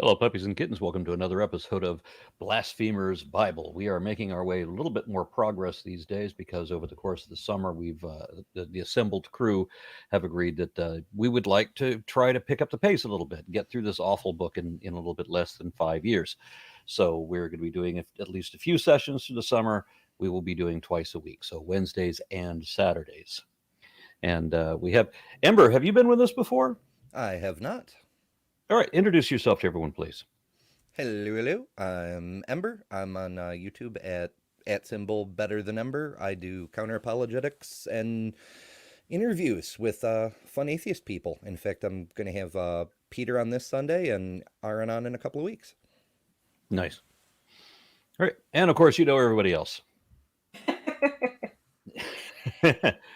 Hello, puppies and kittens. Welcome to another episode of Blasphemer's Bible. We are making our way a little bit more progress these days because over the course of the summer, the assembled crew have agreed that we would like to try to pick up the pace a little bit, get through this awful book in a little bit less than 5 years. So we're going to be doing at least a few sessions through the summer. We will be doing twice a week, so Wednesdays and Saturdays. And we have Ember. Have you been with us before? I have not. All right, introduce yourself to everyone, please. Hello. I'm Ember. I'm on YouTube at symbol better than Ember. I do counter apologetics and interviews with fun atheist people. In fact, I'm going to have Peter on this Sunday and Aaron on in a couple of weeks. Nice. All right, and of course, you know everybody else.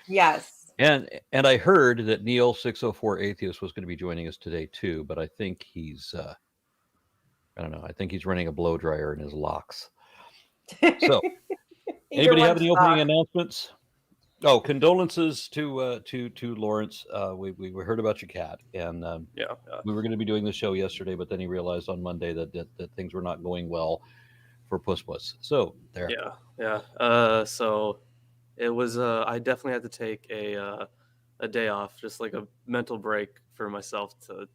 Yes. And I heard that Neil 604 Atheist was going to be joining us today too, but I think he's I don't know. I think he's running a blow dryer in his locks. So, anybody have any opening announcements? Oh, condolences to Lorence. We heard about your cat, and we were going to be doing the show yesterday, but then he realized on Monday that things were not going well for Puss Puss. So there. So it was. I definitely had to take a day off, just like a mental break for myself to,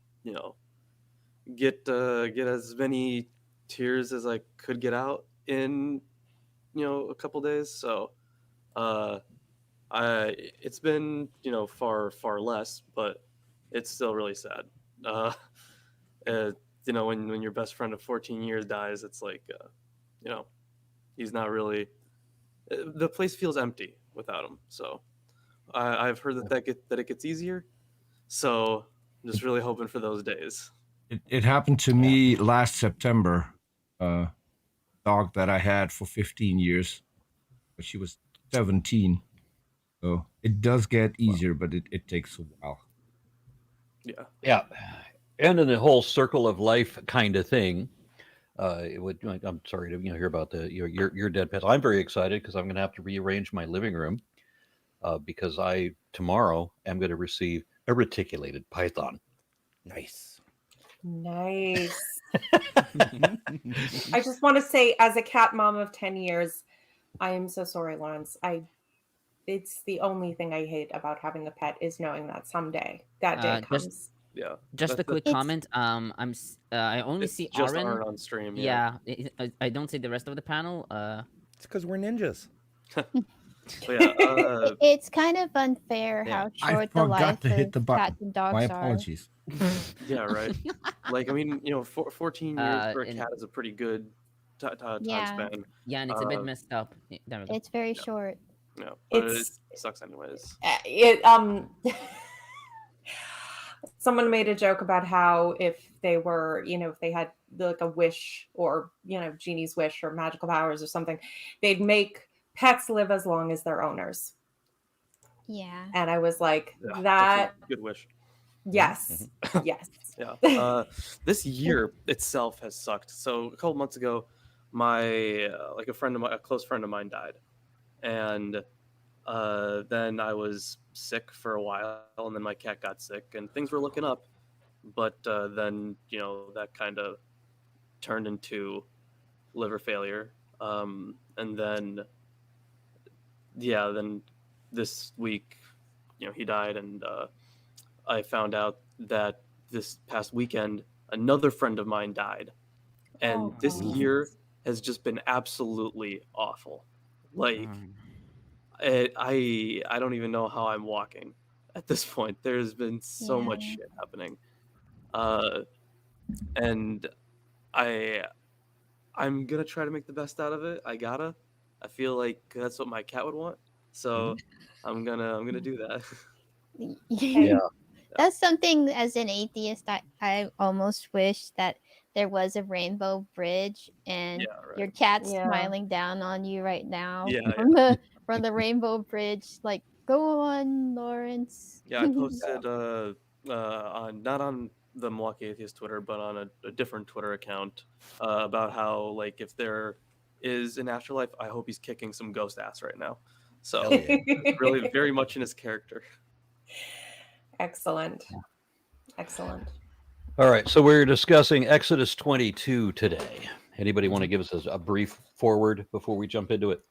get as many tears as I could get out in, a couple days. So, it's been, far less, but it's still really sad. When your best friend of 14 years dies, it's like, he's not really. The place feels empty without him. So, I've heard that it gets easier. So, I'm just really hoping for those days. It happened to me last September. Dog that I had for 15 years, but she was 17. So it does get easier, but it takes a while. Yeah. And in the whole circle of life kind of thing, I'm sorry to hear about your dead pet. I'm very excited because I'm going to have to rearrange my living room because I tomorrow am going to receive a reticulated python. Nice. I just want to say, as a cat mom of 10 years, I am so sorry, Lawrence. It's the only thing I hate about having a pet is knowing that someday that day comes. Just a quick comment. I only see Aaron on stream. I don't see the rest of the panel. It's because we're ninjas. It's kind of unfair how short the life of cats and dogs My are. apologies. Yeah, right. 14 years for a cat is a pretty good time span. Yeah, and it's a bit messed up. It's very short. Yeah, but it sucks anyways. Someone made a joke about how if they were, if they had like a wish or, genie's wish or magical powers or something, they'd make pets live as long as their owners. Yeah. And I was like, that's that a good wish. Yes. Yes. Yeah. This year itself has sucked. So a couple months ago, a close friend of mine died, and then I was sick for a while, and then my cat got sick, and things were looking up. But then that kind of turned into liver failure, and then this week, he died, and I found out that this past weekend another friend of mine died, and this year has just been absolutely awful. Like, I don't even know how I'm walking at this point. There's been so much shit happening, and I'm gonna try to make the best out of it. I feel like that's what my cat would want, so I'm gonna do that. Yeah. That's something, as an atheist, I almost wish that there was a rainbow bridge and your cat's smiling down on you right now from the rainbow bridge. Like, go on, Lawrence. Yeah, I posted not on the Milwaukee Atheist Twitter, but on a different Twitter account about how, like, if there is an afterlife, I hope he's kicking some ghost ass right now. So it's really very much in his character. Excellent. All right, so we're discussing Exodus 22 today. Anybody want to give us a brief forward before we jump into it?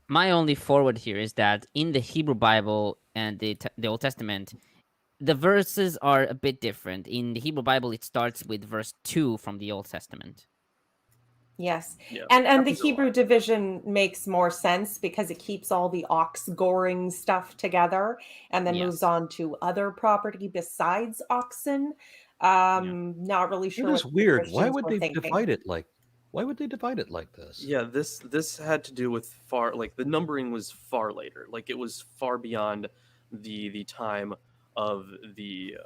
My only forward here is that in the Hebrew Bible and the Old Testament, the verses are a bit different. In the Hebrew Bible, it starts with verse 2 from the Old Testament. Yes. Yeah, And the happens a lot. Hebrew division makes more sense because it keeps all the ox goring stuff together and then moves Yes. on to other property besides oxen. Not really sure It is what weird. Why Christians would were they thinking. divide it like? Why would they divide it like this? Yeah, this had to do with the numbering was far later. Like it was far beyond the time of the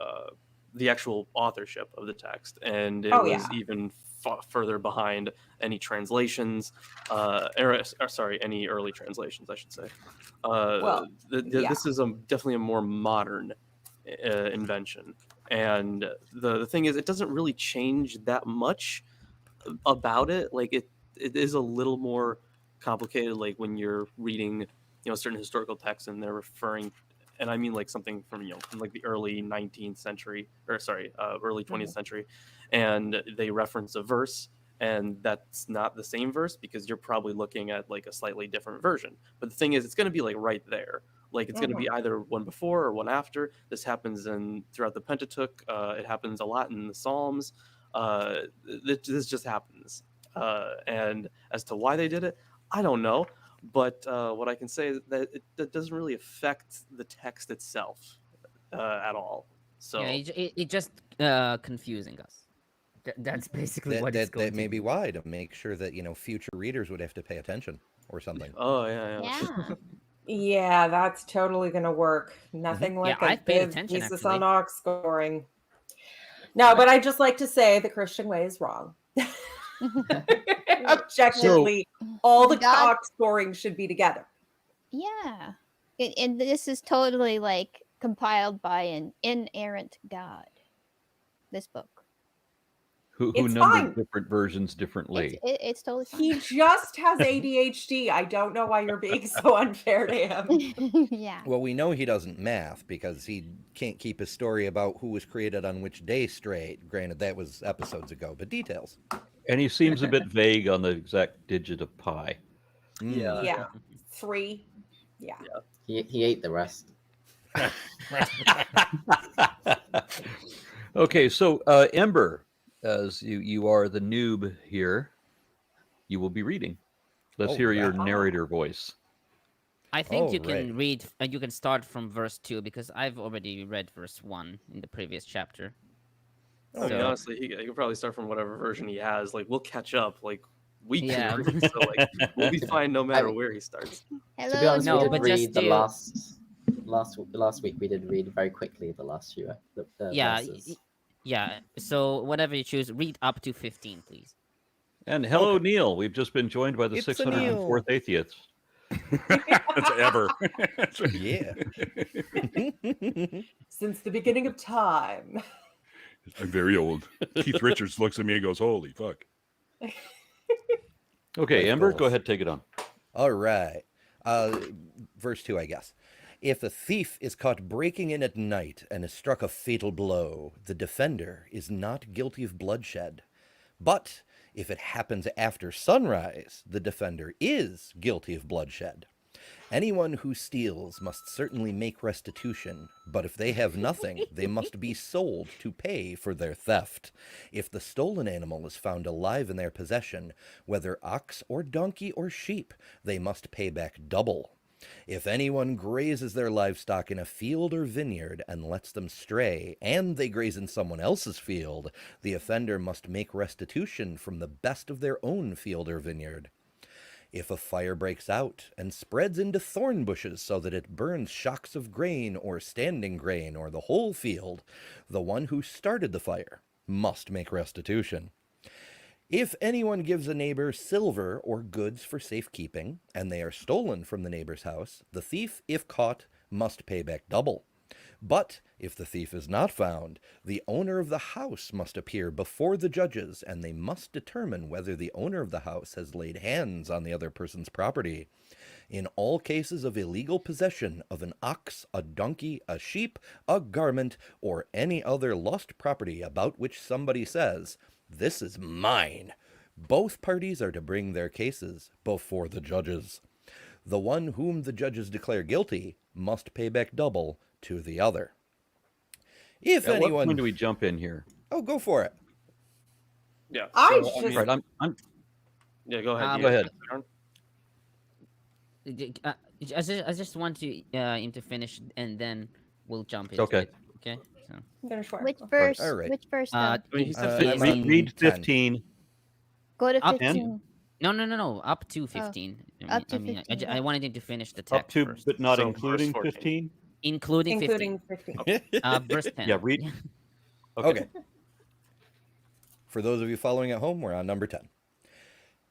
actual authorship of the text, and it Oh, was yeah. even further behind any translations, any early translations, I should say. Well, yeah. This is definitely a more modern invention, and the thing is, it doesn't really change that much about it. Like it is a little more complicated, like when you're reading certain historical texts and they're referring, and I mean like something from from like the early 19th century, or sorry, early 20th century, and they reference a verse and that's not the same verse because you're probably looking at like a slightly different version. But the thing is, it's going to be like right there. Like it's going to be either one before or one after. This happens throughout the Pentateuch. It happens a lot in the Psalms. This just happens. And as to why they did it, I don't know. But what I can say is that it doesn't really affect the text itself at all. So Yeah, it just confusing us. That's basically what it's going That to may be. be why, to make sure that future readers would have to pay attention or something. Oh yeah. Yeah. Yeah, that's totally going to work. Nothing like I've paid good attention, Jesus actually. on ox scoring. No, but I just like to say the Christian way is wrong. Objectively, all the God- ox scoring should be together. Yeah. And this is totally like compiled by an inerrant God. This book. Who It's numbered fine. different versions differently? It's totally fine. He just has ADHD. I don't know why you're being so unfair to him. Yeah. Well, we know he doesn't math because he can't keep his story about who was created on which day straight. Granted, that was episodes ago, but details. And he seems a bit vague on the exact digit of pi. Yeah. 3. Yeah. He ate the rest. Okay, so Ember, as you are the noob here, you will be reading. Let's hear your narrator voice. I think you can read. You can start from verse 2 because I've already read verse 1 in the previous chapter. I mean, honestly, he could probably start from whatever version he has. Like we'll catch up. Like we can read, so like we'll be fine no matter where he starts. Hello, To be honest, No, we but did read just the do- last week. We did read very quickly the last few verses. Yeah. So whatever you choose, read up to 15, please. And hello, Neil. We've just been joined by the It's a 604th atheist. That's ever. Yeah. Since the beginning of time. I'm very old. Keith Richards looks at me and goes, "Holy fuck." Okay, Life Ember, goals. go ahead, take it on. All right. Verse 2, I guess. If a thief is caught breaking in at night and is struck a fatal blow, the defender is not guilty of bloodshed. But if it happens after sunrise, the defender is guilty of bloodshed. Anyone who steals must certainly make restitution, but if they have nothing, they must be sold to pay for their theft. If the stolen animal is found alive in their possession, whether ox or donkey or sheep, they must pay back double. If anyone grazes their livestock in a field or vineyard and lets them stray, and they graze in someone else's field, the offender must make restitution from the best of their own field or vineyard. If a fire breaks out and spreads into thorn bushes so that it burns shocks of grain or standing grain or the whole field, the one who started the fire must make restitution. If anyone gives a neighbor silver or goods for safekeeping, and they are stolen from the neighbor's house, the thief, if caught, must pay back double. But if the thief is not found, the owner of the house must appear before the judges, and they must determine whether the owner of the house has laid hands on the other person's property. In all cases of illegal possession of an ox, a donkey, a sheep, a garment, or any other lost property about which somebody says, "This is mine," both parties are to bring their cases before the judges. The one whom the judges declare guilty must pay back double to the other. If At what anyone... point do we jump in here? Oh, go for it. Yeah. I So, just- Right, I'm yeah, go ahead. Um, Go ahead. I just want to him to finish, and then we'll jump into Okay. it. Okay. So, Finish where? Which verse? all right. Which verse? uh, though? I mean, he said Uh, 15. I'm on read 10. 15. Go to up 15. no, up to 15. up to I mean, 15, I wanted him to finish the Up text to, first, but not So, including verse 14. 15. including 15. 15. Verse 10. Yeah, read. Okay. For those of you following at home, we're on number 10.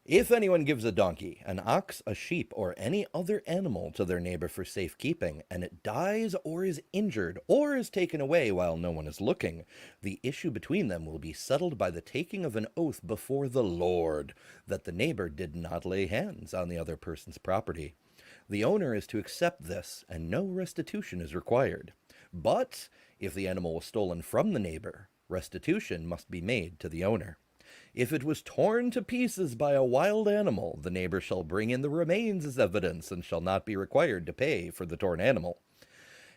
If anyone gives a donkey, an ox, a sheep, or any other animal to their neighbor for safekeeping, and it dies or is injured or is taken away while no one is looking, the issue between them will be settled by the taking of an oath before the Lord that the neighbor did not lay hands on the other person's property. The owner is to accept this, and no restitution is required. But if the animal was stolen from the neighbor, restitution must be made to the owner. If it was torn to pieces by a wild animal, the neighbor shall bring in the remains as evidence and shall not be required to pay for the torn animal.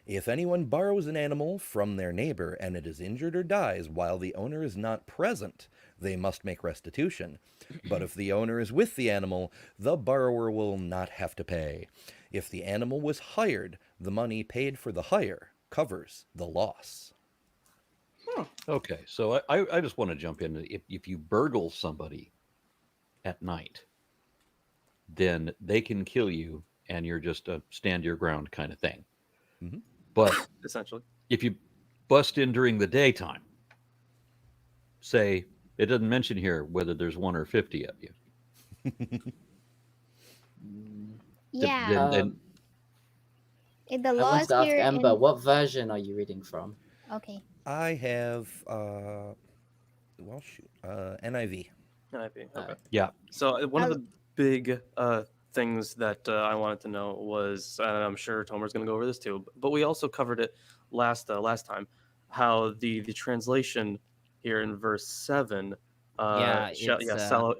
If anyone borrows an animal from their neighbor and it is injured or dies while the owner is not present, they must make restitution. But if the owner is with the animal, the borrower will not have to pay. If the animal was hired, the money paid for the hire covers the loss. Okay, so I just want to jump in. If you burgle somebody at night, then they can kill you, and you're just a stand your ground kind of thing. Mhm. But Essentially. if you bust in during the daytime, say it doesn't mention here whether there's 1 or 50 of you. Yeah. Then In the I laws wanted to ask here. Amber, what version are you reading from? Okay. I have, NIV. NIV. Okay. yeah, So one of I- the big things that I wanted to know was, and I'm sure Tomer's going to go over this too, but we also covered it last time, how the translation here in verse 7,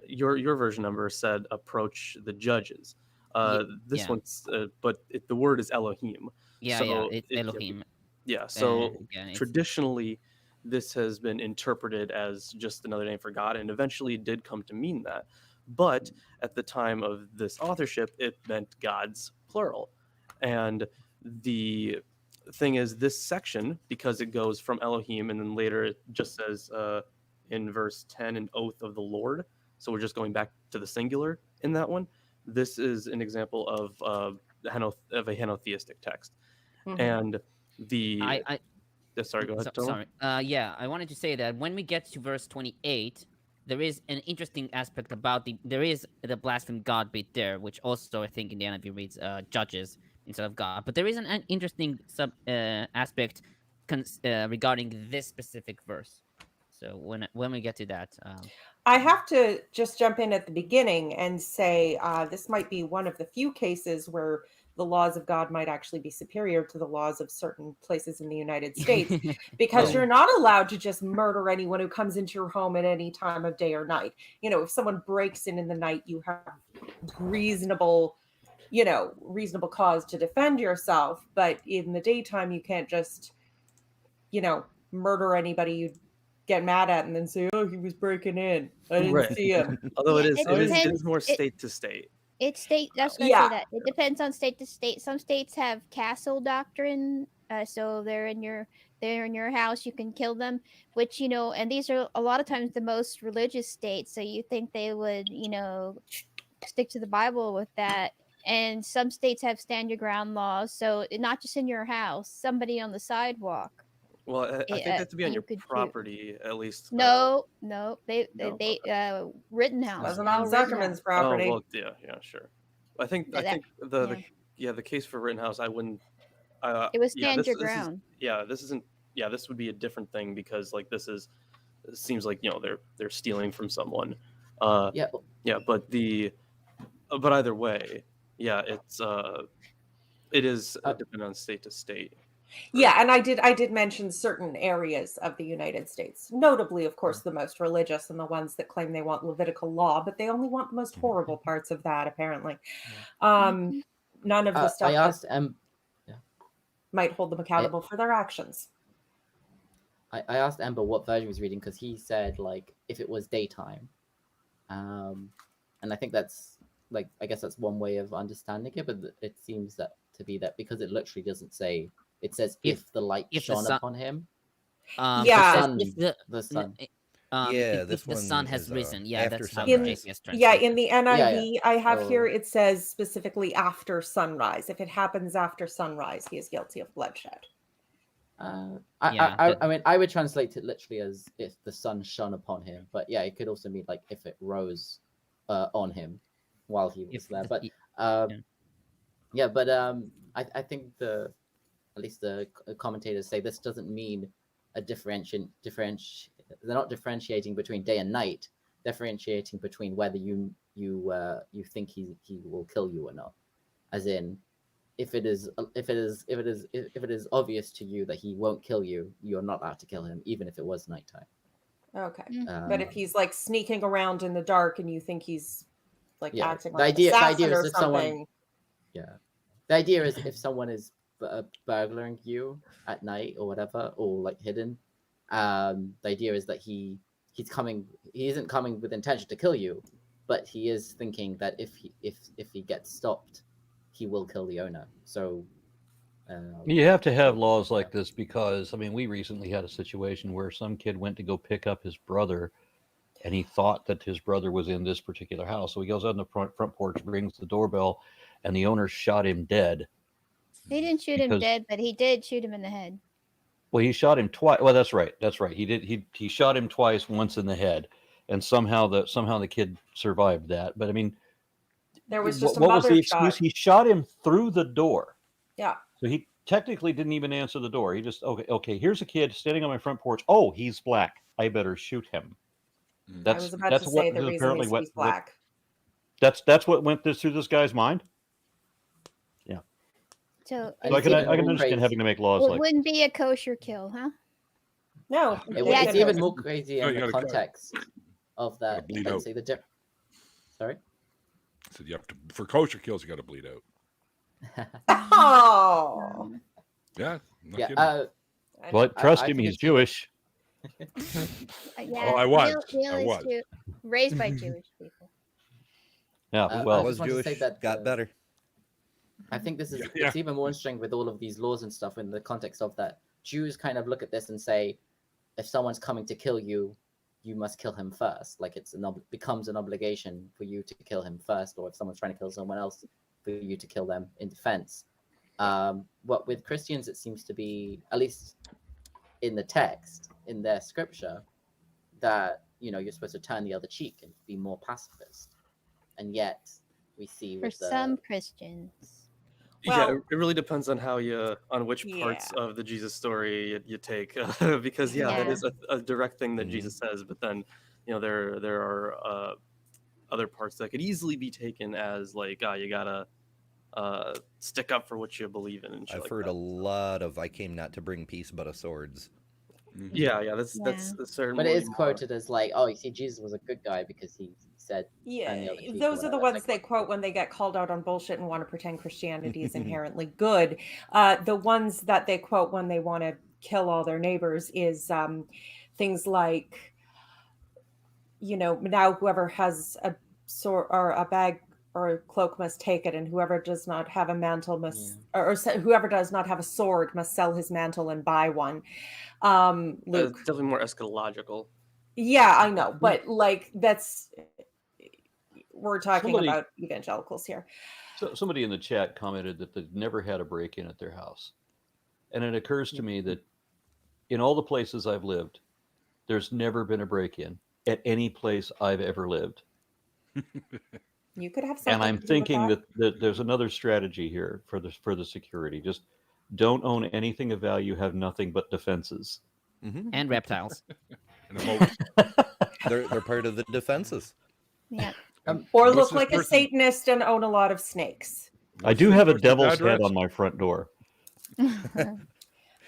your version number said approach the judges. This yeah. one's, but the word is Elohim. It's Elohim. Yeah, so it's- traditionally, this has been interpreted as just another name for God, and eventually did come to mean that. But at the time of this authorship, it meant gods, plural. And the thing is, this section, because it goes from Elohim, and then later it just says in verse 10, an oath of the Lord. So we're just going back to the singular in that one. This is an example of a henotheistic text. Mhm. And the sorry, go ahead. Tomer. Sorry. I wanted to say that when we get to verse 28, there is an interesting aspect about there is the blaspheme God bit there, which also I think in the NIV reads judges instead of God. But there is an interesting aspect regarding this specific verse. So when we get to that, I have to just jump in at the beginning and say this might be one of the few cases where the laws of God might actually be superior to the laws of certain places in the United States, because you're not allowed to just murder anyone who comes into your home at any time of day or night. If someone breaks in the night, you have reasonable cause to defend yourself. But in the daytime, you can't just, murder anybody you get mad at and then say, "Oh, he was breaking in. I didn't see him." Although Yeah, it is more state to state. It's state. That's gonna say that it depends on state to state. Some states have castle doctrine, so they're in your house. You can kill them, which and these are a lot of times the most religious states. So you think they would stick to the Bible with that. And some states have stand your ground laws, so not just in your house, somebody on the sidewalk. Well, I think they have to be on you your could property at least. No, they No, Rittenhouse. Wasn't on Zuckerman's property. Oh well, yeah, sure. I think the case for Rittenhouse, I wouldn't It was yeah, stand your this is ground. yeah, this isn't yeah, this would be a different thing because like it seems like they're stealing from someone. Yeah. But either way, yeah, it is dependent on state to state. Yeah, and I did mention certain areas of the United States, notably, of course, the most religious and the ones that claim they want Levitical law, but they only want the most horrible parts of that, apparently. None of the stuff I asked might hold them accountable for their actions. I asked Ember what version he was reading because he said like if it was daytime, and I think that's like I guess that's one way of understanding it, but it seems that to be that because it literally doesn't say. It says if the light shone upon him. Yeah. The sun. This if the one sun has is, risen. Yeah, after that's how sunrise. JCS Yeah, translates in the NIV Yeah. I have here, it says specifically after sunrise. If it happens after sunrise, he is guilty of bloodshed. I mean, I would translate it literally as if the sun shone upon him, but yeah, it could also mean like if it rose on him while he was there. But I think at least the commentators say this doesn't mean a they're not differentiating between day and night, differentiating between whether you think he will kill you or not, as in if it is obvious to you that he won't kill you, you're not allowed to kill him even if it was nighttime. Okay. But if he's like sneaking around in the dark and you think he's like acting like the an idea assassin is or something. The idea is if someone is burglaring you at night or whatever, or like hidden, the idea is that he isn't coming with intention to kill you, but he is thinking that if he gets stopped, he will kill the owner. So you have to have laws like this because I mean we recently had a situation where some kid went to go pick up his brother and he thought that his brother was in this particular house, so he goes out on the front porch, rings the doorbell, and the owner shot him dead. He didn't shoot him dead, but he did shoot him in the head. Well, he shot him twice. Well, that's right. He did. He shot him twice, once in the head, and somehow the kid survived that. But I mean, there was just what was the excuse? He shot him through the door. Yeah. So he technically didn't even answer the door. He just okay. Here's a kid standing on my front porch. Oh, he's black. I better shoot him. I was about to say the reason he's black. That's what went through this guy's mind. Yeah. So I can understand having to make laws like. It wouldn't be a kosher kill, huh? No. It's even more crazy in the context of that. Bleed out. Say Sorry. So you have to for kosher kills. You got to bleed out. Oh. Yeah. Well, trust him. He's Jewish. Yeah, I was. Raised by Jewish people. Yeah, well, I was Jewish. That got better. I think this is it's even more interesting with all of these laws and stuff in the context of that. Jews kind of look at this and say, if someone's coming to kill you, you must kill him first. Like it's becomes an obligation for you to kill him first, or if someone's trying to kill someone else, for you to kill them in defense. What with Christians, it seems to be, at least in the text, in their scripture, that you're supposed to turn the other cheek and be more pacifist, and yet we see for some Christians. Well, it really depends on which parts of the Jesus story you take, because that is a direct thing that Jesus says. But then, there are other parts that could easily be taken as like, you gotta stick up for what you believe in. And shit. I've heard a lot of "I came not to bring peace, but a swords." Yeah, that's certainly. But it is quoted as like, oh, you see, Jesus was a good guy because he said. Yeah, those are the ones they quote when they get called out on bullshit and want to pretend Christianity is inherently good. The ones that they quote when they want to kill all their neighbors is things like, now whoever has a sword or a bag or a cloak must take it, and whoever does not have a mantle must, or whoever does not have a sword must sell his mantle and buy one. Luke, it's definitely more eschatological. Yeah, I know, but like we're talking about evangelicals here. So somebody in the chat commented that they've never had a break-in at their house, and it occurs to me that in all the places I've lived, there's never been a break-in at any place I've ever lived. You could have something. And I'm thinking that there's another strategy here for the security. Just don't own anything of value, have nothing but defenses. Mm-hmm. And reptiles. They're part of the defenses. Yeah. Or look like a Satanist and own a lot of snakes. I do have a devil's head on my front door.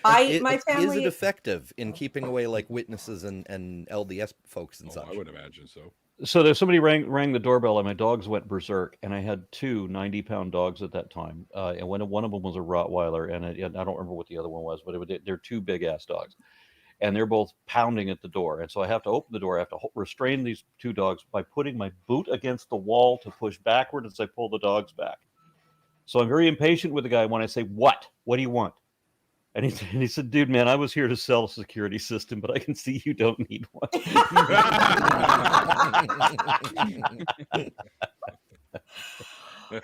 My family is it effective in keeping away like witnesses and LDS folks and such? I would imagine so. So there's somebody rang the doorbell, and my dogs went berserk, and I had two 90-pound dogs at that time, and one of them was a Rottweiler, and I don't remember what the other one was, but they're two big ass dogs, and they're both pounding at the door, and so I have to open the door. I have to restrain these two dogs by putting my boot against the wall to push backward as I pull the dogs back. So I'm very impatient with the guy when I say, "What? What do you want?" And he said, "Dude, man, I was here to sell a security system, but I can see you don't need one."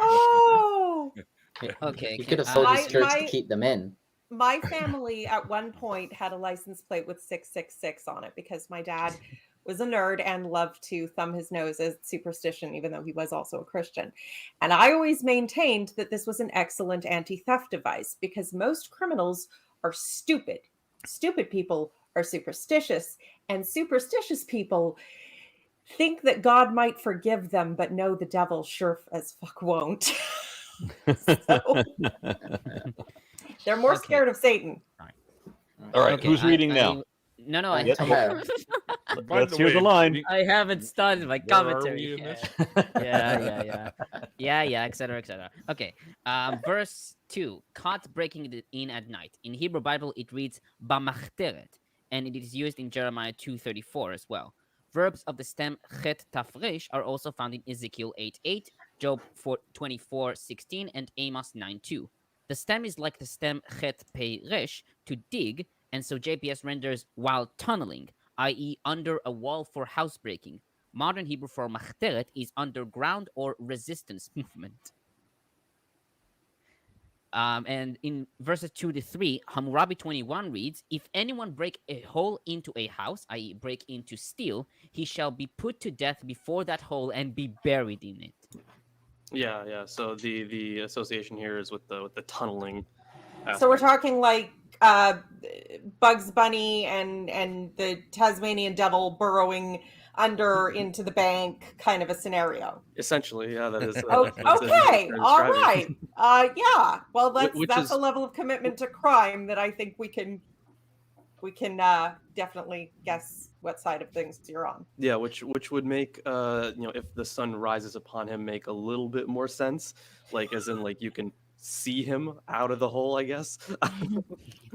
Oh, Okay. You could have sold these skirts to keep them in. My family at one point had a license plate with 666 on it because my dad was a nerd and loved to thumb his nose at superstition, even though he was also a Christian. And I always maintained that this was an excellent anti-theft device because most criminals are stupid. Stupid people are superstitious, and superstitious people think that God might forgive them, but no, the devil sure as fuck won't. So, they're more scared of Satan. All right, who's reading now? No, Let's hear the line. I haven't started my commentary. Yeah, etc., etc. Okay, verse 2, caught breaking in at night. In Hebrew Bible, it reads b'machteret, and it is used in Jeremiah 2:34 as well. Verbs of the stem chet tafresh are also found in Ezekiel 8:8, Job 24:16, and Amos 9:2. The stem is like the stem chet pei resh, to dig, and so JPS renders while tunneling, i.e. under a wall for housebreaking. Modern Hebrew for machteret is underground or resistance movement. And in verses 2 to 3, Hammurabi 21 reads, if anyone break a hole into a house, i.e. break in to steal, he shall be put to death before that hole and be buried in it. Yeah. So the association here is with the tunneling aspect. So we're talking like Bugs Bunny and the Tasmanian devil burrowing under into the bank kind of a scenario. Essentially, yeah, that is. Okay, all right. Yeah. Well, that's a level of commitment to crime that I think we can definitely guess what side of things you're on. Yeah, which would make if the sun rises upon him make a little bit more sense, like as in like you can see him out of the hole, I guess.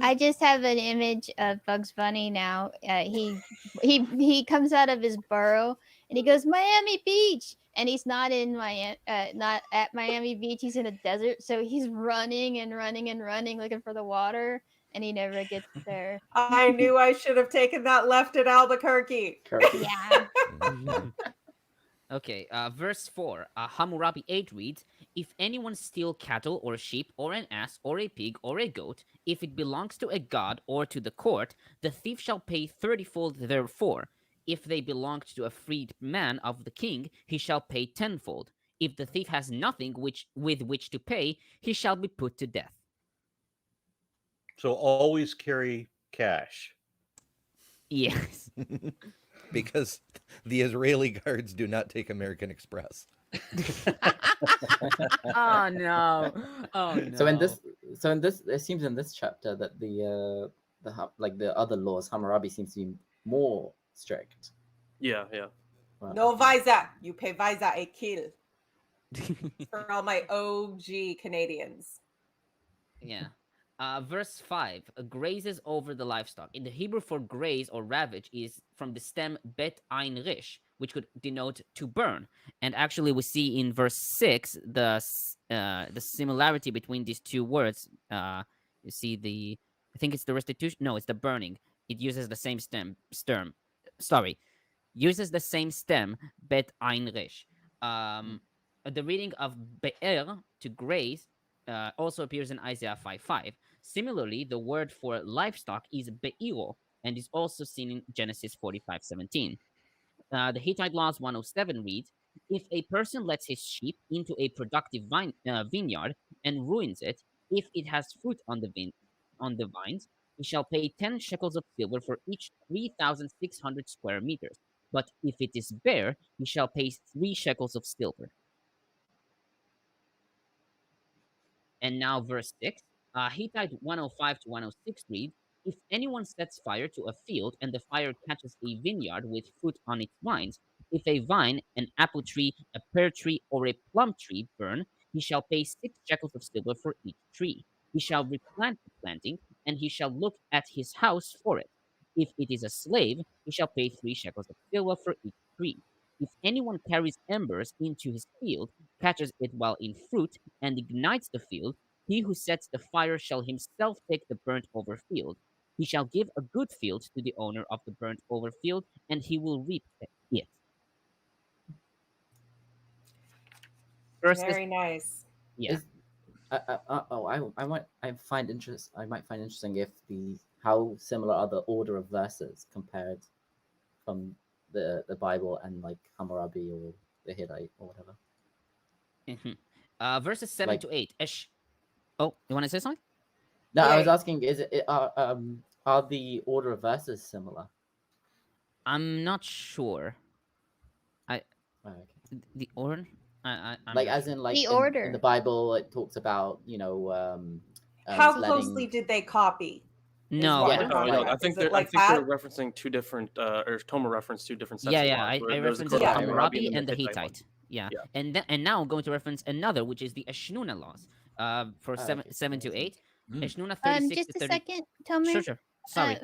I just have an image of Bugs Bunny now. He comes out of his burrow and he goes Miami Beach, and he's not in not at Miami Beach. He's in a desert, so he's running and running and running looking for the water, and he never gets there. I knew I should have taken that left at Albuquerque. Yeah. Okay, verse 4, Hammurabi 8 reads, if anyone steal cattle or sheep or an ass or a pig or a goat, if it belongs to a god or to the court, the thief shall pay 30-fold therefor. If they belonged to a freed man of the king, he shall pay 10-fold. If the thief has nothing with which to pay, he shall be put to death. So always carry cash. Yes. Because the Israeli guards do not take American Express. Oh no! So in this, it seems in this chapter that the other laws, Hammurabi seems to be more strict. Yeah. Right. No visa. You pay visa a kill. For all my OG Canadians. Yeah. Verse 5, grazes over the livestock. In the Hebrew for graze or ravage is from the stem bet ein rish, which could denote to burn. And actually we see in verse 6 the similarity between these two words. You see I think it's the restitution. No, it's the burning. It uses the same uses the same stem bet ein rish. The reading of be'er, to graze, also appears in Isaiah 5:5. Similarly, the word for livestock is be'iro, and is also seen in Genesis 45:17. The Hittite Laws 107 reads, if a person lets his sheep into a productive vineyard and ruins it, If it has fruit on the vines, he shall pay 10 shekels of silver for each 3,600 square meters. But if it is bare, he shall pay 3 shekels of silver. And now verse 6, Hittite 105 to 106 reads, if anyone sets fire to a field and the fire catches a vineyard with fruit on its vines, if a vine, an apple tree, a pear tree, or a plum tree burn, he shall pay 6 shekels of silver for each tree. He shall replant the planting, and he shall look at his house for it. If it is a slave, he shall pay 3 shekels of silver for each tree. If anyone carries embers into his field, catches it while in fruit, and ignites the field, he who sets the fire shall himself take the burnt over field. He shall give a good field to the owner of the burnt over field, and he will reap it. Very nice. Yeah. I might find interesting if how similar are the order of verses compared from the Bible and like Hammurabi or the Hittite or whatever. Mm-hmm. Verses 7 to 8. Oh, you want to say something? No, I was asking, are the order of verses similar? I'm not sure. The order? I'm like as in like the order in the Bible, it talks about how closely did they copy? No, I think they're referencing two different, or Toma referenced two different sets. I referenced the Hammurabi and the Hittite. Yeah. And now I'm going to reference another, which is the Ashnuna laws. For 7 to 8. Ashnuna 36 just to 30. a second, Tomer. Sure. Sorry.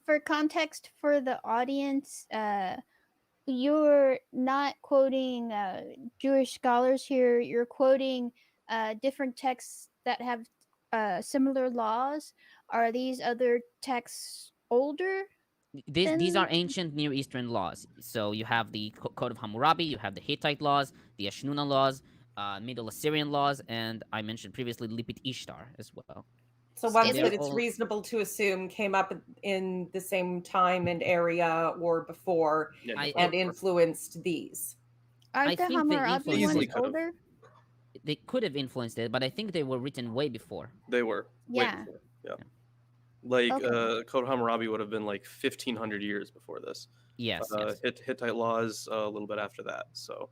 For context for the audience, you're not quoting Jewish scholars here. You're quoting different texts that have similar laws. Are these other texts older? These are ancient Near Eastern laws. So you have the Code of Hammurabi, you have the Hittite laws, the Ashnuna laws, Middle Assyrian laws, and I mentioned previously Lipit Ishtar as well. So ones that it's reasonable to assume came up in the same time and area or before and influenced these. Are the Hammurabi ones older? They could have influenced it, but I think they were written way before. They were. Yeah. Way before. Yeah. Like Code of Hammurabi would have been like 1,500 years before this. Yes. Hittite laws a little bit after that. So.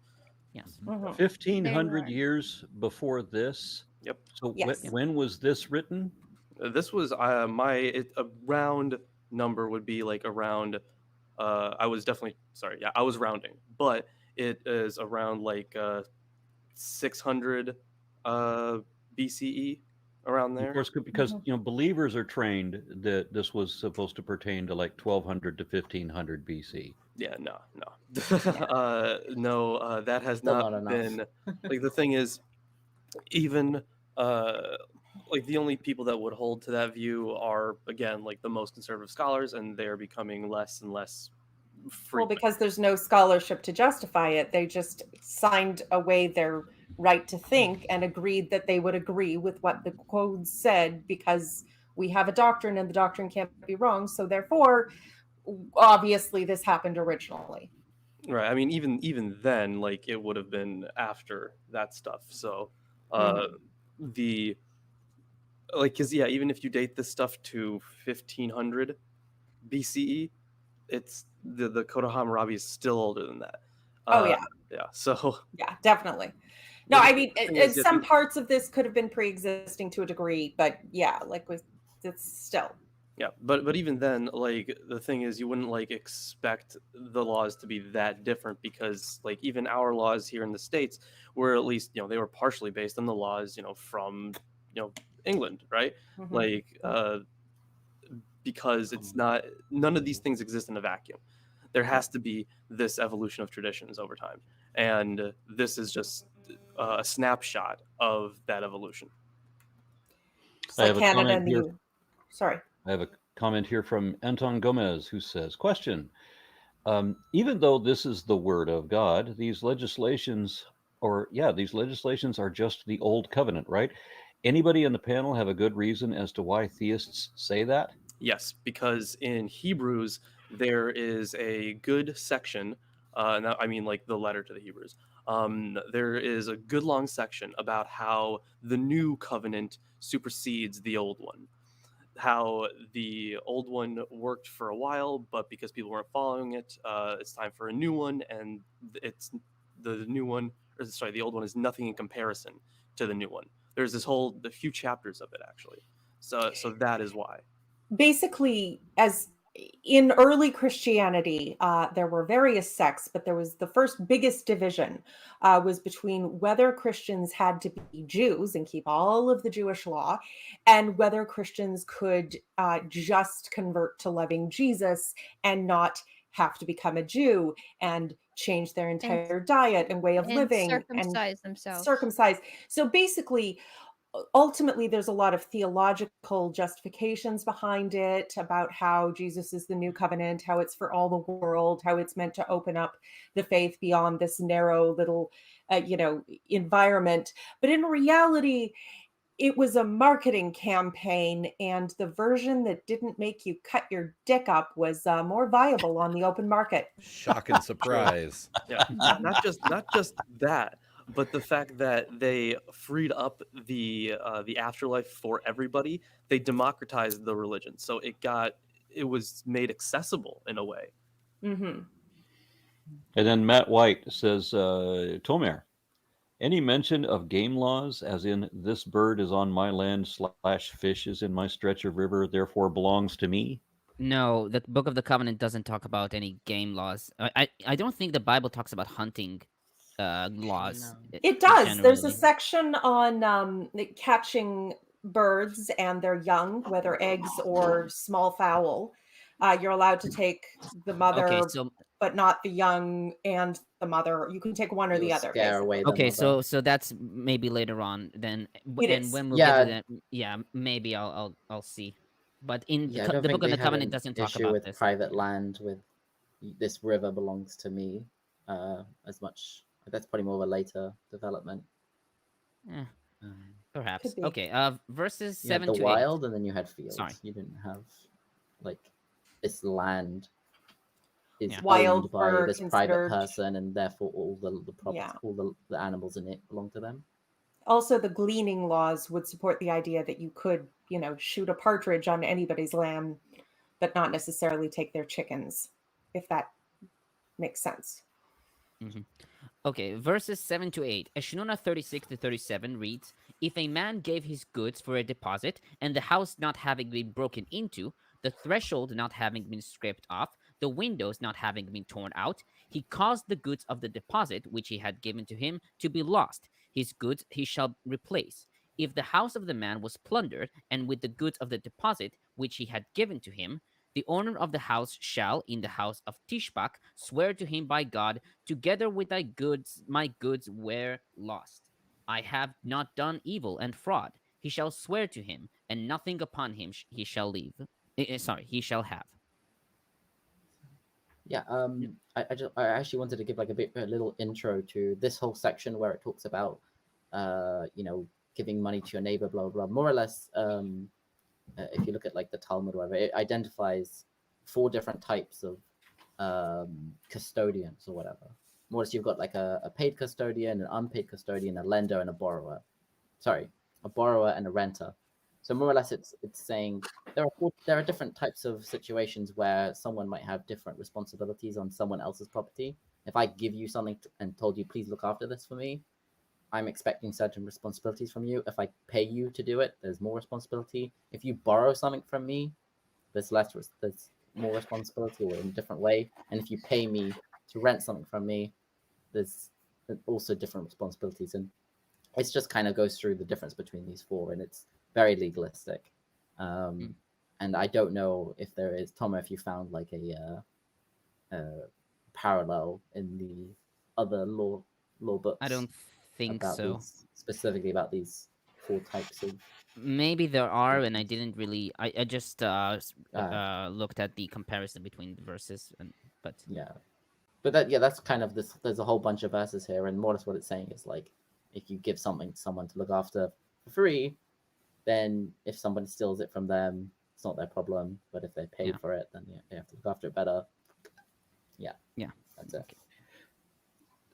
Yes. 1,500 years before this. Yep. So when was this written? This was a round number would be like around. I was rounding, but it is around like 600 BCE, around there. Of course, because believers are trained that this was supposed to pertain to like 1,200 to 1,500 BC. Yeah, no, that has not been. Like the thing is, even like the only people that would hold to that view are again like the most conservative scholars, and they are becoming less and less frequent. Well, because there's no scholarship to justify it, they just signed away their right to think and agreed that they would agree with what the code said because we have a doctrine and the doctrine can't be wrong. So therefore, obviously, this happened originally. Right. I mean, even then, like it would have been after that stuff. So even if you date this stuff to 1500 BCE, it's the Code of Hammurabi is still older than that. So definitely. No, I mean, some parts of this could have been pre-existing to a degree, but it's still. Yeah, but even then, like the thing is, you wouldn't like expect the laws to be that different because like even our laws here in the States were at least they were partially based on the laws from England, right? Mm-hmm. Like because it's not, none of these things exist in a vacuum. There has to be this evolution of traditions over time, and this is just a snapshot of that evolution. I have a comment here from Anton Gomez who says, question, even though this is the word of God, these legislations are just the old covenant, right? Anybody in the panel have a good reason as to why theists say that? Yes, because in Hebrews, there is a good section, I mean like the letter to the Hebrews, there is a good long section about how the new covenant supersedes the old one, how the old one worked for a while, but because people weren't following it, it's time for a new one, and it's the new one, or sorry, the old one is nothing in comparison to the new one. There's the few chapters of it actually. So that is why. Basically, as in early Christianity, there were various sects, but there was the first biggest division was between whether Christians had to be Jews and keep all of the Jewish law, and whether Christians could just convert to loving Jesus and not have to become a Jew and change their entire diet and way of living circumcise themselves. Circumcise. So basically, ultimately, there's a lot of theological justifications behind it about how Jesus is the new covenant, how it's for all the world, how it's meant to open up the faith beyond this narrow little, environment. But in reality, it was a marketing campaign, and the version that didn't make you cut your dick up was more viable on the open market. Shock and surprise. Yeah, not just that, but the fact that they freed up the afterlife for everybody. They democratized the religion, so it was made accessible in a way. Mm-hmm. And then Matt White says, Tomer, any mention of game laws, as in this bird is on my land / fish is in my stretch of river, therefore belongs to me? No, the Book of the Covenant doesn't talk about any game laws. I don't think the Bible talks about hunting laws. No. It does. There's a generally. section on catching birds and their young, whether eggs or small fowl. You're allowed to take the mother, Okay, so but not the young and the mother. You can take one or the You'll other. scare basically. away the okay, mother. so that's maybe later on then, It and is. when we'll Yeah. get to that, yeah, maybe I'll see. But in Yeah, I don't the think Book of they the had Covenant an doesn't talk issue about with this. private land with this river belongs to me as much. That's probably more of a later development. Eh, Um, perhaps. Could be. Okay, verses you had 7 the to 8. wild, and then you had fields. Sorry. You didn't have like this land is Yeah. Wild owned by were this private considered- person, and therefore all the property, Yeah. all the animals in it belong to them. Also, the gleaning laws would support the idea that you could, shoot a partridge on anybody's land, but not necessarily take their chickens, if that makes sense. Okay, verses 7 to 8. Eshnuna 36 to 37 reads, if a man gave his goods for a deposit, and the house not having been broken into, the threshold not having been scraped off, the windows not having been torn out, he caused the goods of the deposit which he had given to him to be lost. His goods he shall replace. If the house of the man was plundered, and with the goods of the deposit which he had given to him, the owner of the house shall, in the house of Tishbak, swear to him by God, together with thy goods, my goods were lost. I have not done evil and fraud. He shall swear to him, and nothing upon him he shall leave. He shall have. Yeah, I actually wanted to give like a little intro to this whole section where it talks about, giving money to your neighbor, blah blah. More or less, if you look at like the Talmud or whatever, it identifies 4 different types of custodians or whatever. More or less, you've got like a paid custodian, an unpaid custodian, a lender, and a borrower. Sorry, a borrower and a renter. So more or less, it's saying there are different types of situations where someone might have different responsibilities on someone else's property. If I give you something and told you, please look after this for me, I'm expecting certain responsibilities from you. If I pay you to do it, there's more responsibility. If you borrow something from me, there's more responsibility, or in a different way. And if you pay me to rent something from me, there's also different responsibilities. And it's just kind of goes through the difference between these 4, and it's very legalistic. And I don't know if there is, Tomer, if you found like a parallel in the other law books. I don't think so. Specifically about these 4 types of. Maybe there are, and I didn't really. I just looked at the comparison between the verses, but yeah, but that's kind of this. There's a whole bunch of verses here, and more or less what it's saying is like, if you give something to someone to look after for free, then if somebody steals it from them, it's not their problem. But if they paid for it, then they have to look after it better. Yeah, yeah, that's it.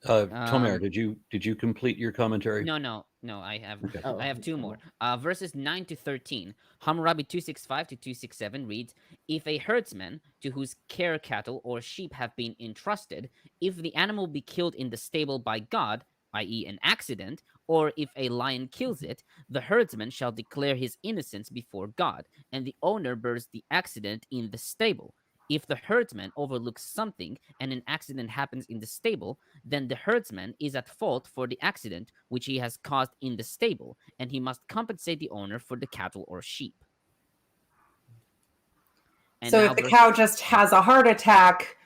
Tomer, did you complete your commentary? No. I have Okay. I have two more. Verses 9 to 13. Hammurabi 265 to 267 reads, "If a herdsman to whose care cattle or sheep have been entrusted, if the animal be killed in the stable by God, i.e., an accident, or if a lion kills it, the herdsman shall declare his innocence before God, and the owner bears the accident in the stable. If the herdsman overlooks something and an accident happens in the stable, then the herdsman is at fault for the accident which he has caused in the stable, and he must compensate the owner for the cattle or sheep." And so if the cow just has a heart attack,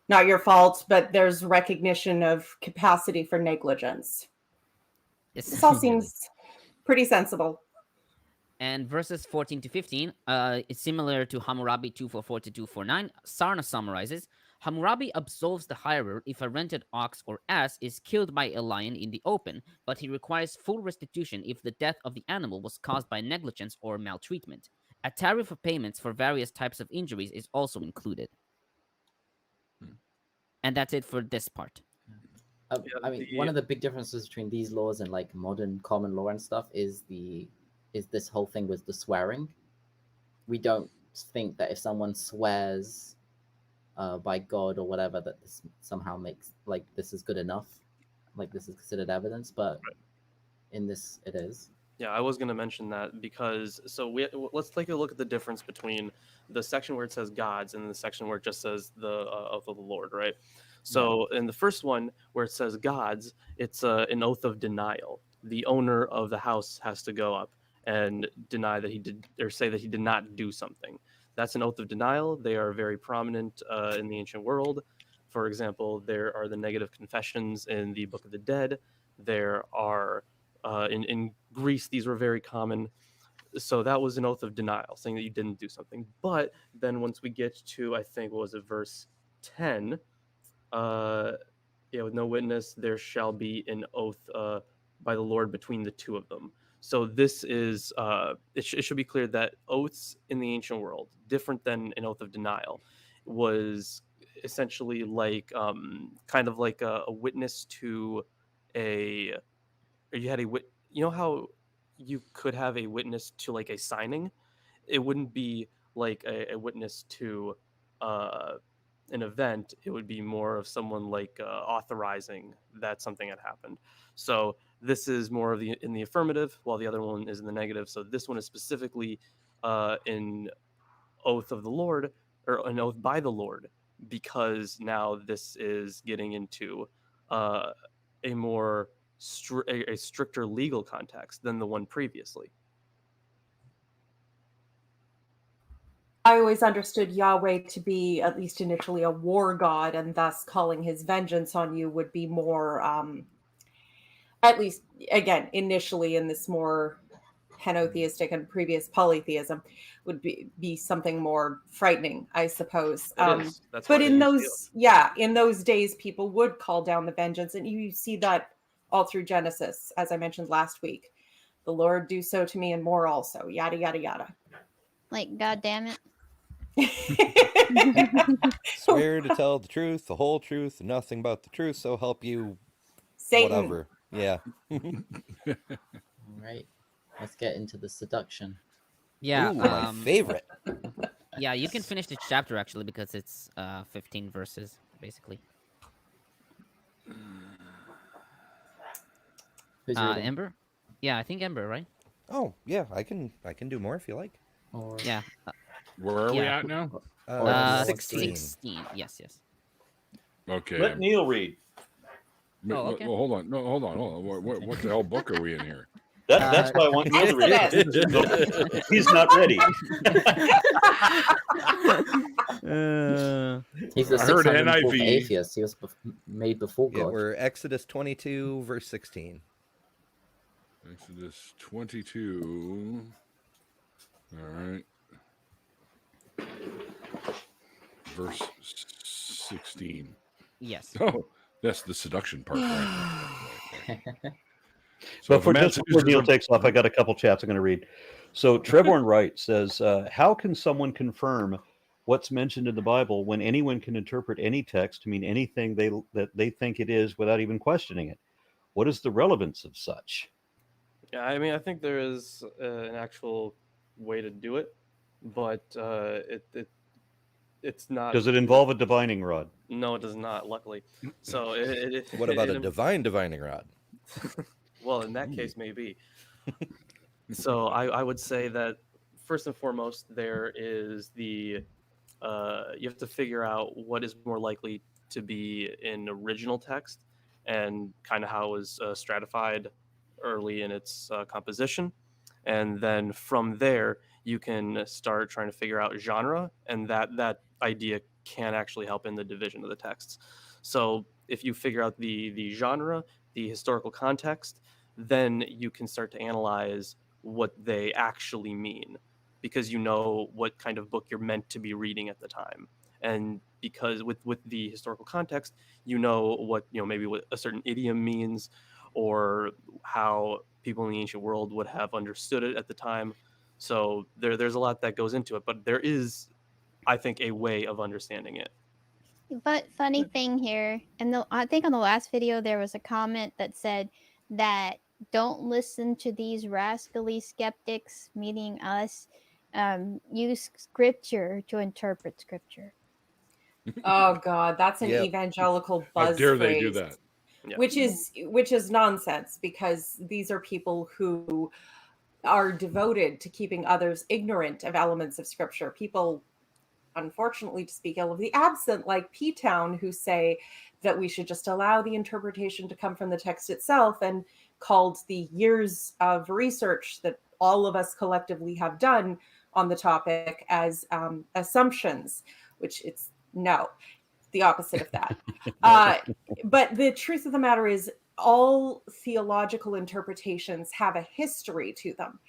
not your fault, but there's recognition of capacity for negligence. This all seems pretty sensible. And verses 14 to 15 is similar to Hammurabi 244 to 249. Sarna summarizes, "Hammurabi absolves the hirer if a rented ox or ass is killed by a lion in the open, but he requires full restitution if the death of the animal was caused by negligence or maltreatment. A tariff of payments for various types of injuries is also included." And that's it for this part. I mean, one of the big differences between these laws and like modern common law and stuff is this whole thing with the swearing. We don't think that if someone swears by God or whatever, that this somehow makes like this is good enough, like this is considered evidence. But in this, it is. Yeah, I was going to mention that because let's take a look at the difference between the section where it says gods and the section where it just says the oath of the Lord, right? So in the first one where it says gods, it's an oath of denial. The owner of the house has to go up and deny that he did, or say that he did not do something. That's an oath of denial. They are very prominent in the ancient world. For example, there are the negative confessions in the Book of the Dead. There are in Greece, these were very common. So that was an oath of denial, saying that you didn't do something. But then once we get to, I think, what was it, verse 10, with no witness, there shall be an oath by the Lord between the two of them. So this is, it should be clear that oaths in the ancient world, different than an oath of denial, was essentially like, kind of like a witness to you know how you could have a witness to like a signing? It wouldn't be like a witness to an event. It would be more of someone like authorizing that something had happened. So this is more of in the affirmative, while the other one is in the negative. So this one is specifically an oath of the Lord, or an oath by the Lord, because now this is getting into a more a stricter legal context than the one previously. I always understood Yahweh to be, at least initially, a war god, and thus calling his vengeance on you would be more, at least, again, initially in this more henotheistic and previous polytheism, would be something more frightening, I suppose. But in those days, people would call down the vengeance, and you see that all through Genesis, as I mentioned last week. The Lord do so to me and more also, yada, yada, yada. Like, God damn it. Swear to tell the truth, the whole truth, and nothing but the truth, so help you Satan. Whatever. Yeah. All right. Let's get into the seduction. Yeah. Ooh, my favorite. Yeah, you can finish the chapter actually because it's 15 verses basically. Who's reading? Ember? Yeah, I think Ember, right? Oh, yeah, I can do more if you like. Or... Yeah. Where are we at now? 16. 16. Yes. Okay. Let Neil read. Oh, okay. Well, hold on. No, hold on. What the hell book are we in here? That's why I want Neil to read. He's not ready. He's the I heard 604th NIV. atheist. He was made before Yeah, God. we're Exodus 22, verse 16. Exodus 22. All right. Verse 16. Yes. Oh, that's the seduction part. Right? So if a man before Neil seduces takes off, I got a couple chats I'm going to read. So Trevorn Wright says, how can someone confirm what's mentioned in the Bible when anyone can interpret any text to mean anything that they think it is without even questioning it? What is the relevance of such? Yeah, I mean, I think there is an actual way to do it, but it's not. Does it involve a divining rod? No, it does not. Luckily, so what about a divine divining rod? Well, in that case, maybe. So I would say that first and foremost, there is the you have to figure out what is more likely to be in original text and kind of how it was stratified early in its composition. And then from there, you can start trying to figure out genre, and that idea can actually help in the division of the texts. So if you figure out the genre, the historical context, then you can start to analyze what they actually mean, because you know what kind of book you're meant to be reading at the time. And because with the historical context, you know what, maybe what a certain idiom means, or how people in the ancient world would have understood it at the time. So there's a lot that goes into it, but there is, I think, a way of understanding it. But funny thing here, and I think on the last video there was a comment that said that don't listen to these rascally skeptics, meaning us. Use scripture to interpret scripture. Oh God, that's an Yep. evangelical How buzz dare phrase, they do that? Yeah. which is nonsense, because these are people who are devoted to keeping others ignorant of elements of scripture. People, unfortunately, to speak ill of the absent, like P-Town, who say that we should just allow the interpretation to come from the text itself, and called the years of research that all of us collectively have done on the topic as assumptions, which it's no, the opposite of that. But the truth of the matter is, all theological interpretations have a history to them,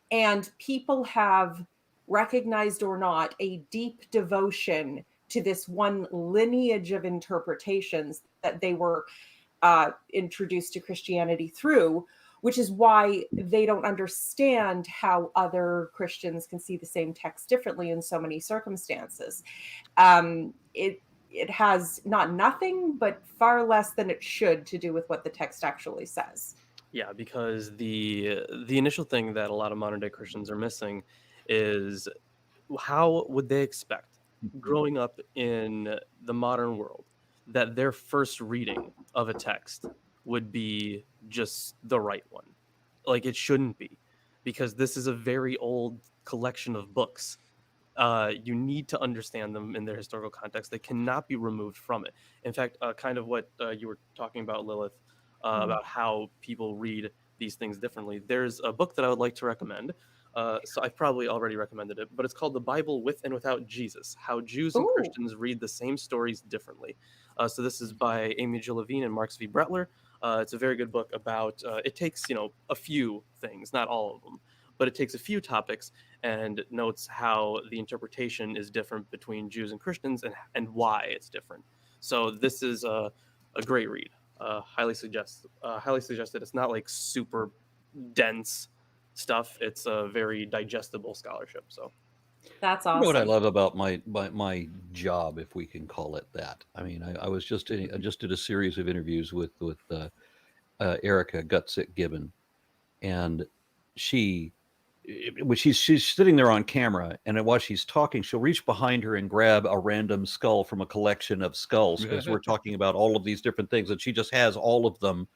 and people have, recognized or not, a deep devotion to this one lineage of interpretations that they were introduced to Christianity through, which is why they don't understand how other Christians can see the same text differently in so many circumstances. It has not nothing, but far less than it should to do with what the text actually says. Yeah, because the initial thing that a lot of modern day Christians are missing is, how would they expect, growing up in the modern world, that their first reading of a text would be just the right one? Like, it shouldn't be, because this is a very old collection of books. You need to understand them in their historical context. They cannot be removed from it. In fact, kind of what you were talking about, Lilith, about how people read these things differently. There's a book that I would like to recommend. So I've probably already recommended it, but it's called The Bible With and Without Jesus: How Jews and Christians Read the Same Stories Differently. So this is by Amy Jill Levine and Mark V. Bretler. It's a very good book about, it takes, a few things, not all of them, but it takes a few topics and notes how the interpretation is different between Jews and Christians, and why it's different. So this is a great read. Highly suggested. It's not like super dense stuff. It's a very digestible scholarship. So that's awesome. You know what I love about my job, if we can call it that. I mean, I was I just did a series of interviews with Erica Gutsick Gibbon, and she's sitting there on camera, and while she's talking, she'll reach behind her and grab a random skull from a collection of skulls, because we're talking about all of these different things, and she just has all of them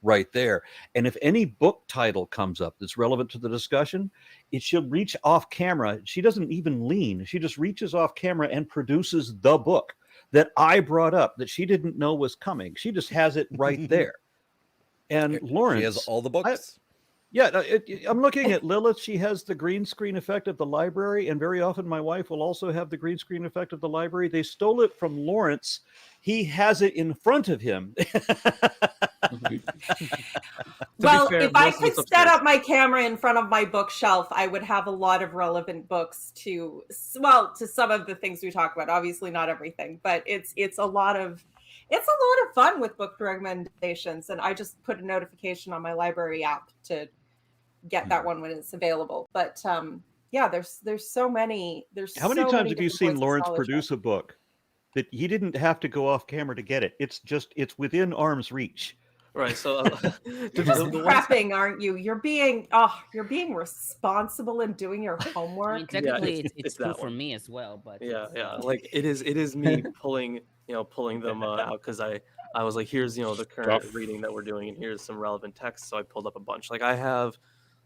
right there. And if any book title comes up that's relevant to the discussion, she'll reach off camera. She doesn't even lean. She just reaches off camera and produces the book that I brought up that she didn't know was coming. She just has it right there. And Lorence, she has all the books. I'm looking at Lilith. She has the green screen effect of the library, and very often my wife will also have the green screen effect of the library. They stole it from Lorence. He has it in front of him. Well, if I could set up my camera in front of my bookshelf, I would have a lot of relevant books to some of the things we talk about. Obviously not everything, but it's a lot of fun with book recommendations. And I just put a notification on my library app to get that one when it's available. But yeah, there's so many. There's How many so times many have you different seen points of Lawrence scholarship. produce a book that he didn't have to go off camera to get it? It's within arm's reach. Right. So You're just prepping, aren't you? You're being responsible and doing your homework. I mean, technically, it's true for me as well, but yeah, like it is me pulling them out because I was like, here's the current reading that we're doing, and here's some relevant text. So I pulled up a bunch. Like I have,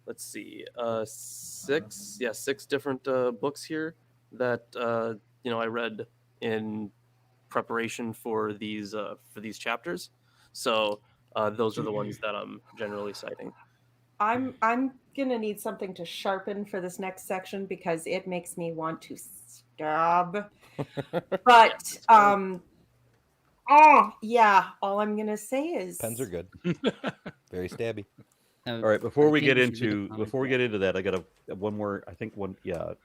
let's see, six different books here that I read in preparation for these chapters. So those are the ones that I'm generally citing. I'm gonna need something to sharpen for this next section because it makes me want to stab. But all I'm gonna say is Pens are good. Very stabby. All right, before we get into that, I got one more. I think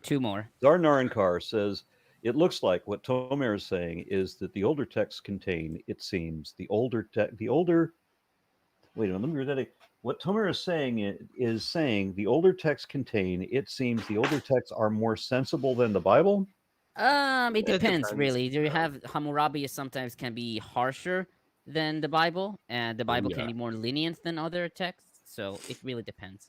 two more. Zarnarankar says it looks like what Tomer is saying is that the older texts contain, it seems, Wait a minute, let me read that. What Tomer is saying the older texts contain, it seems, the older texts are more sensible than the Bible. It depends, really. You have Hammurabi sometimes can be harsher than the Bible, and the Bible can be more lenient than other texts. So it really depends.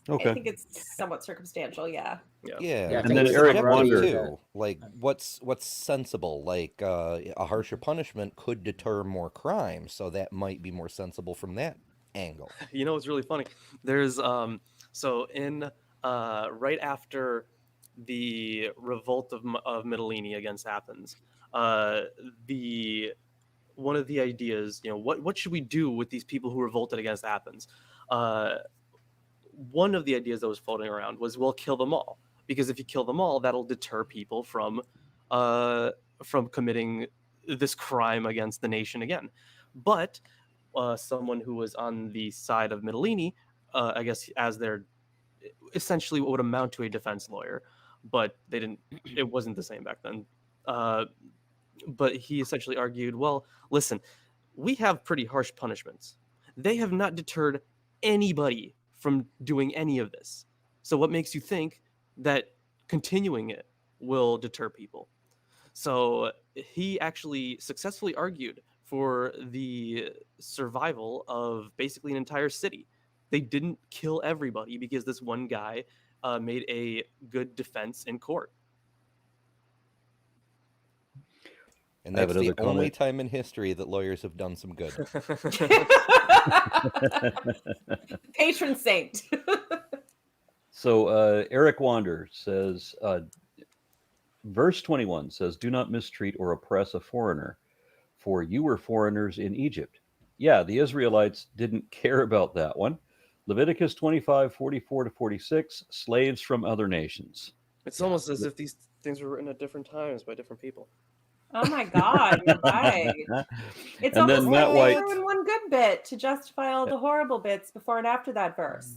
Okay. I think it's somewhat circumstantial. Yeah. And then Eric wondered, like, what's sensible? Like, a harsher punishment could deter more crime, so that might be more sensible from that angle. You know, it's really funny. There's so in right after the revolt of Mytilene against Athens, one of the ideas, what should we do with these people who revolted against Athens? One of the ideas that was floating around was, well, kill them all, because if you kill them all, that'll deter people from committing this crime against the nation again. But someone who was on the side of Mytilene, I guess, as their essentially what would amount to a defense lawyer, but they didn't. It wasn't the same back then. But he essentially argued, well, listen, we have pretty harsh punishments. They have not deterred anybody from doing any of this. So what makes you think that continuing it will deter people? So he actually successfully argued for the survival of basically an entire city. They didn't kill everybody because this one guy made a good defense in court. And that's the only time in history that lawyers have done some good. Patron saint. So Eric Wander says, verse 21 says, do not mistreat or oppress a foreigner, for you were foreigners in Egypt. Yeah, the Israelites didn't care about that one. Leviticus 25:44-46, slaves from other nations. It's almost as if these things were written at different times by different people. Oh my God, you're right. It's And almost then Matt like White they threw in one good bit to justify all the horrible bits before and after that verse.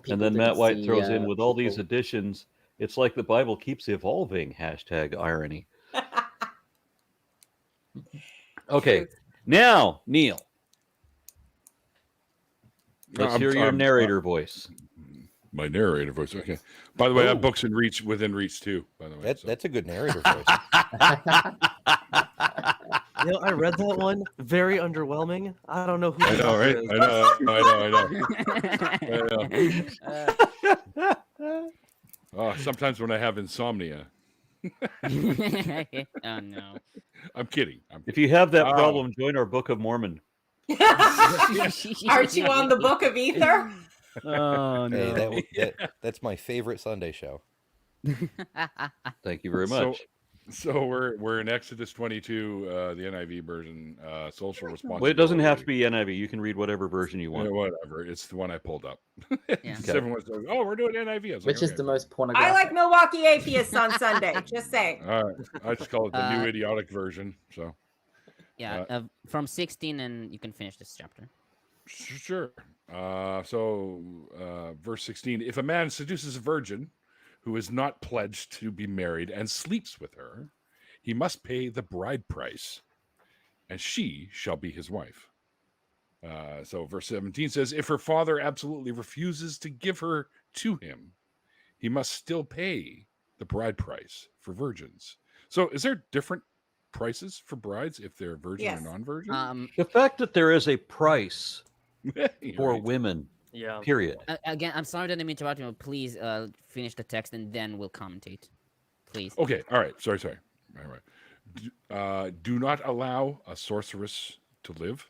And then Matt White throws in, with all these additions, it's like the Bible keeps evolving, #irony. Okay, now, Neil. Let's hear your narrator voice. My narrator voice. Okay. By the way, I have books within reach too. By the way, that's a good narrator voice. I read that one. Very underwhelming. I don't know who. I know, right? I know. Oh, sometimes when I have insomnia. Oh no! I'm kidding. If you have that problem, join our Book of Mormon. Aren't you on the Book of Ether? Oh no! Hey, that's my favorite Sunday show. Thank you very much. So we're in Exodus 22, the NIV version, social responsibility. Well, it doesn't have to be NIV. You can read whatever version you want. Yeah, whatever. It's the one I pulled up. Yeah. Everyone's like, oh, we're doing NIV. Which is the most pornographic. I like Milwaukee Atheists on Sunday. Just saying. All right. I just call it the new idiotic version. So. Yeah, from 16, and you can finish this chapter. Sure. Verse 16: if a man seduces a virgin who is not pledged to be married and sleeps with her, he must pay the bride price, and she shall be his wife. So verse 17 says, if her father absolutely refuses to give her to him, he must still pay the bride price for virgins. So is there different prices for brides if they're virgin Yes. or non-virgin? The fact that there is a price for Right. women, Yeah. period. Again, I'm sorry that I'm interrupting, but please finish the text and then we'll commentate. Please. Okay. All right. Sorry. All right. Do not allow a sorceress to live.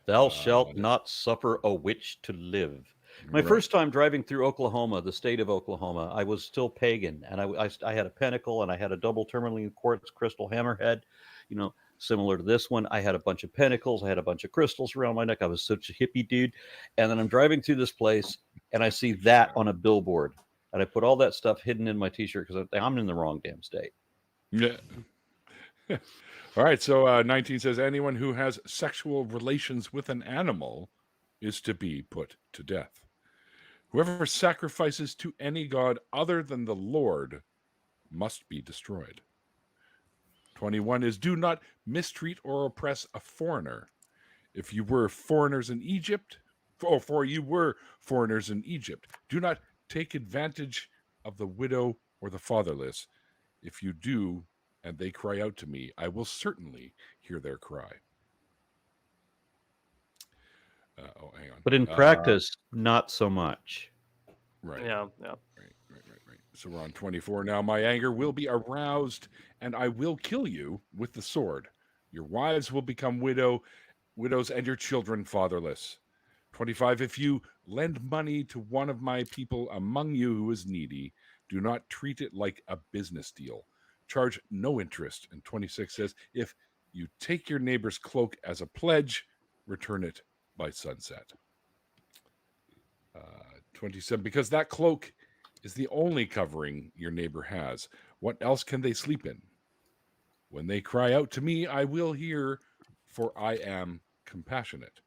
Thou shalt not suffer a witch to live. My Right. first time driving through Oklahoma, the state of Oklahoma, I was still pagan, and I had a pentacle, and I had a double tourmaline quartz crystal hammerhead, similar to this one. I had a bunch of pentacles, I had a bunch of crystals around my neck. I was such a hippie dude. And then I'm driving through this place, and I see that on a billboard, and I put all that stuff hidden in my T-shirt because I'm in the wrong damn state. Yeah. All right. So 19 says anyone who has sexual relations with an animal is to be put to death. Whoever sacrifices to any god other than the Lord must be destroyed. 21 is do not mistreat or oppress a foreigner. If you were foreigners in Egypt, for you were foreigners in Egypt, do not take advantage of the widow or the fatherless. If you do, and they cry out to me, I will certainly hear their cry. Hang on. But in practice, not so much. Right. Yeah. Right. So we're on 24 now. My anger will be aroused, and I will kill you with the sword. Your wives will become widows, and your children fatherless. 25, if you lend money to one of my people among you who is needy, do not treat it like a business deal. Charge no interest. And 26 says, if you take your neighbor's cloak as a pledge, return it by sunset. 27, because that cloak is the only covering your neighbor has. What else can they sleep in? When they cry out to me, I will hear, for I am compassionate.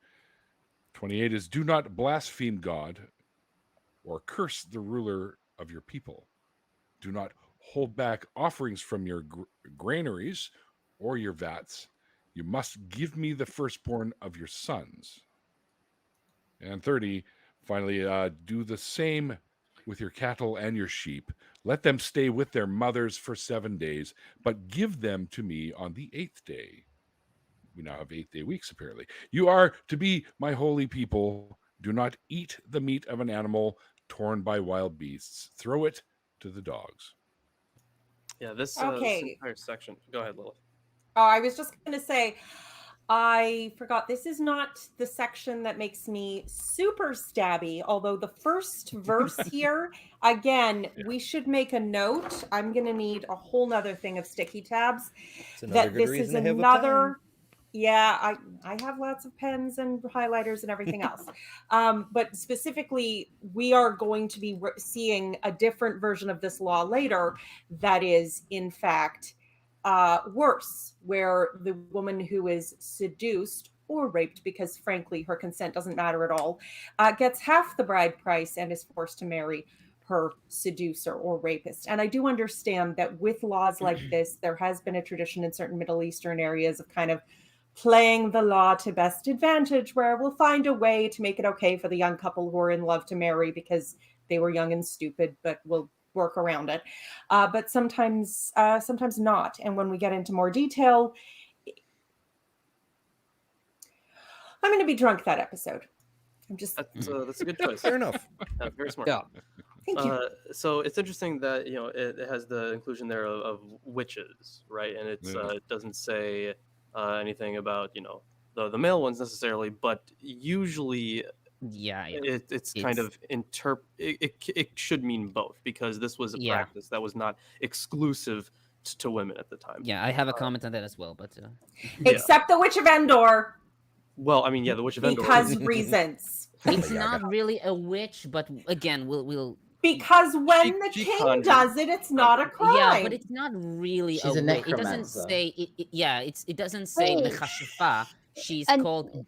28 is do not blaspheme God or curse the ruler of your people. Do not hold back offerings from your granaries or your vats. You must give me the firstborn of your sons. And 30, finally, do the same with your cattle and your sheep. Let them stay with their mothers for 7 days, but give them to me on the 8th day. We now have 8-day weeks, apparently. You are to be my holy people. Do not eat the meat of an animal torn by wild beasts. Throw it to the dogs. Yeah, this Okay. entire section. Go ahead, Lilith. Oh, I was just going to say, I forgot, this is not the section that makes me super stabby, although the first verse here, again, we should make a note. I'm going to need a whole nother thing of sticky tabs. That this is another... Yeah, I have lots of pens and highlighters and everything else. But specifically, we are going to be seeing a different version of this law later that is, in fact, worse, where the woman who is seduced or raped, because frankly her consent doesn't matter at all, gets half the bride price and is forced to marry her seducer or rapist. And I do understand that with laws like this, there has been a tradition in certain Middle Eastern areas of kind of playing the law to best advantage, where we'll find a way to make it okay for the young couple who are in love to marry because they were young and stupid, but we'll work around it. But sometimes not. And when we get into more detail, I'm going to be drunk that episode. I'm just... That's a good choice. Fair enough. Very smart. Yeah. Thank you. So it's interesting that it has the inclusion there of witches, right? And it's it doesn't say anything about the male ones necessarily, but usually it's kind of it should mean both, because this was a practice that was not exclusive to women at the time. Yeah, I have a comment on that as well, but except the Witch of Endor. Well, I mean, yeah, the Witch of Endor. Because reasons. It's not really a witch, but again, we'll because when the king does it, it's not a crime. Yeah, but it's not really She's a witch. It doesn't say it doesn't say mechashifa. She's called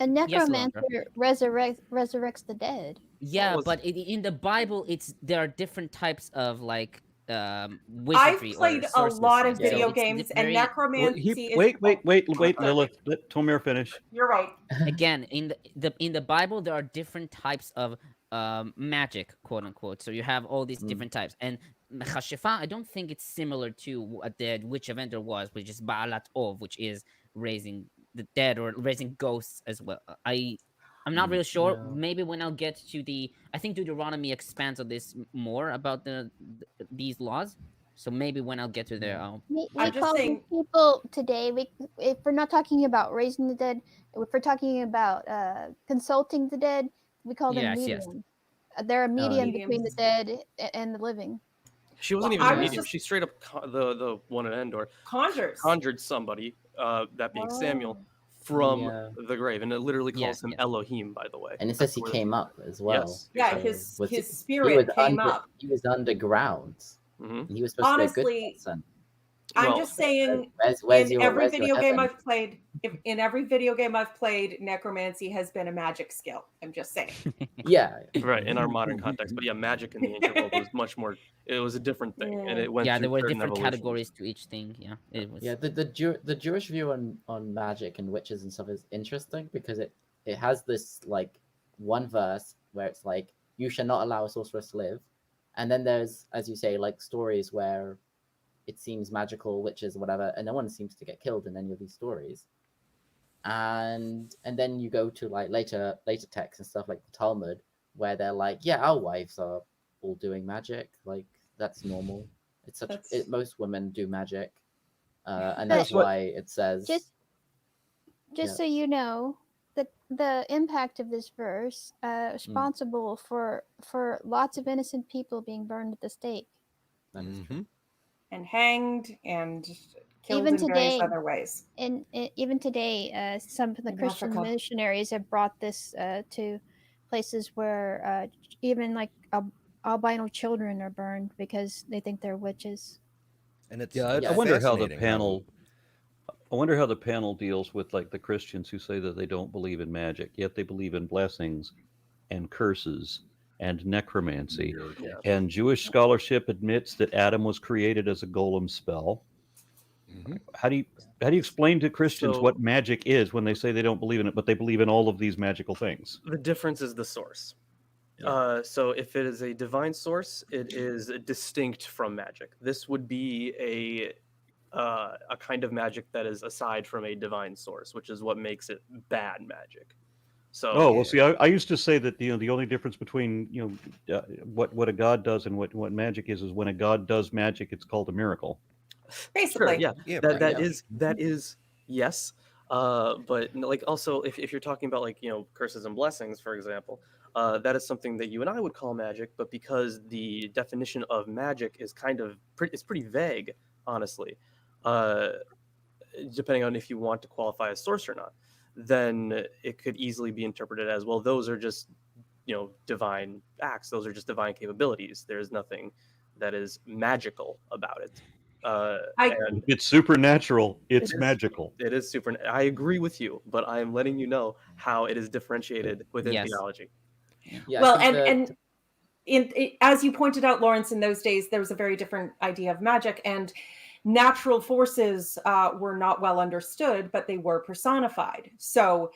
a necromancer. Resurrects the dead. Yeah, but in the Bible, there are different types of like wizardry. I've played a lot of video games, and necromancy. Wait, Lilith. Let Tomir finish. You're right. Again, in the Bible, there are different types of magic, quote unquote. So you have all these different types. And Khashifa, I don't think it's similar to what the which event there was, which is Ba'alat Ov, which is raising the dead or raising ghosts as well. I'm not really sure. No. Maybe when I'll get to I think Deuteronomy expands on this more about these laws. So maybe when I'll get to there, We I'm just call these saying- people today. If we're not talking about raising the dead, if we're talking about consulting the dead, we call them Yes, yes. mediums. They're a medium between the Mediums. dead and the living. She wasn't Well, even I a was medium. just- She straight up the one at Endor Conjured somebody, that being Samuel, Oh. from Yeah. the grave, and it literally calls Yes, him yes. Elohim, by the way. And it says That's he where- came up as well. Yes. Yeah, exactly. his Was- his he spirit was came under, up. He was underground. Mhm. He was supposed to be a Honestly, good person. I'm Well, just saying, Where's in your every where's your video game heaven? I've played, in every video game I've played, necromancy has been a magic skill. I'm just saying. Yeah. Right, in our modern context, but yeah, magic in the ancient world was much more. It was a different thing, and it went. Yeah, through there were certain different evolutions. categories to each thing. Yeah, it was. Yeah, the Jewish view on magic and witches and stuff is interesting because it has this like one verse where it's like you shall not allow a sorceress to live, and then there's, as you say, like stories where it seems magical witches or whatever, and no one seems to get killed in any of these stories. And then you go to like later texts and stuff like the Talmud where they're like, yeah, our wives are all doing magic, like that's normal. It's such most women do magic, and But- that's why it says Just Yeah. so you know, the impact of this verse responsible for lots of innocent people being burned at the stake. that is true. And hanged and killed Even in various today- other ways. And even today, some of the In Christian Africa. missionaries have brought this to places where even like albino children are burned because they think they're witches. And it's Yeah, I it's wonder how the fascinating panel. I wonder how the panel deals with like the Christians who say that they don't believe in magic, yet they believe in blessings and curses and necromancy. Yeah. And Jewish scholarship admits that Adam was created as a golem spell. Mhm. How do you explain to Christians So- what magic is when they say they don't believe in it, but they believe in all of these magical things? The difference is the source. So if it is a divine source, it is distinct from magic. This would be a kind of magic that is aside from a divine source, which is what makes it bad magic. So Oh, well, see, I used to say that the only difference between what a god does and what magic is when a god does magic, it's called a miracle. Basically. Sure, yeah, Yeah, that pretty is yes, but like also if you're talking about like curses and blessings, for example, that is something that you and I would call magic, but because the definition of magic is it's pretty vague, honestly, depending on if you want to qualify as source or not, then it could easily be interpreted as, well, those are just divine acts, those are just divine capabilities, there's nothing that is magical about it. And It's supernatural. It's It is. magical. it is super. I agree with you, but I am letting you know how it is differentiated within Yes. theology. Yeah, I Well, think as you pointed out, Lawrence, in those days there was a very different idea of magic, and natural forces were not well understood, but they were personified. So,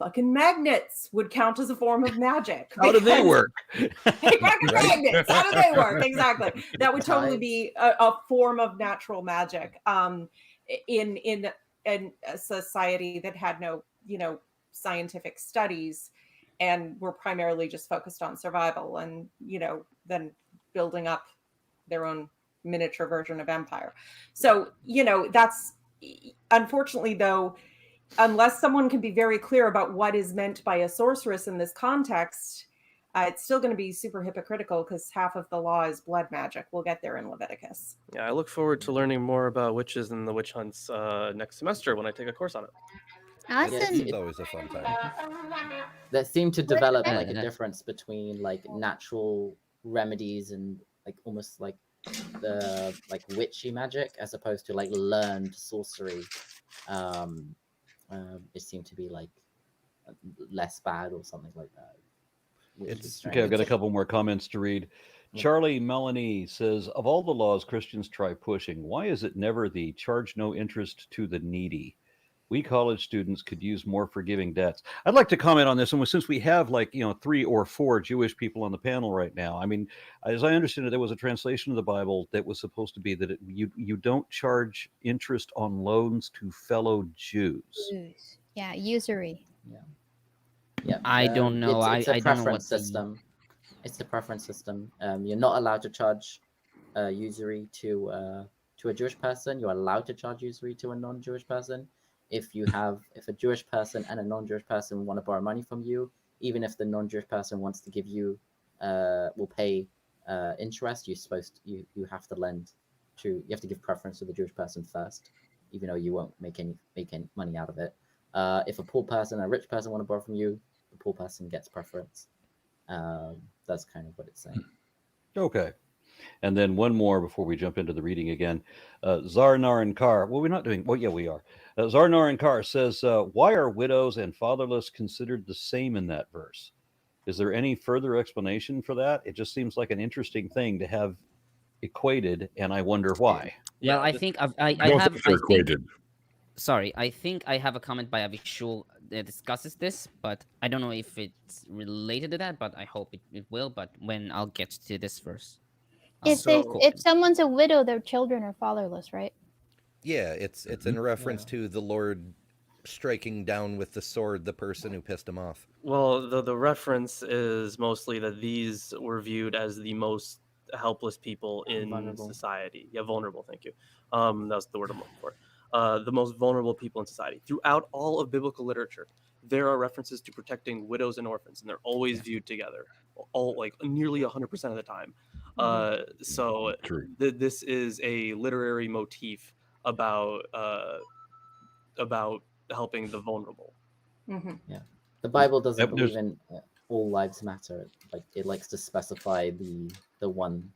fucking magnets would count as a form of magic. How do they because- work? Fucking Right. magnets. How do they work? Exactly. That would totally be a form of natural magic. In a society that had no, scientific studies, and were primarily just focused on survival, and then building up their own miniature version of empire. So that's unfortunately, though, unless someone can be very clear about what is meant by a sorceress in this context, it's still going to be super hypocritical because half of the law is blood magic. We'll get there in Leviticus. Yeah, I look forward to learning more about witches and the witch hunts next semester when I take a course on it. Awesome. It's always a fun time. that seemed to develop like a Yeah. difference between like natural remedies and like almost like the like witchy magic as opposed to like learned sorcery. It seemed to be like less bad or something like that. which is It's- Okay, I've got a strange. couple more comments to read. Yeah. Charlie Melanie says, of all the laws Christians try pushing, why is it never the charge no interest to the needy? We college students could use more forgiving debts. I'd like to comment on this, and since we have 3 or 4 Jewish people on the panel right now, I mean, as I understand it, there was a translation of the Bible that was supposed to be that you don't charge interest on loans to fellow Jews. Yeah, usury. Yeah. I don't know. It's a I don't know preference what system. It's a preference system. You're not allowed to charge usury to a Jewish person. You're allowed to charge usury to a non-Jewish person. If a Jewish person and a non-Jewish person want to borrow money from you, even if the non-Jewish person wants to give you, will pay interest, you have to you have to give preference to the Jewish person first, even though you won't make any money out of it. If a poor person and a rich person want to borrow from you, the poor person gets preference. That's kind of what it's saying. Okay. And then one more before we jump into the reading again. Zarnaran Kar. Well, we're not doing. Well, yeah, we are. Zarnaran Kar says, "Why are widows and fatherless considered the same in that verse? Is there any further explanation for that? It just seems like an interesting thing to have equated, and I wonder why." Well, I think I Both have. of them are equated. Sorry, I think I have a comment by Avishul that discusses this, but I don't know if it's related to that, but I hope it will. But when I'll get to this verse. If someone's a widow, their children are fatherless, right? Yeah, it's in reference to the Lord striking down with the sword the person who pissed him off. Well, the reference is mostly that these were viewed as the most helpless people in society. Yeah, vulnerable. Thank you. That was the word I'm looking for. The most vulnerable people in society. Throughout all of biblical literature, there are references to protecting widows and orphans, and they're always viewed together, nearly 100% of the time. So this is a literary motif about helping the vulnerable. Mm-hmm. Yeah, the Bible doesn't believe in all lives matter. It likes to specify the one.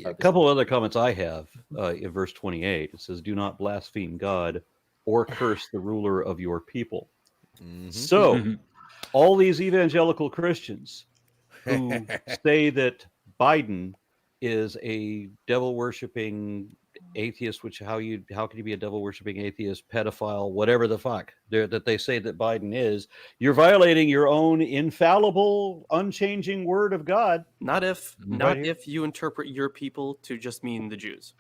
A couple other comments I have in verse 28. It says, "Do not blaspheme God or curse the ruler of your people." So, all these evangelical Christians who say that Biden is a devil-worshipping atheist, which how can you be a devil-worshipping atheist, pedophile, whatever the fuck that they say that Biden is? You're violating your own infallible, unchanging word of God. Not if you interpret your people to just mean the Jews.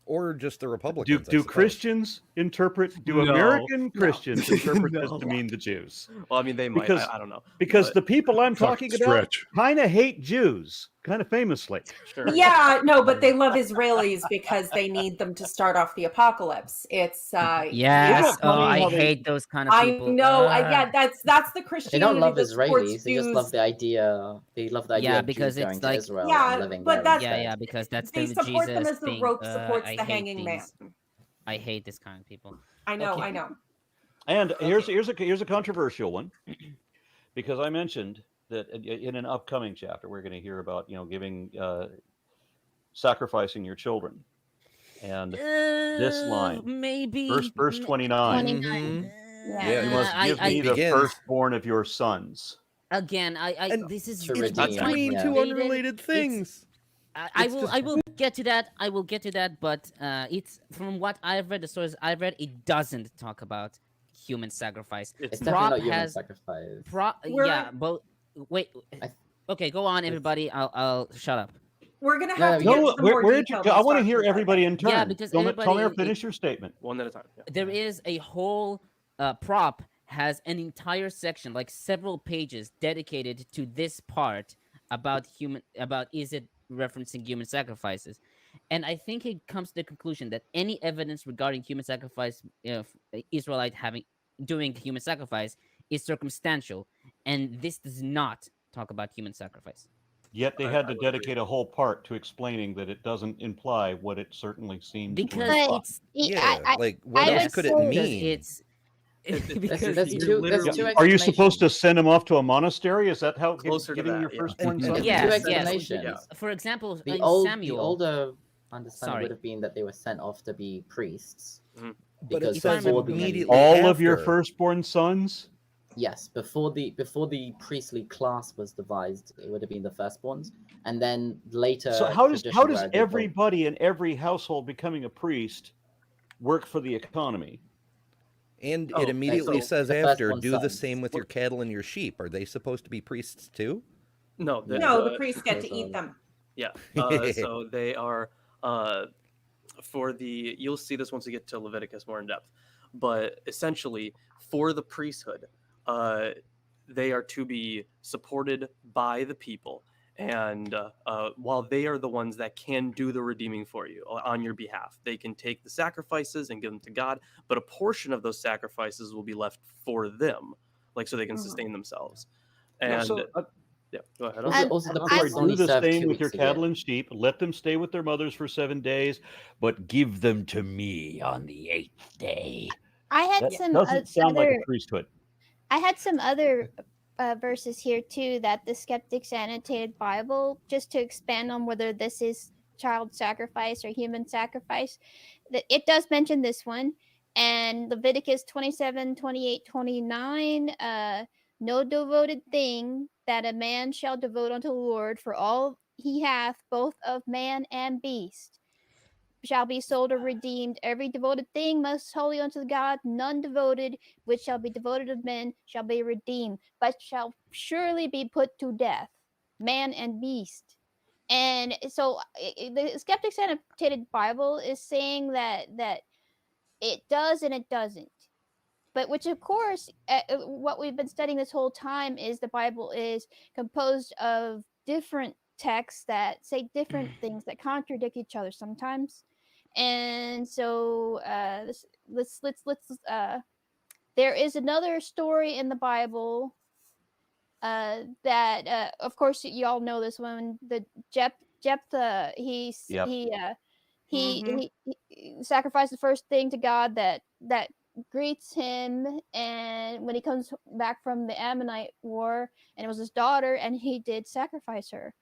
Or just the Republicans. Do Christians interpret? Do American Christians interpret this to mean the Jews? Well, I mean, they might. I don't know. Because the people I'm talking about kind of hate Jews, kind of famously. Sure. Yeah, no, but they love Israelis because they need them to start off the apocalypse. It's yes. Oh, I hate those kind of people. I know. Yeah, that's the Christianity. They don't love Israelis. They just love the idea. They love the idea. of because Jews it's going to Israel yeah, and living but there. that's because that's they the support Jesus them as the thing. rope supports I the hate hanging man. I hate this kind of people. I know. And here's a controversial one, because I mentioned that in an upcoming chapter we're going to hear about giving sacrificing your children, and this line, maybe verse 29. Yeah, you must give me the firstborn of your sons. Again, this is it's between two unrelated things. I will get to that. I will get to that. But it's from what I've read, the sources I've read, it doesn't talk about human sacrifice. It's definitely not human sacrifice. Yeah, but wait. Okay, go on, everybody. I'll shut up. We're gonna have to get some more detail. I want to hear everybody in turn. Yeah, because Tomer, finish your statement one at a time. Yeah. There is a whole prop has an entire section, like several pages, dedicated to this part about is it referencing human sacrifices. And I think it comes to the conclusion that any evidence regarding human sacrifice, Israelite doing human sacrifice, is circumstantial, and this does not talk about human sacrifice. Yet they had to dedicate a whole part to explaining that it doesn't imply what it certainly seems to imply. What else could it mean? Are you supposed to send them off to a monastery? Is that how giving your firstborn son? Yes. For example, the Samuel. older understanding would have been that they were sent off to be priests. Mm-hmm. Because all of your firstborn sons? Yes, before the priestly class was devised, it would have been the firstborns, and then later. So how does everybody in every household becoming a priest work for the economy. And Oh, it immediately so says the after, firstborn do the sons. same with your cattle and your sheep. Are they supposed to be priests too? No, No, the priests get to eat them. Yeah. So they are you'll see this once we get to Leviticus more in depth, but essentially for the priesthood, they are to be supported by the people, and while they are the ones that can do the redeeming for you on your behalf, they can take the sacrifices and give them to God, but a portion of those sacrifices will be left for them, like so they can sustain themselves. And yeah, go ahead. Also, the I'm priests sorry, only do the serve same 2 with your weeks a year. cattle and sheep. Let them stay with their mothers for 7 days, but give them to me on the 8th day. I had That some doesn't sound like other. a priesthood. I had some other verses here too that the skeptics annotated Bible just to expand on whether this is child sacrifice or human sacrifice. It does mention this one, and Leviticus 27, 28, 29. No devoted thing that a man shall devote unto the Lord, for all he hath, both of man and beast, shall be sold or redeemed. Every devoted thing most holy unto God, none devoted, which shall be devoted of men, shall be redeemed, but shall surely be put to death, man and beast. And so the Skeptics Annotated Bible is saying that it does and it doesn't. But which, of course, what we've been studying this whole time is the Bible is composed of different texts that say different things that contradict each other sometimes. And so let's there is another story in the Bible that of course you all know this one. The Jephthah, he sacrificed the first thing to God that greets him, and when he comes back from the Ammonite war, and it was his daughter, and he did sacrifice her,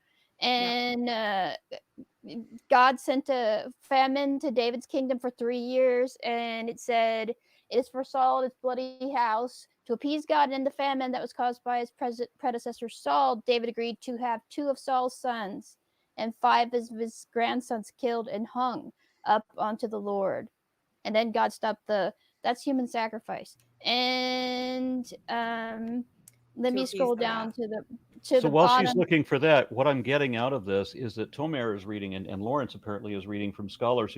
and God sent a famine to David's kingdom for 3 years, and it said, "It is for Saul and his bloody house." To appease God and the famine that was caused by his predecessor Saul, David agreed to have 2 of Saul's sons and 5 of his grandsons killed and hung up onto the Lord. And then God stopped that's human sacrifice. And let me scroll down to the So while bottom. she's looking for that, what I'm getting out of this is that Tomer is reading, and Lorence apparently is reading from scholars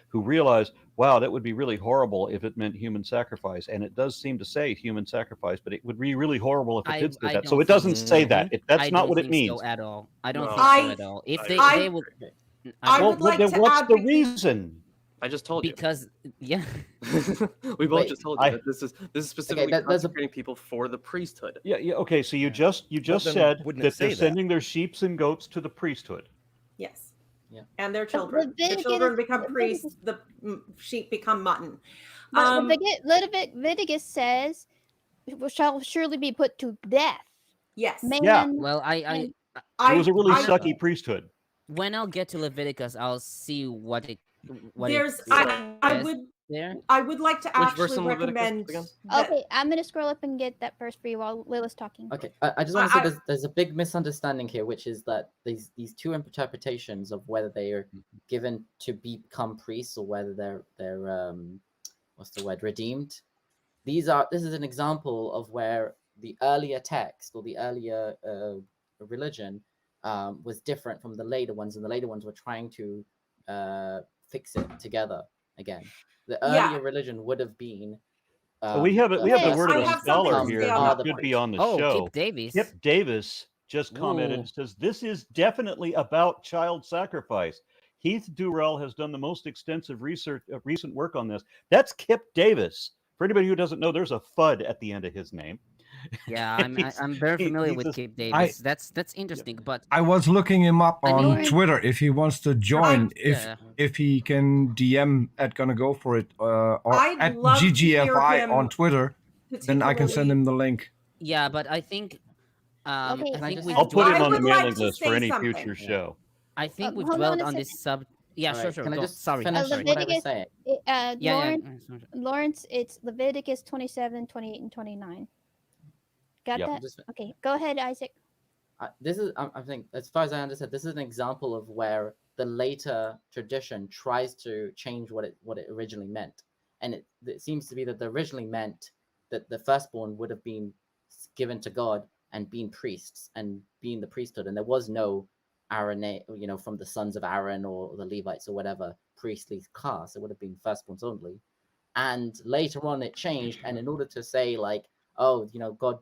who realize, wow, that would be really horrible if it meant human sacrifice. And it does seem to say human sacrifice, but it would be really horrible if it did say that. So it doesn't say that. That's not what it means. So at all. I don't think so at all. If they would, what's the reason? I just told you. Because we both just told you that this is specifically consecrating people for the priesthood. Yeah. Okay. So you just said that they're sending their sheep and goats to the priesthood. Yes. Yeah. And their children. The children become priests. The sheep become mutton. Leviticus says, "Shall surely be put to death." Yes. Man, yeah. Well, it was a really sucky priesthood. When I'll get to Leviticus, I'll see what it. I would like to actually recommend. Okay, I'm gonna scroll up and get that verse for you while Lila's talking. Okay, I just want to say there's a big misunderstanding here, which is that these 2 interpretations of whether they are given to become priests or whether they're what's the word, redeemed. This is an example of where the earlier text or the earlier religion was different from the later ones, and the later ones were trying to fix it together again. The earlier religion would have been. We have the word of a scholar here who could be on the show. Kip Davis. Kip Davis just commented and says, "This is definitely about child sacrifice. Heath Durrell has done the most extensive recent work on this." That's Kip Davis. For anybody who doesn't know, there's a FUD at the end of his name. Yeah, I'm very familiar with Kip Davis. That's interesting, but I was looking him up on Twitter if he wants to join. If he can DM at Gonna Go For It or at GGFI on Twitter, then I can send him the link. Yeah, but I think I'll put him on the mailing list for any future show. I think we've dwelled on this sub. Yeah, right. sure. Can I just sorry. finish what I was saying? Lorence, it's Leviticus 27, 28, and 29. Got that? Okay, go ahead, Isaac. This is, I think, as far as I understand, this is an example of where the later tradition tries to change what it originally meant, and it seems to be that the originally meant that the firstborn would have been given to God and been priests and being the priesthood, and there was no Aaron, from the sons of Aaron or the Levites or whatever priestly class. It would have been firstborns only. And later on, it changed, and in order to say like, oh, God,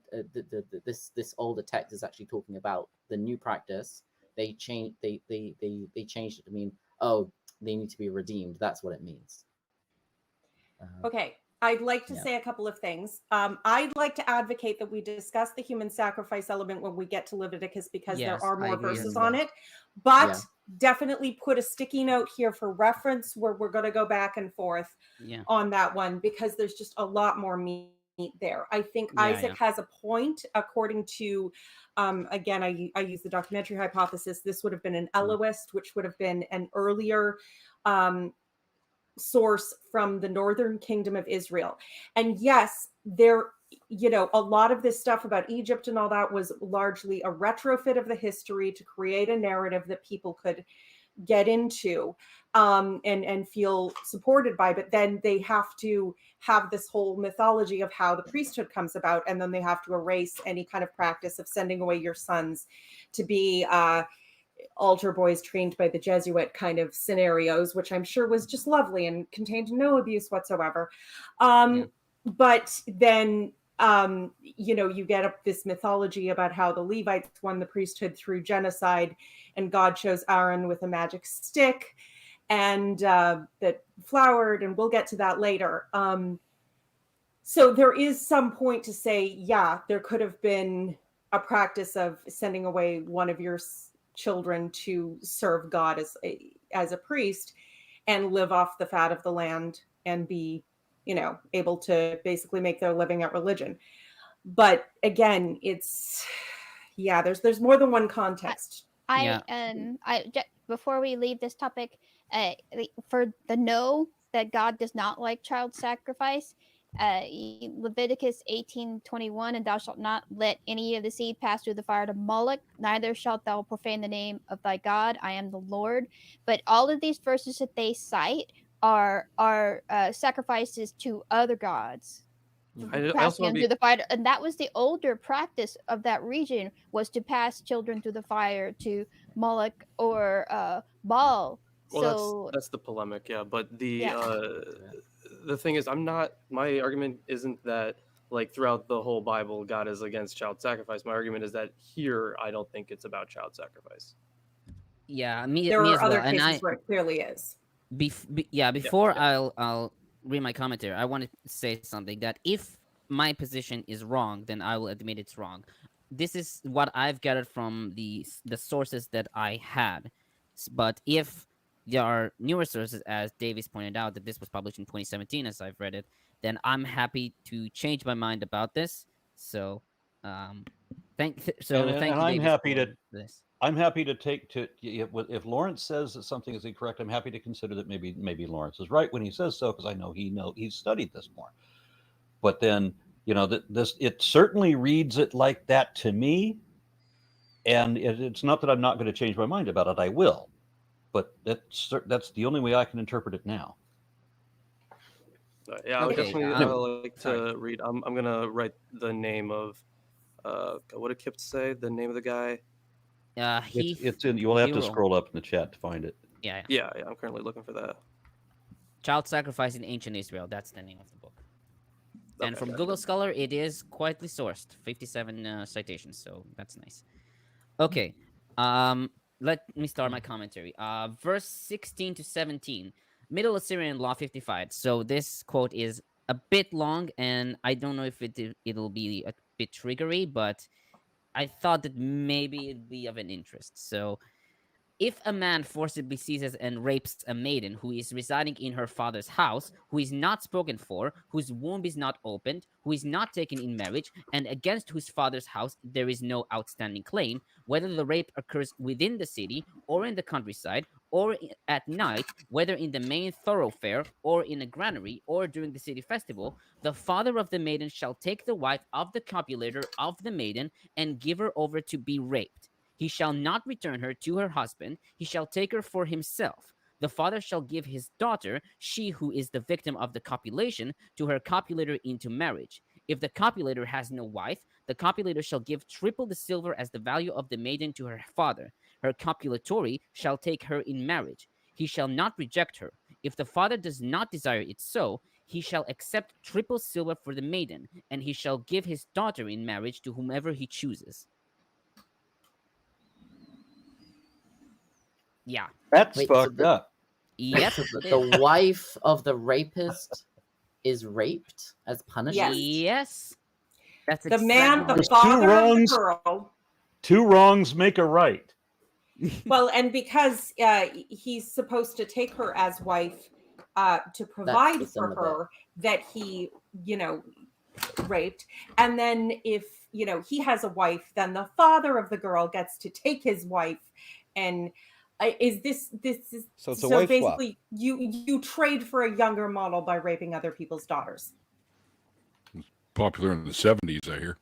this older text is actually talking about the new practice, they changed it to mean, oh, they need to be redeemed. That's what it means. Okay, I'd like to say a couple of things. I'd like to advocate that we discuss the human sacrifice element when we get to Leviticus, because there are more verses on it. But definitely put a sticky note here for reference where we're going to go back and forth on that one, because there's just a lot more meat there. I think Isaac has a point. According to, again, I use the documentary hypothesis. This would have been an Elohist, which would have been an earlier source from the northern kingdom of Israel. And yes, there, a lot of this stuff about Egypt and all that was largely a retrofit of the history to create a narrative that people could get into and feel supported by. But then they have to have this whole mythology of how the priesthood comes about, and then they have to erase any kind of practice of sending away your sons to be altar boys trained by the Jesuit kind of scenarios, which I'm sure was just lovely and contained no abuse whatsoever. But then, you get up this mythology about how the Levites won the priesthood through genocide, and God chose Aaron with a magic stick, and that flowered, and we'll get to that later. So there is some point to say, there could have been a practice of sending away one of your children to serve God as a priest and live off the fat of the land and be, able to basically make their living at religion. But again, it's there's more than one context. Before we leave this topic, for the no that God does not like child sacrifice, Leviticus 18:21, and thou shalt not let any of the seed pass through the fire to Moloch, neither shalt thou profane the name of thy God. I am the Lord. But all of these verses that they cite are sacrifices to other gods. Passing them through the fire, and that was the older practice of that region, was to pass children through the fire to Moloch or Baal. Well, So that's the polemic, but the thing is, my argument isn't that like throughout the whole Bible God is against child sacrifice. My argument is that here I don't think it's about child sacrifice. There are other cases where it clearly is. Before I'll read my commentary, I want to say something, that if my position is wrong, then I will admit it's wrong. This is what I've gathered from the sources that I had. But if there are newer sources, as Davis pointed out, that this was published in 2017, as I've read it, then I'm happy to change my mind about this. So, thank you. I'm Davis, happy to this. I'm happy to if Lorence says that something is incorrect, I'm happy to consider that maybe Lorence is right when he says so, because I know he's studied this more. But then it certainly reads it like that to me, and it's not that I'm not going to change my mind about it. I will. But that's the only way I can interpret it now. I would definitely like to read. I'm gonna write the name of what did Kip say? The name of the guy. It's in. You'll have to scroll up in the chat to find it. Yeah. I'm currently looking for that. Child Sacrifice in Ancient Israel. That's the name of the book. And from Google Scholar, it is quietly sourced. 57 citations, so that's nice. Okay. Let me start my commentary. Verse 16 to 17, Middle Assyrian Law 55. So this quote is a bit long, and I don't know if it'll be a bit triggery, but I thought that maybe it'd be of an interest. So, if a man forcibly seizes and rapes a maiden who is residing in her father's house, who is not spoken for, whose womb is not opened, who is not taken in marriage, and against whose father's house there is no outstanding claim, whether the rape occurs within the city or in the countryside, or at night, whether in the main thoroughfare or in a granary or during the city festival, the father of the maiden shall take the wife of the copulator of the maiden and give her over to be raped. He shall not return her to her husband. He shall take her for himself. The father shall give his daughter, she who is the victim of the copulation, to her copulator into marriage. If the copulator has no wife, the copulator shall give triple the silver as the value of the maiden to her father. Her copulatory shall take her in marriage. He shall not reject her. If the father does not desire it so, he shall accept triple silver for the maiden, and he shall give his daughter in marriage to whomever he chooses. Yeah. That's Wait, so fucked up. Yep. So the wife of the rapist is raped as punishment? Yes. That's The man, the There's father two of the wrongs. girl. Two wrongs make a right. Well, and because he's supposed to take her as wife to provide for her that he, raped. And then if, he has a wife, then the father of the girl gets to take his wife. And is this is so it's a wife basically swap. you trade for a younger model by raping other people's daughters. Popular in the 70s, I hear.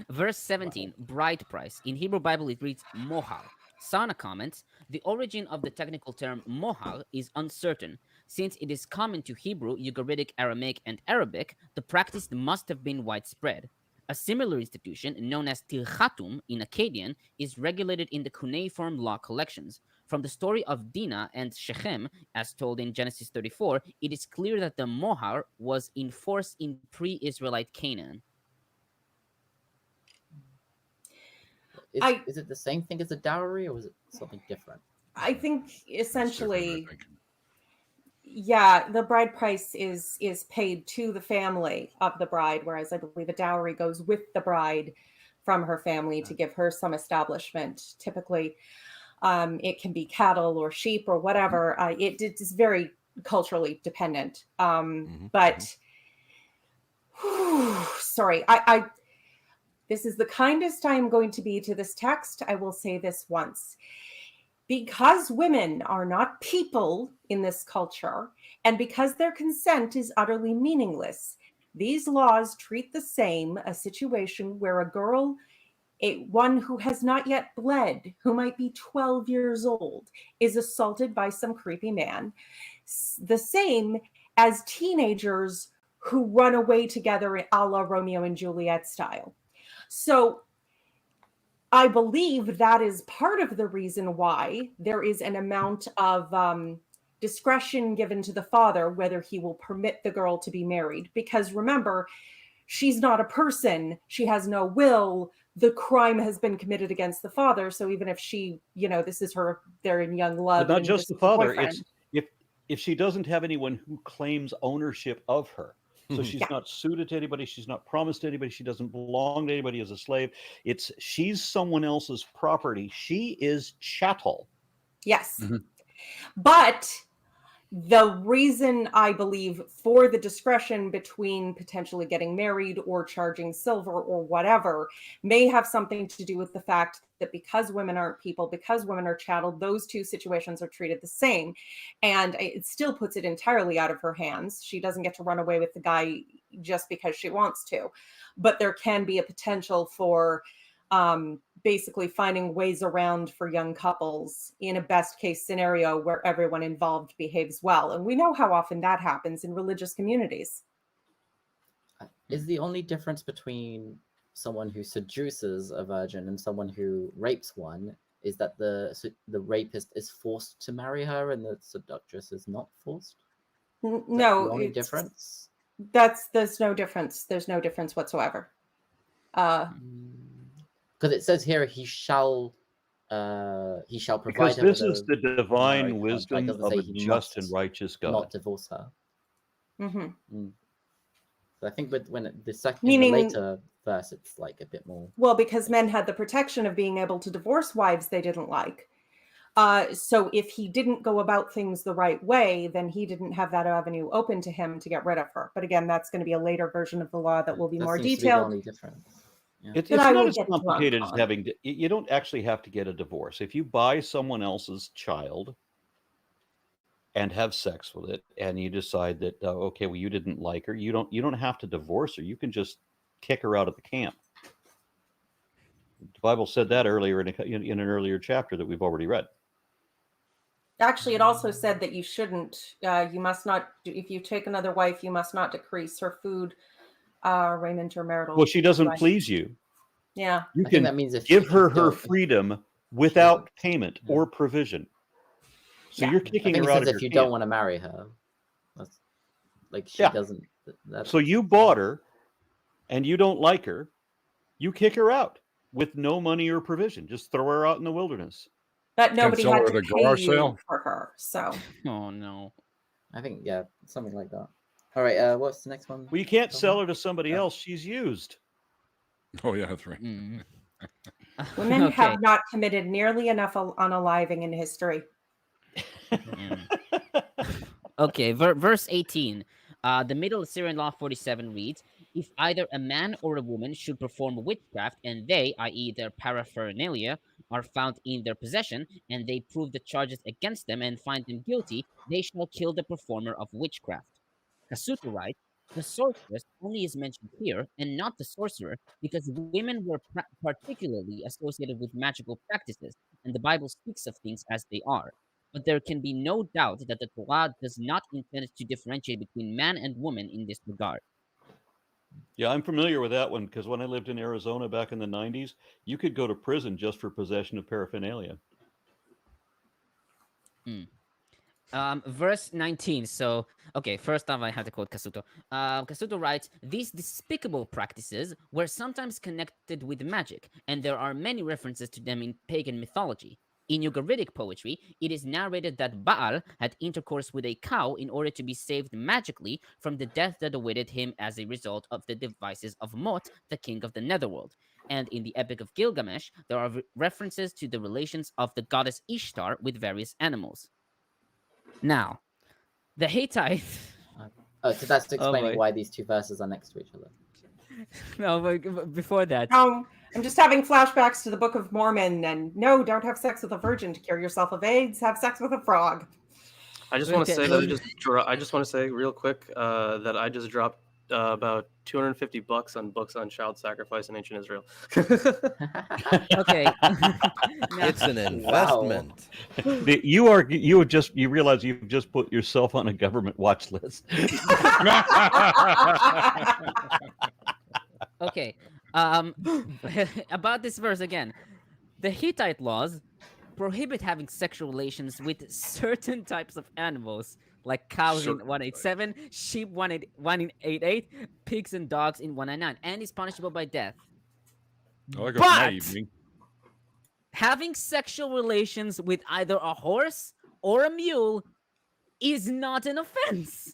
Verse 17, bride price. In Hebrew Bible, it reads mohal. Sana comments, the origin of the technical term mohal is uncertain. Since it is common to Hebrew, Ugaritic, Aramaic, and Arabic, the practice must have been widespread. A similar institution, known as tilchatum in Akkadian, is regulated in the cuneiform law collections. From the story of Dinah and Shechem, as told in Genesis 34, it is clear that the mohar was in force in pre-Israelite Canaan. Is it the same thing as a dowry, or was it something different? I think essentially, the bride price is paid to the family of the bride, whereas I believe a dowry goes with the bride from her family to give her some establishment. Typically, it can be cattle or sheep or whatever. It is very culturally dependent. But sorry, I this is the kindest I am going to be to this text. I will say this once. Because women are not people in this culture, and because their consent is utterly meaningless, these laws treat the same a situation where a girl, one who has not yet bled, who might be 12 years old, is assaulted by some creepy man, the same as teenagers who run away together a la Romeo and Juliet style. So I believe that is part of the reason why there is an amount of discretion given to the father, whether he will permit the girl to be married. Because remember, she's not a person. She has no will. The crime has been committed against the father. So even if she, this is her, they're in young love. But not just the father. It's if she doesn't have anyone who claims ownership of her. So she's not suited to anybody. She's not promised to anybody. She doesn't belong to anybody as a slave. She's someone else's property. She is chattel. Yes. Mm-hmm. But the reason I believe for the discretion between potentially getting married or charging silver or whatever may have something to do with the fact that because women aren't people, because women are chattel, those two situations are treated the same. And it still puts it entirely out of her hands. She doesn't get to run away with the guy just because she wants to. But there can be a potential for basically finding ways around for young couples in a best case scenario where everyone involved behaves well. And we know how often that happens in religious communities. Is the only difference between someone who seduces a virgin and someone who rapes one is that the rapist is forced to marry her and the seductress is not forced? No, the only difference? There's no difference. There's no difference whatsoever. Because it says here he shall provide. Because this is the divine wisdom of a just and righteous God. Not divorce her. Mm-hmm. So I think when the second, in the later verse, it's like a bit more. Well, because men had the protection of being able to divorce wives they didn't like. So if he didn't go about things the right way, then he didn't have that avenue open to him to get rid of her. But again, that's going to be a later version of the law that will be more detailed. To be the only difference. Yeah. It's not as complicated as having you don't actually have to get a divorce. If you buy someone else's child and have sex with it, and you decide that okay, well, you didn't like her, you don't have to divorce her. You can just kick her out of the camp. The Bible said that earlier in an earlier chapter that we've already read. Actually, it also said that you shouldn't, you must not, if you take another wife, you must not decrease her food, raiment, or marital. Well, she doesn't right. please you. Yeah. You I think can that means if give you her her don't- freedom without payment or provision. So Yeah. you're I kicking think her it out says of if your you don't camp. want to marry her, that's, like she Yeah. doesn't. That's, So you bought her, and you don't like her, you kick her out with no money or provision. Just throw her out in the wilderness. But nobody sell had her to at a pay garage you sale. for her. So Oh no. I think something like that. All right, what's the next one? Well, you can't Tom? sell her to somebody Yeah. else. She's used. Oh yeah, that's right. Mm. women Okay. have not committed nearly enough unaliving in history. Mm. Okay, verse 18. The Middle Assyrian Law 47 reads, if either a man or a woman should perform witchcraft, and they, i.e. their paraphernalia, are found in their possession, and they prove the charges against them and find them guilty, they shall kill the performer of witchcraft. Casuto writes, the sorceress only is mentioned here, and not the sorcerer, because women were particularly associated with magical practices, and the Bible speaks of things as they are. But there can be no doubt that the Torah does not intend to differentiate between man and woman in this regard. Yeah, I'm familiar with that one because when I lived in Arizona back in the 90s, you could go to prison just for possession of paraphernalia. Verse 19. So, okay, first off, I have to quote Casuto. Casuto writes, these despicable practices were sometimes connected with magic, and there are many references to them in pagan mythology. In Ugaritic poetry, it is narrated that Baal had intercourse with a cow in order to be saved magically from the death that awaited him as a result of the devices of Mot, the king of the netherworld. And in the Epic of Gilgamesh, there are references to the relations of the goddess Ishtar with various animals. Now, the Hittites. Oh, so that's explaining boy. why these two verses are next to each other. No, but before that. I'm just having flashbacks to the Book of Mormon, and no, don't have sex with a virgin to cure yourself of AIDS. Have sex with a frog. I just want to say that I just want to say real quick that I just dropped about $250 on books on child sacrifice in ancient Israel. Okay. It's an investment. You realize you've just put yourself on a government watch list. Okay. About this verse again. The Hittite laws prohibit having sexual relations with certain types of animals, like cows in 187, sheep 188, pigs and dogs in 199, and is punishable by death. Oh, that goes my evening. Having sexual relations with either a horse or a mule is not an offense.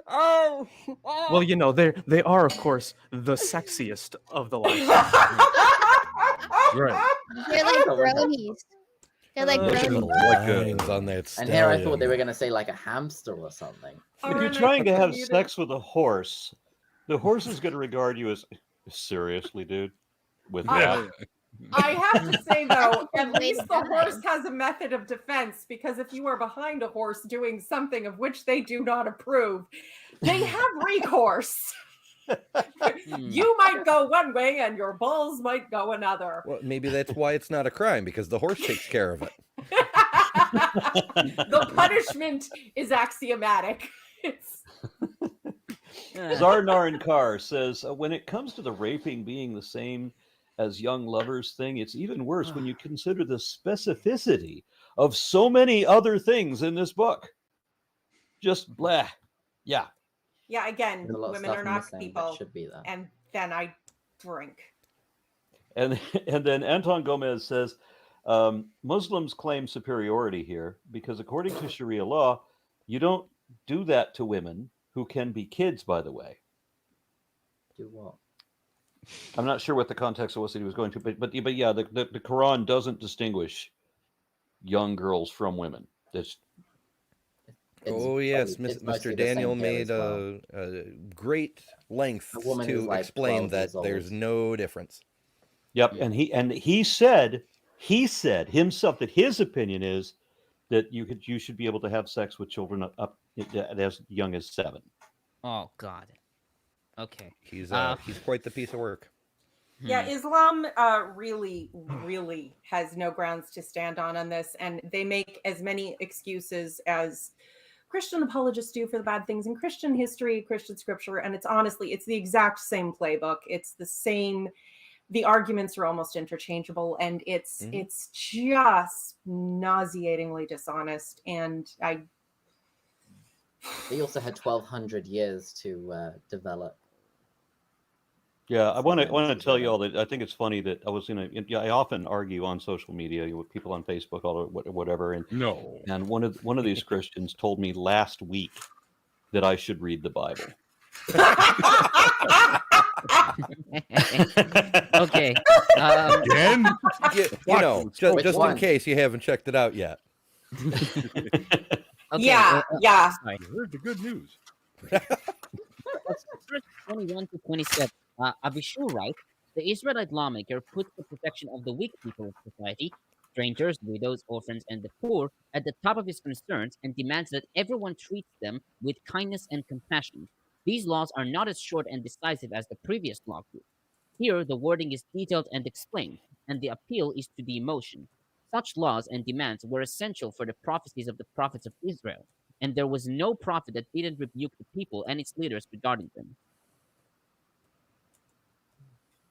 Oh. Well, you know, they are, of course, the sexiest of the life. Right. They're like bronies. They're like Look at the bronies. lines on that And here I thought stallion. they were going to say like a hamster or something. If you're trying to have sex with a horse, the horse is going to regard you as seriously, dude. With that, I have to say, though, at least the horse has a method of defense, because if you are behind a horse doing something of which they do not approve, they have recourse. You might go one way and your balls might go another. Well, maybe that's why it's not a crime, because the horse takes care of it. The punishment is axiomatic. Zarnar Kar says, when it comes to the raping being the same as young lovers thing, it's even worse when you consider the specificity of so many other things in this book. Just blah. Yeah. Yeah, again, There's a lot of women stuff are not missing that people. should be there. And then I drink. And then Anton Gomez says, Muslims claim superiority here because according to Sharia law, you don't do that to women who can be kids, by the way. Do what? I'm not sure what the context was that he was going to, but yeah, the Quran doesn't distinguish young girls from women. Oh yes, Mr. Daniel made a great length to like explain 12 that years old. there's no difference. Yep, and he said himself that his opinion is that you should be able to have sex with children up as young as 7. Oh God. Okay. He's quite the piece of work. Yeah, Islam really, really has no grounds to stand on this, and they make as many excuses as Christian apologists do for the bad things in Christian history, Christian scripture, and it's the exact same playbook. It's the same. The arguments are almost interchangeable, and it's just nauseatingly dishonest. And They also had 1,200 years to develop. Yeah, I want to tell you all that I think it's funny that I often argue on social media with people on Facebook, or whatever, and one of these Christians told me last week that I should read the Bible. Okay. Again? Just in case you haven't checked it out yet. Okay, yeah. I heard the good news. Verse 21 to 27. Abishur writes, the Israelite lawmaker puts the protection of the weak people of society, strangers, widows, orphans, and the poor, at the top of his concerns and demands that everyone treats them with kindness and compassion. These laws are not as short and decisive as the previous law group. Here, the wording is detailed and explained, and the appeal is to the emotion. Such laws and demands were essential for the prophecies of the prophets of Israel, and there was no prophet that didn't rebuke the people and its leaders regarding them.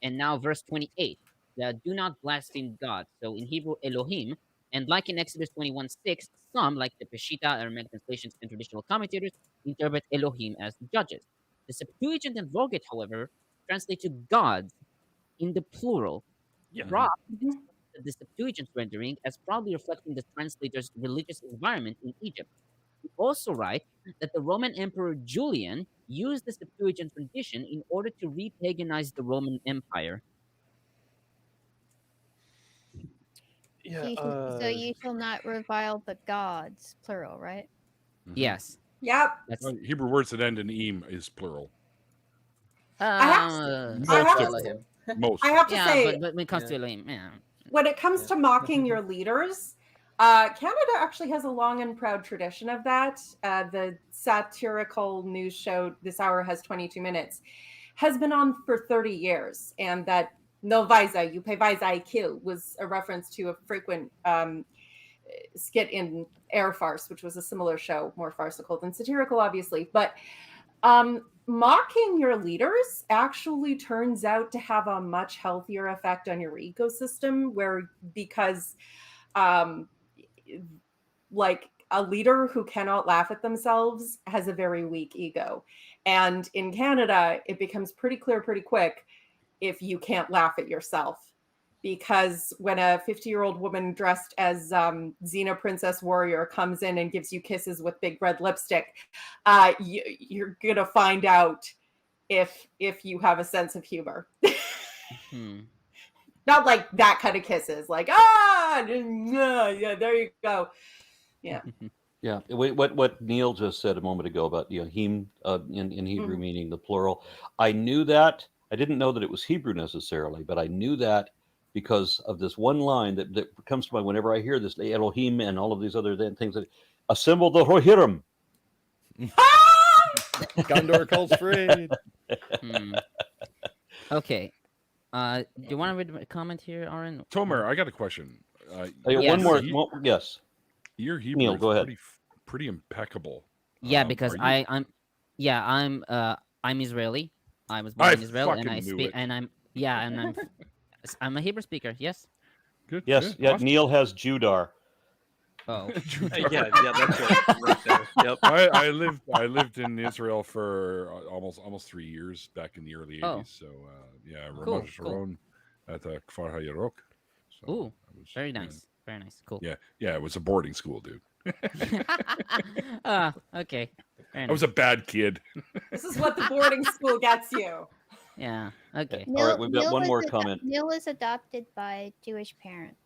And now verse 28, do not blaspheme God. So in Hebrew, Elohim, and like in Exodus 21:6, some, like the Peshitta, Aramaic translations, and traditional commentators, interpret Elohim as judges. The Septuagint and Vulgate, however, translate to gods in the plural. The Septuagint rendering as probably reflecting the translator's religious environment in Egypt. We also write that the Roman Emperor Julian used the Septuagint rendition in order to repaganize the Roman Empire. Yeah. So you shall not revile the gods, plural, right? Yes. Yep. Hebrew words that end in "eem" is plural. I have to say, but when it comes to Elohim, when it comes to mocking your leaders, Canada actually has a long and proud tradition of that. The satirical news show This Hour Has 22 Minutes has been on for 30 years, and that no vaisa, you pay vaisa, I kill, was a reference to a frequent skit in Air Farce, which was a similar show, more farcical than satirical, obviously. But mocking your leaders actually turns out to have a much healthier effect on your ecosystem, because like a leader who cannot laugh at themselves has a very weak ego. And in Canada, it becomes pretty clear pretty quick if you can't laugh at yourself. Because when a 50-year-old woman dressed as Xena Princess Warrior comes in and gives you kisses with big red lipstick, you're going to find out if you have a sense of humor. Not like that kind of kisses, like, yeah, there you go. Yeah. Yeah. What Neil just said a moment ago about him in Hebrew meaning the plural, I knew that. I didn't know that it was Hebrew necessarily, but I knew that because of this one line that comes to mind whenever I hear this, the Elohim and all of these other things, that assemble the Rohirrim. Gondor calls free. Okay. Do you want to read a comment here, Aaron? Tomer, I got a question. One more. Yes. Your Hebrew Neil, go ahead. Pretty impeccable. Yeah, because I'm Israeli. I was born in Israel, and I speak, and I'm a Hebrew speaker. Yes. Good. Yes. Good. Yeah. Awesome. Neil has Judar. Oh. yeah, that's right there. Yep. I lived in Israel for almost 3 years back in the early 80s. So Ramat Sharon at the Kfar HaYarok. Ooh, very nice. Very nice. Cool. Yeah, it was a boarding school, dude. Okay. I was a bad kid. This is what the boarding school gets you. Yeah. Okay. All right, we've got one more comment. Neil was adopted by Jewish parents.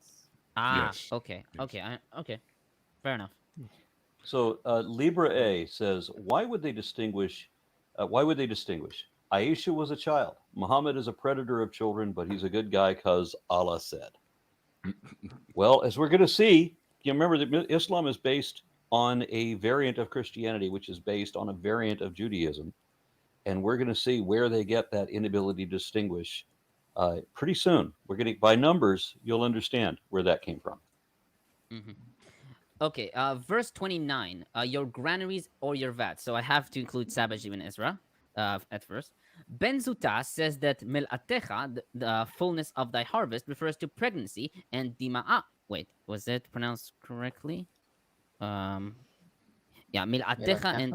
Yes. Okay. Yes. Okay. Okay. Fair enough. So Libra A says, why would they distinguish? Aisha was a child. Muhammad is a predator of children, but he's a good guy because Allah said. Well, as we're going to see, you remember that Islam is based on a variant of Christianity, which is based on a variant of Judaism. And we're going to see where they get that inability to distinguish pretty soon, we're getting by numbers. You'll understand where that came from. Mm-hmm. Okay, verse 29, your granaries or your vats. So I have to include Sabbath and Ezra at first. Ben Zuta says that mel'atecha, the fullness of thy harvest, refers to pregnancy, and dima'a. Wait, was it pronounced correctly? Mil'atecha and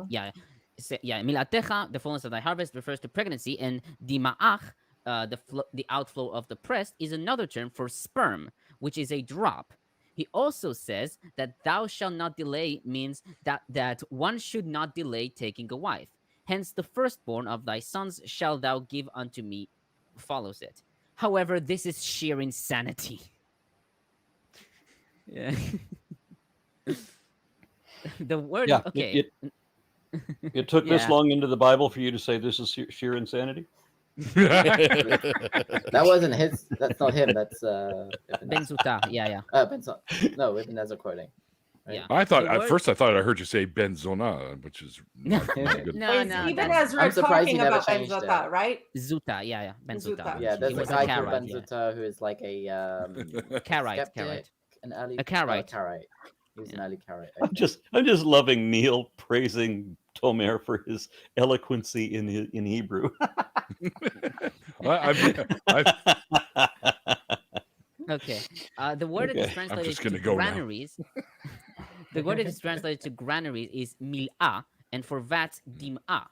mil'atecha, the fullness of thy harvest, refers to pregnancy, and dima'ach, the outflow of the breast, is another term for sperm, which is a drop. He also says that thou shalt not delay means that one should not delay taking a wife. Hence, the firstborn of thy sons shall thou give unto me follows it. However, this is sheer insanity. Yeah. The word. Yeah. Okay. It took this long into the Bible for you to say this is sheer insanity? That wasn't his. That's not him. That's Ben Zuta. Yeah. No, Ibn Ezra quoting. Right? Yeah. I thought at first I heard you say Benzona, which is not good. No. Even Ezra talking about Ben Zuta, right? Zuta, yeah. Ben Zuta. Yeah, there's a guy called Ben yeah. Zuta who is like a skeptic, an early Karaite. He was an early Karaite. I'm just loving Neil praising Tomer for his eloquency in Hebrew. Okay. The word that is translated to granaries. The word that is translated to granaries is mil'ah, and for vats, dim'ah.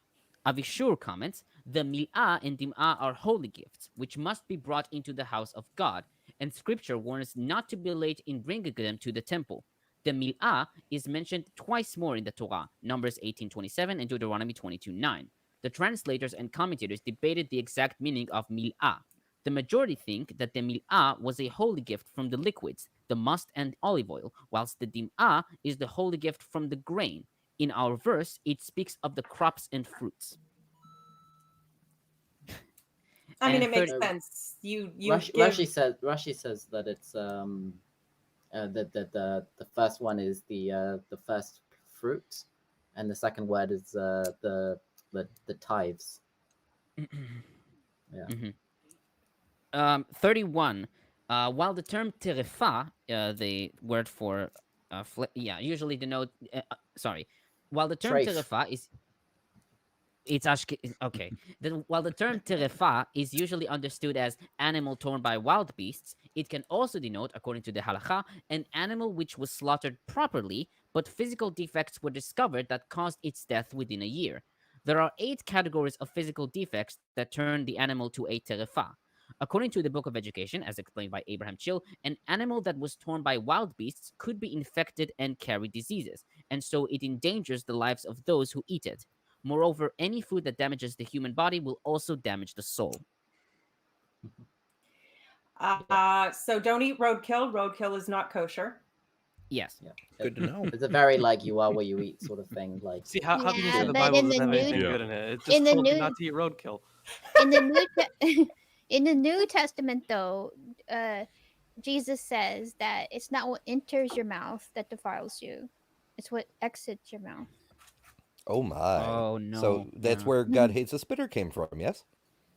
Avishur comments, the mil'ah and dim'ah are holy gifts, which must be brought into the house of God, and Scripture warns not to be late in bringing them to the temple. The mil'ah is mentioned twice more in the Torah, Numbers 18:27 and Deuteronomy 22:9. The translators and commentators debated the exact meaning of mil'ah. The majority think that the mil'ah was a holy gift from the liquids, the must and olive oil, whilst the dim'ah is the holy gift from the grain. In our verse, it speaks of the crops and fruits. I mean, it makes sense. Rashi says that it's that the first one is the first fruit, and the second word is the tithes. Yeah. Mm-hmm. 31. While the term terefa, the word for usually denote while the term terefa is while the term terefa is usually understood as animal torn by wild beasts, it can also denote, according to the halakha, an animal which was slaughtered properly, but physical defects were discovered that caused its death within a year. There are 8 categories of physical defects that turn the animal to a terefa. According to the Book of Education, as explained by Abraham Chill, an animal that was torn by wild beasts could be infected and carry diseases, and so it endangers the lives of those who eat it. Moreover, any food that damages the human body will also damage the soul. So don't eat roadkill. Roadkill is not kosher. Yes. Yeah. Good to know. It's a very like you are where you eat sort of thing. Like, see how can you say the Bible doesn't have anything good in it? It just told you not to eat roadkill. In the New Testament, though, Jesus says that it's not what enters your mouth that defiles you; it's what exits your mouth. Oh my! Oh no! So that's where God hates a spitter came from. Yes.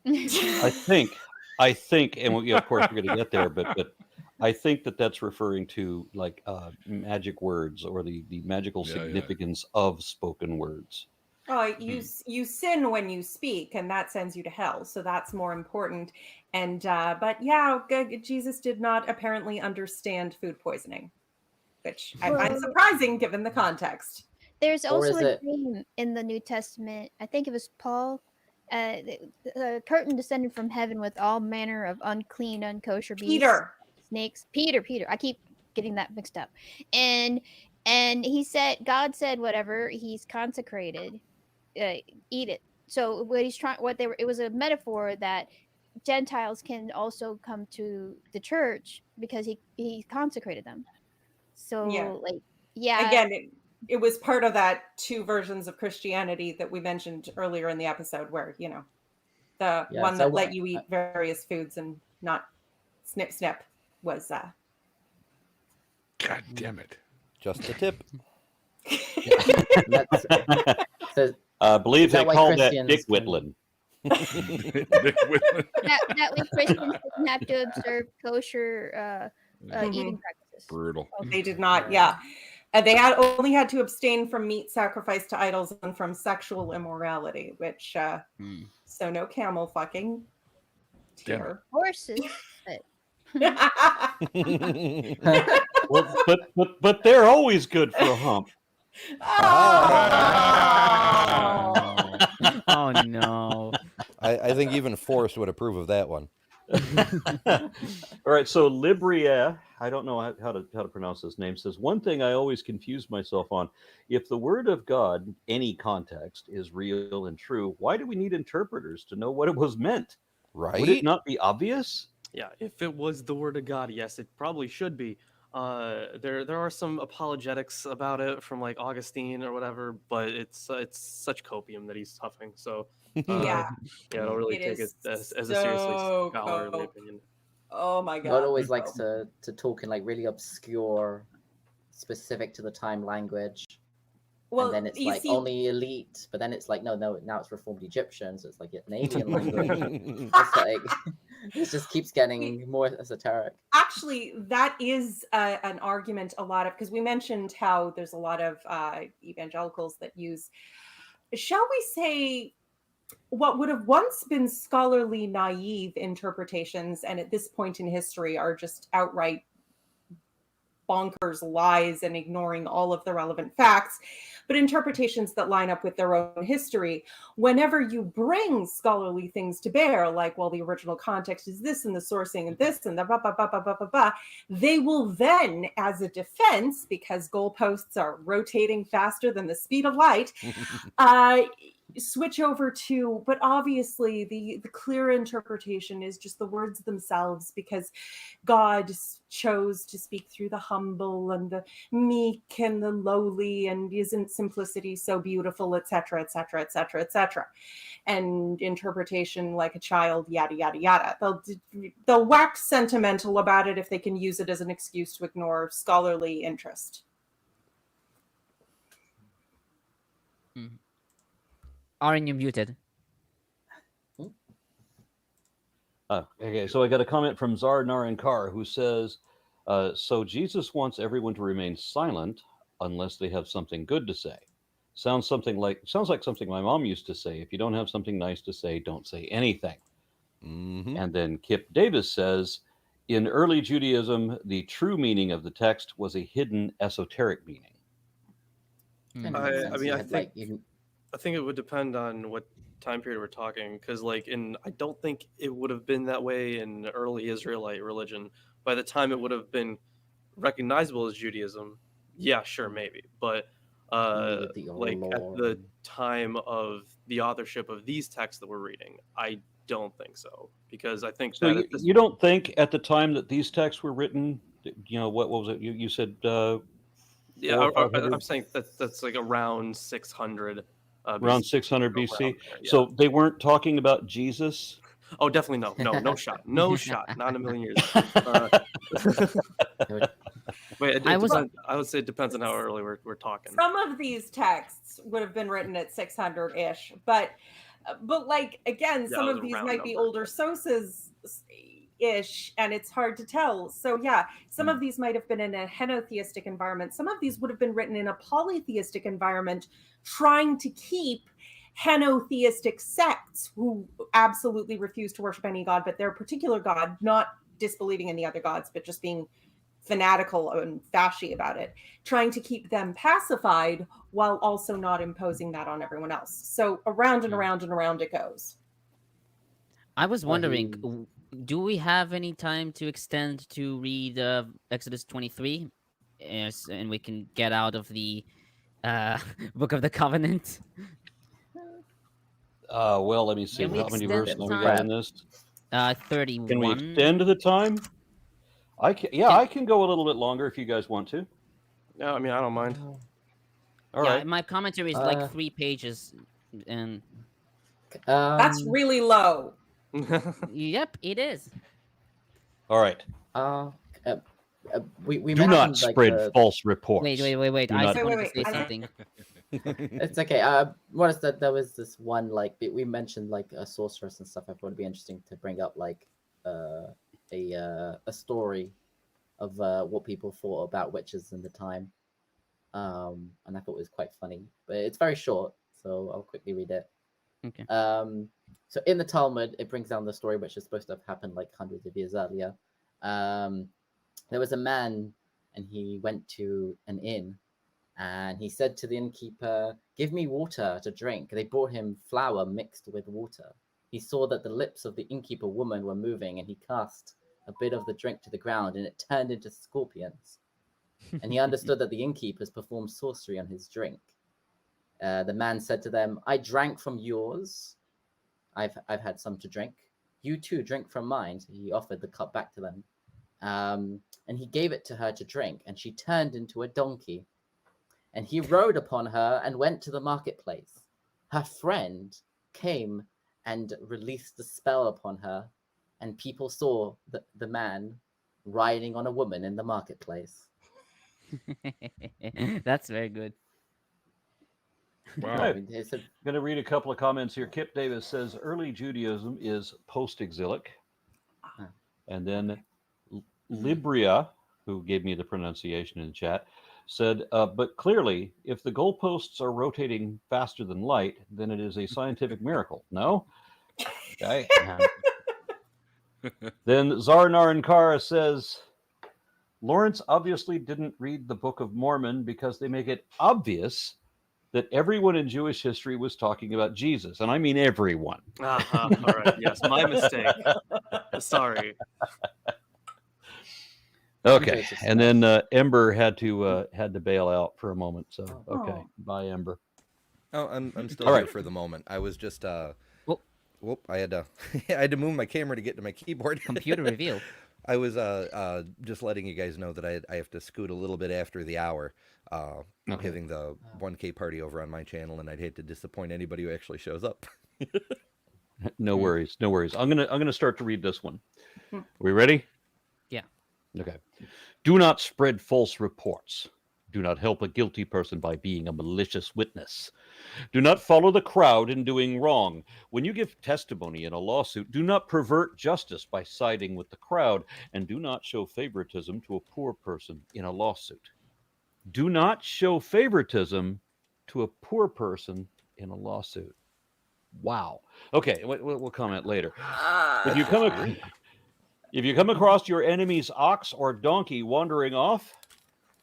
I think, and of course we're going to get there, but I think that's referring to like magic words or the magical significance of spoken words. Oh, you sin when you speak, and that sends you to hell. So that's more important. And but yeah, Jesus did not apparently understand food poisoning, which I find surprising given the context. There's also a dream in the New Testament. I think it was Paul. The curtain descended from heaven with all manner of unclean, unkosher beasts, snakes. Peter. I keep getting that mixed up. And he said, God said, whatever he's consecrated, eat it. So it was a metaphor that Gentiles can also come to the church because he consecrated them. So again, it was part of that 2 versions of Christianity that we mentioned earlier in the episode, where the one that let you eat various foods and not snip was God damn it! Just a tip. I believe they call that Dick Whitland. That way Christians didn't have to observe kosher eating practices. Brutal. They did not. Yeah. They only had to abstain from meat sacrificed to idols and from sexual immorality, which so no camel fucking. Tier. Horses. Well, but they're always good for a hump. Oh no. I think even Forrest would approve of that one. All right, so Libria, I don't know how to pronounce this name, says, one thing I always confuse myself on, if the word of God, any context, is real and true, why do we need interpreters to know what it was meant? Right? Would it not be obvious? Yeah, if it was the word of God, yes, it probably should be. There are some apologetics about it from like Augustine or whatever, but it's such copium that he's huffing. So yeah, I don't really take it as a seriously scholarly opinion. Oh my god! God always likes to talk in like really obscure, specific to the time language. Well, and then it's like only elite, but then it's like no, now it's Reformed Egyptian, so it's like an alien language. It's like it just keeps getting more esoteric. Actually, that is an argument a lot of, because we mentioned how there's a lot of evangelicals that use, shall we say, what would have once been scholarly naive interpretations, and at this point in history are just outright bonkers lies and ignoring all of the relevant facts, but interpretations that line up with their own history. Whenever you bring scholarly things to bear, like, well, the original context is this and the sourcing and this and the blah, blah, blah, blah, blah, blah, blah, they will then, as a defense, because goalposts are rotating faster than the speed of light, switch over to, but obviously the clear interpretation is just the words themselves, because God chose to speak through the humble and the meek and the lowly, and isn't simplicity so beautiful, etc., etc., etc., etc. And interpretation like a child, yada yada yada. They'll wax sentimental about it if they can use it as an excuse to ignore scholarly interest. Aaron, you're muted. Okay, so I got a comment from Zar Narankar who says, so Jesus wants everyone to remain silent unless they have something good to say. Sounds like something my mom used to say. If you don't have something nice to say, don't say anything. Mm-hmm. And then Kip Davis says, in early Judaism, the true meaning of the text was a hidden esoteric meaning. I think it would depend on what time period we're talking, because I don't think it would have been that way in early Israelite religion. By the time it would have been recognizable as Judaism, yeah, sure, maybe. But at the time of the authorship of these texts that we're reading, I don't think so, because I think so. You don't think at the time that these texts were written, what was it? You said. Yeah, I'm saying that's like around 600. Around 600 BC. Yeah. So they weren't talking about Jesus? Oh, definitely no shot. No shot. Not in a million years. I would say it depends on how early we're talking. Some of these texts would have been written at 600-ish, but again, some of these might be older sources ish, and it's hard to tell. So yeah, some of these might have been in a henotheistic environment. Some of these would have been written in a polytheistic environment, trying to keep henotheistic sects who absolutely refuse to worship any god but their particular god, not disbelieving in the other gods, but just being fanatical and fashy about it, trying to keep them pacified while also not imposing that on everyone else. So around and around and around it goes. I was wondering, do we have any time to extend to read Exodus 23? Yes, and we can get out of the Book of the Covenant? Well, let me see. How many verses we got in this? 31. Can we extend the time? I can go a little bit longer if you guys want to. Yeah, I mean, I don't mind. All right. My commentary is like 3 pages, and that's really low. Yep, it is. All right. We do not spread false reports. Wait. I want to say something. It's okay. What is that? There was this one, like, we mentioned like a sorceress and stuff. I thought it'd be interesting to bring up like a story of what people thought about witches in the time. And I thought it was quite funny, but it's very short, so I'll quickly read it. Okay. So in the Talmud, it brings down the story which is supposed to have happened like hundreds of years earlier. There was a man, and he went to an inn, and he said to the innkeeper, "Give me water to drink." They brought him flour mixed with water. He saw that the lips of the innkeeper woman were moving, and he cast a bit of the drink to the ground, and it turned into scorpions. And he understood that the innkeepers performed sorcery on his drink. The man said to them, "I drank from yours. I've had some to drink. You too drink from mine." So he offered the cup back to them. And he gave it to her to drink, and she turned into a donkey. And he rode upon her and went to the marketplace. Her friend came and released the spell upon her, and people saw the man riding on a woman in the marketplace. That's very good. Wow. I'm going to read a couple of comments here. Kip Davis says early Judaism is post-exilic. And then Libria, who gave me the pronunciation in the chat, said, but clearly, if the goalposts are rotating faster than light, then it is a scientific miracle. No? Okay. Then Zarnarankara says, Lorence obviously didn't read the Book of Mormon because they make it obvious that everyone in Jewish history was talking about Jesus. And I mean everyone. All right. Yes, my mistake. Sorry. Okay. And then Ember had to bail out for a moment. So, okay. Bye, Ember. Oh, I'm still here for the moment. I was just whoop, I had to move my camera to get to my keyboard. Computer reveal. I was just letting you guys know that I have to scoot a little bit after the hour. I'm having the 1K party over on my channel, and I'd hate to disappoint anybody who actually shows up. No worries, no worries. I'm gonna start to read this one. Are we ready? Yeah. Okay. Do not spread false reports. Do not help a guilty person by being a malicious witness. Do not follow the crowd in doing wrong. When you give testimony in a lawsuit, do not pervert justice by siding with the crowd, and do not show favoritism to a poor person in a lawsuit. Do not show favoritism to a poor person in a lawsuit. Wow. Okay, we'll comment later. If you come across your enemy's ox or donkey wandering off,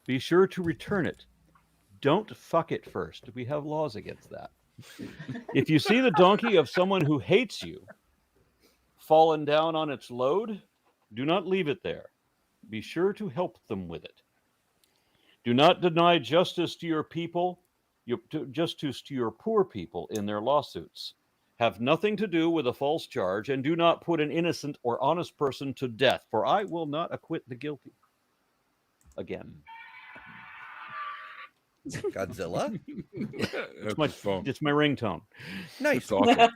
be sure to return it. Don't fuck it first. We have laws against that. If you see the donkey of someone who hates you fallen down on its load, do not leave it there. Be sure to help them with it. Do not deny justice to your people, justice to your poor people in their lawsuits. Have nothing to do with a false charge, and do not put an innocent or honest person to death, for I will not acquit the guilty. Again. Godzilla? It's my phone. It's my ringtone. Nice. Awesome.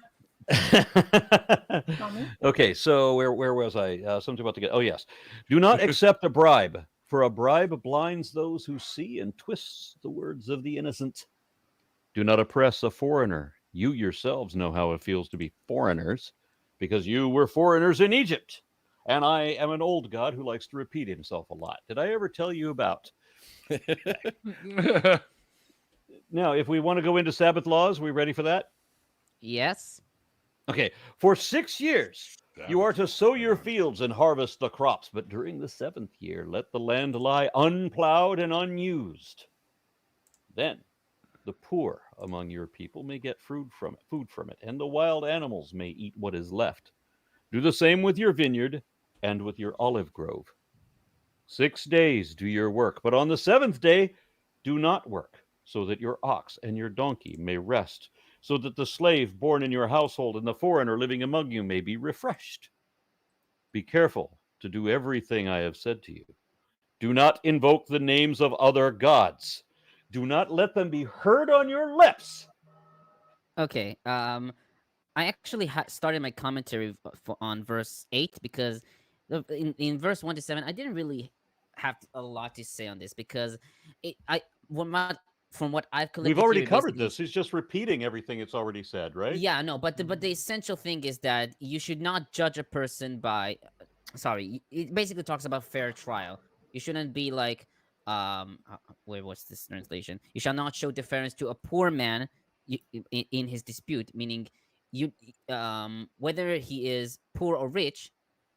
Okay, so where was I? Something about to get. Oh yes. Do not accept a bribe, for a bribe blinds those who see and twists the words of the innocent. Do not oppress a foreigner. You yourselves know how it feels to be foreigners, because you were foreigners in Egypt. And I am an old god who likes to repeat himself a lot. Did I ever tell you about? Now, if we want to go into Sabbath laws, we ready for that? Yes. Okay. For 6 years, you are to sow your fields and harvest the crops, but during the 7th year, let the land lie unplowed and unused. Then the poor among your people may get food from it, and the wild animals may eat what is left. Do the same with your vineyard and with your olive grove. 6 days do your work, but on the 7th day do not work, so that your ox and your donkey may rest, so that the slave born in your household and the foreigner living among you may be refreshed. Be careful to do everything I have said to you. Do not invoke the names of other gods. Do not let them be heard on your lips. Okay. I actually started my commentary on verse 8 because in verse 1 to 7, I didn't really have a lot to say on this because from what I've collected, We've already here, covered basically- this. He's just repeating everything it's already said, right? Yeah, no, but the essential thing is that you should not judge a person by. Sorry, it basically talks about fair trial. You shouldn't be like, where was this translation? You shall not show deference to a poor man in his dispute, meaning you, whether he is poor or rich,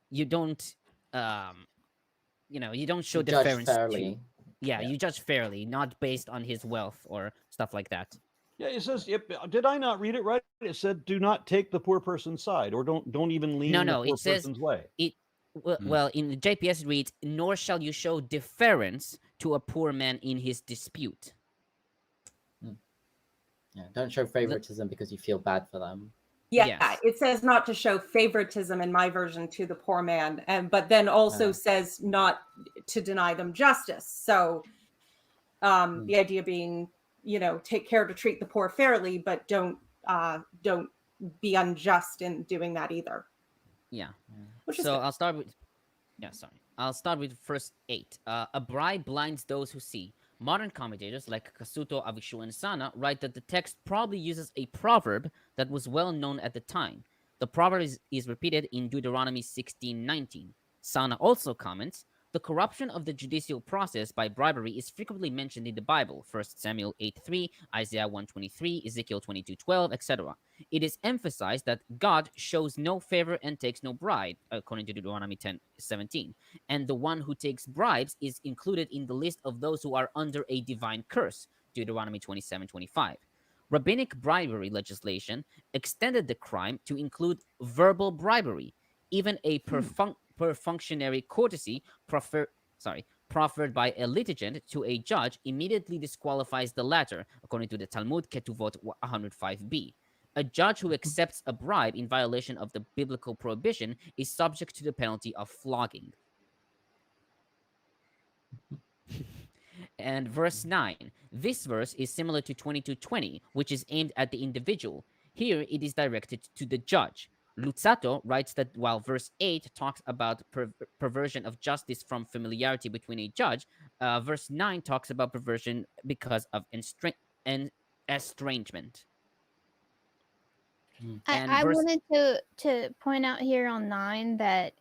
you don't, you don't show You judge deference fairly. to. Yeah, you judge fairly, not based on his wealth or stuff like that. Yeah, it says. Did I not read it right? It said, "Do not take the poor person's side, or don't even lean No, the no, poor it says person's way." Well, in the JPS it reads, "Nor shall you show deference to a poor man in his dispute." Yeah, don't show favoritism because you feel bad for them. Yeah, Yes. it says not to show favoritism in my version to the poor man, but then also says not to deny them justice. So the idea being, take care to treat the poor fairly, but don't be unjust in doing that either. Yeah. Which is So good. I'll start with verse 8. A bribe blinds those who see. Modern commentators like Kasuto, Avishu, and Sana write that the text probably uses a proverb that was well known at the time. The proverb is repeated in Deuteronomy 16:19. Sana also comments, the corruption of the judicial process by bribery is frequently mentioned in the Bible, 1 Samuel 8:3, Isaiah 1:23, Ezekiel 22:12, etc. It is emphasized that God shows no favor and takes no bribe, according to Deuteronomy 10:17, and the one who takes bribes is included in the list of those who are under a divine curse, Deuteronomy 27:25. Rabbinic bribery legislation extended the crime to include verbal bribery, even a perfunctory courtesy proffered by a litigant to a judge immediately disqualifies the latter, according to the Talmud Ketuvot 105b. A judge who accepts a bribe in violation of the biblical prohibition is subject to the penalty of flogging. And verse 9. This verse is similar to 22:20, which is aimed at the individual. Here it is directed to the judge. Luzzato writes that while verse 8 talks about perversion of justice from familiarity between a judge, verse 9 talks about perversion because of estrangement. I wanted to point out here on 9 that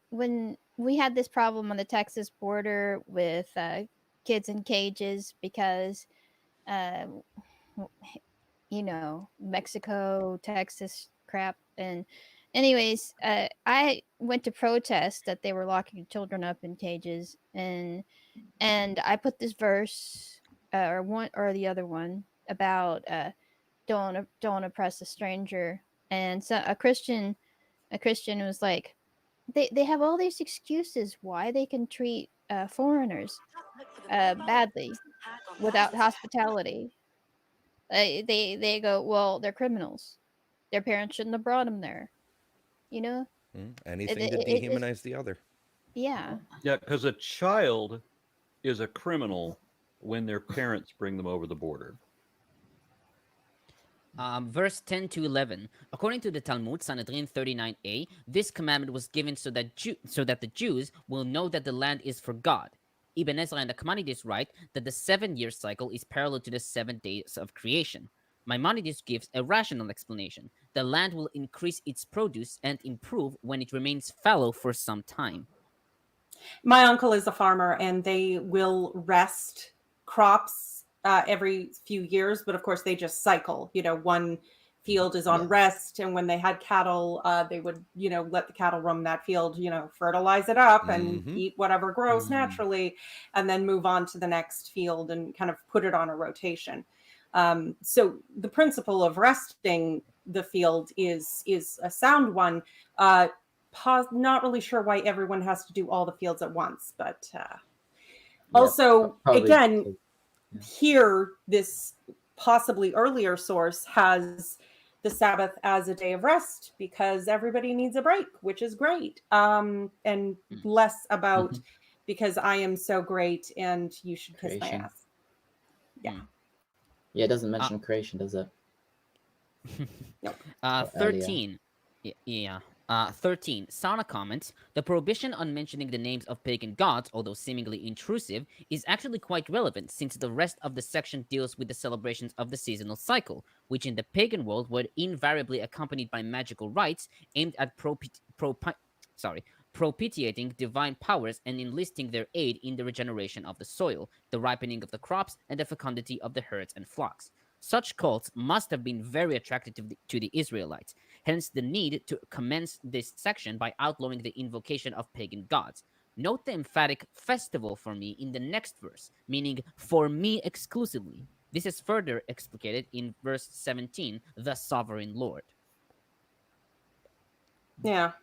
when we had this problem on the Texas border with kids in cages because Mexico, Texas crap. And anyways, I went to protest that they were locking children up in cages, and I put this verse or one or the other one about don't oppress a stranger. And so a Christian was like, they have all these excuses why they can treat foreigners badly without hospitality. They go, well, they're criminals. Their parents shouldn't have brought them there. Anything to dehumanize the other. Yeah. Yeah, because a child is a criminal when their parents bring them over the border. Verse 10 to 11. According to the Talmud, Sanhedrin 39a, this commandment was given so that the Jews will know that the land is for God. Ibn Ezra and the Maimonides write that the 7-year cycle is parallel to the 7 days of creation. Maimonides gives a rational explanation. The land will increase its produce and improve when it remains fallow for some time. My uncle is a farmer, and they will rest crops every few years, but of course they just cycle. One field is on rest, and when they had cattle, they would let the cattle roam that field, fertilize it up and eat whatever grows naturally, and then move on to the next field and kind of put it on a rotation. So the principle of resting the field is a sound one. Not really sure why everyone has to do all the fields at once, but also again, here this possibly earlier source has the Sabbath as a day of rest because everybody needs a break, which is great, and less about because I am so great and you should kiss my ass. Yeah, it doesn't mention creation, does it? Nope. 13. Yeah. 13. Sana comments, the prohibition on mentioning the names of pagan gods, although seemingly intrusive, is actually quite relevant since the rest of the section deals with the celebrations of the seasonal cycle, which in the pagan world were invariably accompanied by magical rites aimed at propitiating divine powers and enlisting their aid in the regeneration of the soil, the ripening of the crops, and the fecundity of the herds and flocks. Such cults must have been very attractive to the Israelites, hence the need to commence this section by outlawing the invocation of pagan gods. Note the emphatic festival for me in the next verse, meaning for me exclusively. This is further explicated in verse 17, the sovereign Lord. Yeah.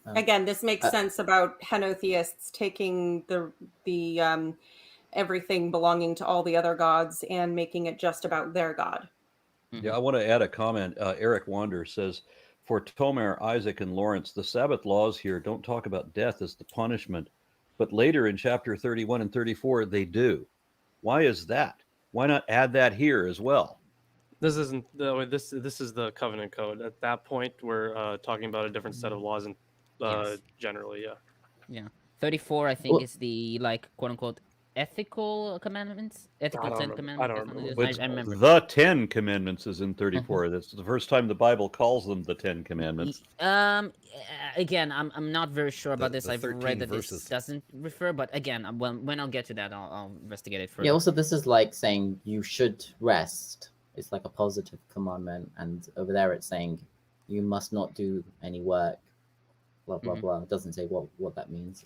Again, this makes sense about henotheists taking the everything belonging to all the other gods and making it just about their god. Yeah, I want to add a comment. Eric Wander says, for Tomer, Isaac, and Lawrence, the Sabbath laws here don't talk about death as the punishment, but later in chapter 31 and 34, they do. Why is that? Why not add that here as well? This isn't this is the covenant code. At that point, we're talking about a different set of laws, and generally, yeah. 34, I think, is the quote unquote ethical commandments, ethical 10 commandments. I don't remember. I remember. The 10 Commandments is in 34. That's the first time the Bible calls them the 10 Commandments. Again, I'm not very sure about this. I've read that verses. this doesn't refer, but again, when I'll get to that, I'll investigate it further. Yeah. Also, this is like saying you should rest. It's like a positive commandment, and over there it's saying you must not do any work. Blah blah blah. It doesn't say what that means.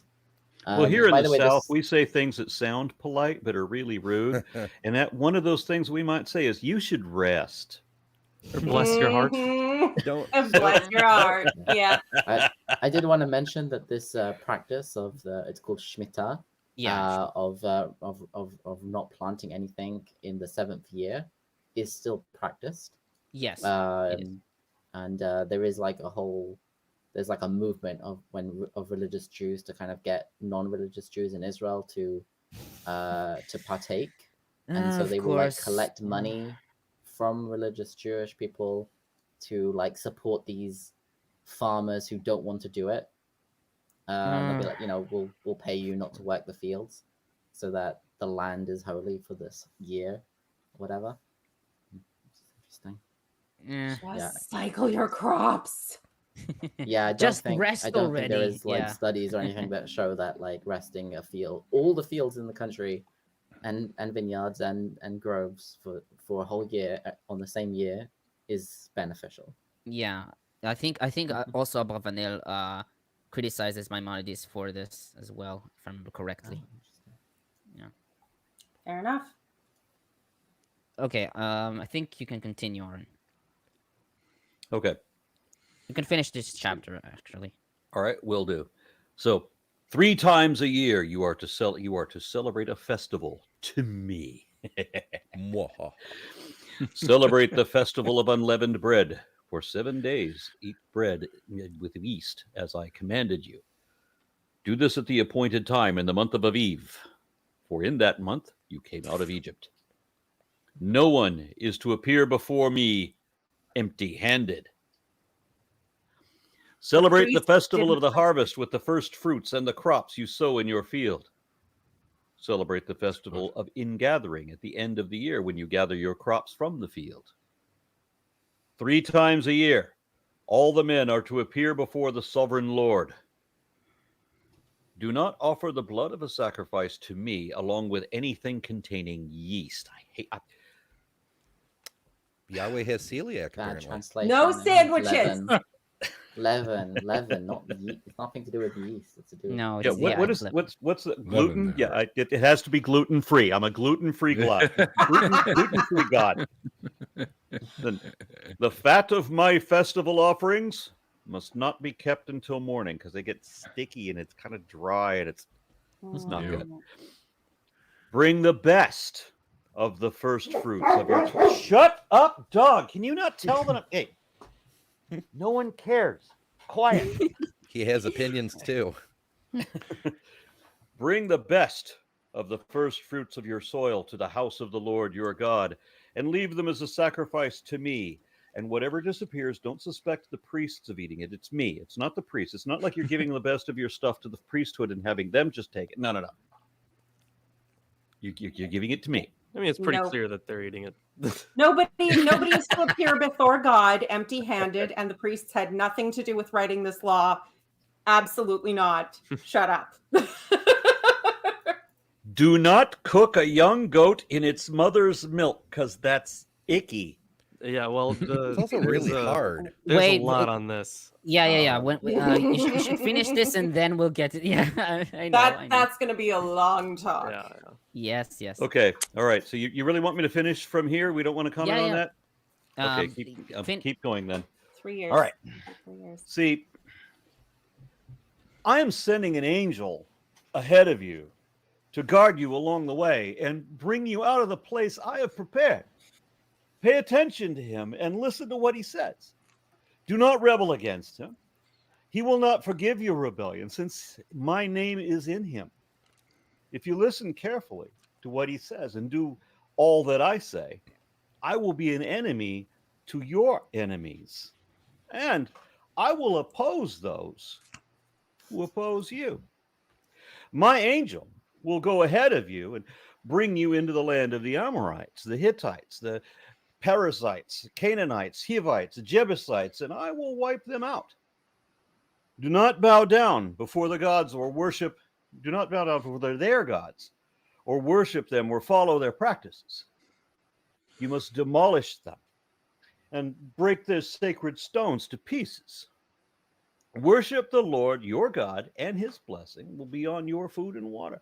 Well, here in the South, we say things that sound polite but are really rude, and that one of those things we might say is, "You should rest." Or bless your heart. Don't bless your heart. Yeah. I did want to mention that this practice of it's called Shemitah. Yeah. Of not planting anything in the 7th year is still practiced. Yes. And there is like there's like a movement of religious Jews to kind of get non-religious Jews in Israel to partake, and so they will like collect money from religious Jewish people to like support these farmers who don't want to do it. They'll be like, we'll pay you not to work the fields, so that the land is holy for this year, whatever. It's interesting. Just cycle your crops. Yeah, I don't Just think rest I don't already. think there is like studies or anything that show that like resting a field, all the fields in the country, and vineyards and groves for a whole year on the same year is beneficial. Yeah, I think also Abravanel criticizes Maimonides for this as well, if I remember correctly. Yeah. Fair enough. Okay, I think you can continue on. Okay. You can finish this chapter, actually. All right, will do. So, 3 times a year you are to celebrate a festival to me. Celebrate the festival of unleavened bread. For 7 days eat bread with yeast, as I commanded you. Do this at the appointed time in the month of Aviv, for in that month you came out of Egypt. No one is to appear before me empty-handed. Celebrate the festival of the harvest with the first fruits and the crops you sow in your field. Celebrate the festival of ingathering at the end of the year when you gather your crops from the field. 3 times a year, all the men are to appear before the sovereign Lord. Do not offer the blood of a sacrifice to me along with anything containing yeast. Yahweh has celiac, apparently. Translation. No sandwiches. Leaven, not yeast. It's nothing to do with yeast. It's to do with No, Yeah, it's what's the gluten? Yeah, it has to be gluten free. I'm a gluten free god. gluten free god. The fat of my festival offerings must not be kept until morning because they get sticky and it's kind of dry and it's not good. Bring the best of the first fruits of your. Shut up, dog! Can you not tell them? Hey, no one cares. Quiet. He has opinions too. Bring the best of the first fruits of your soil to the house of the Lord your God, and leave them as a sacrifice to me, And whatever disappears, don't suspect the priests of eating it. It's me. It's not the priest. It's not like you're giving the best of your stuff to the priesthood and having them just take it. No. You're giving it to me. I mean, it's pretty clear that they're eating it. Nobody is to appear before God empty-handed, and the priests had nothing to do with writing this law. Absolutely not. Shut up. Do not cook a young goat in its mother's milk, because that's icky. Yeah, well, it's also really hard. There's a lot on this. Yeah. When you should finish this, and then we'll get it. Yeah, I know. That's going to be a long talk. Yeah. Yes. Okay. All right. So you really want me to finish from here? We don't want to comment on that? Okay. Keep going then. 3 years. All right. 3 years. See, I am sending an angel ahead of you to guard you along the way and bring you out of the place I have prepared. Pay attention to him and listen to what he says. Do not rebel against him. He will not forgive your rebellion, since my name is in him. If you listen carefully to what he says and do all that I say, I will be an enemy to your enemies, and I will oppose those who oppose you. My angel will go ahead of you and bring you into the land of the Amorites, the Hittites, the Perizzites, Canaanites, Hivites, Jebusites, and I will wipe them out. Do not bow down before the gods or worship. Do not bow down before their gods or worship them or follow their practices. You must demolish them and break their sacred stones to pieces. Worship the Lord your God, and his blessing will be on your food and water.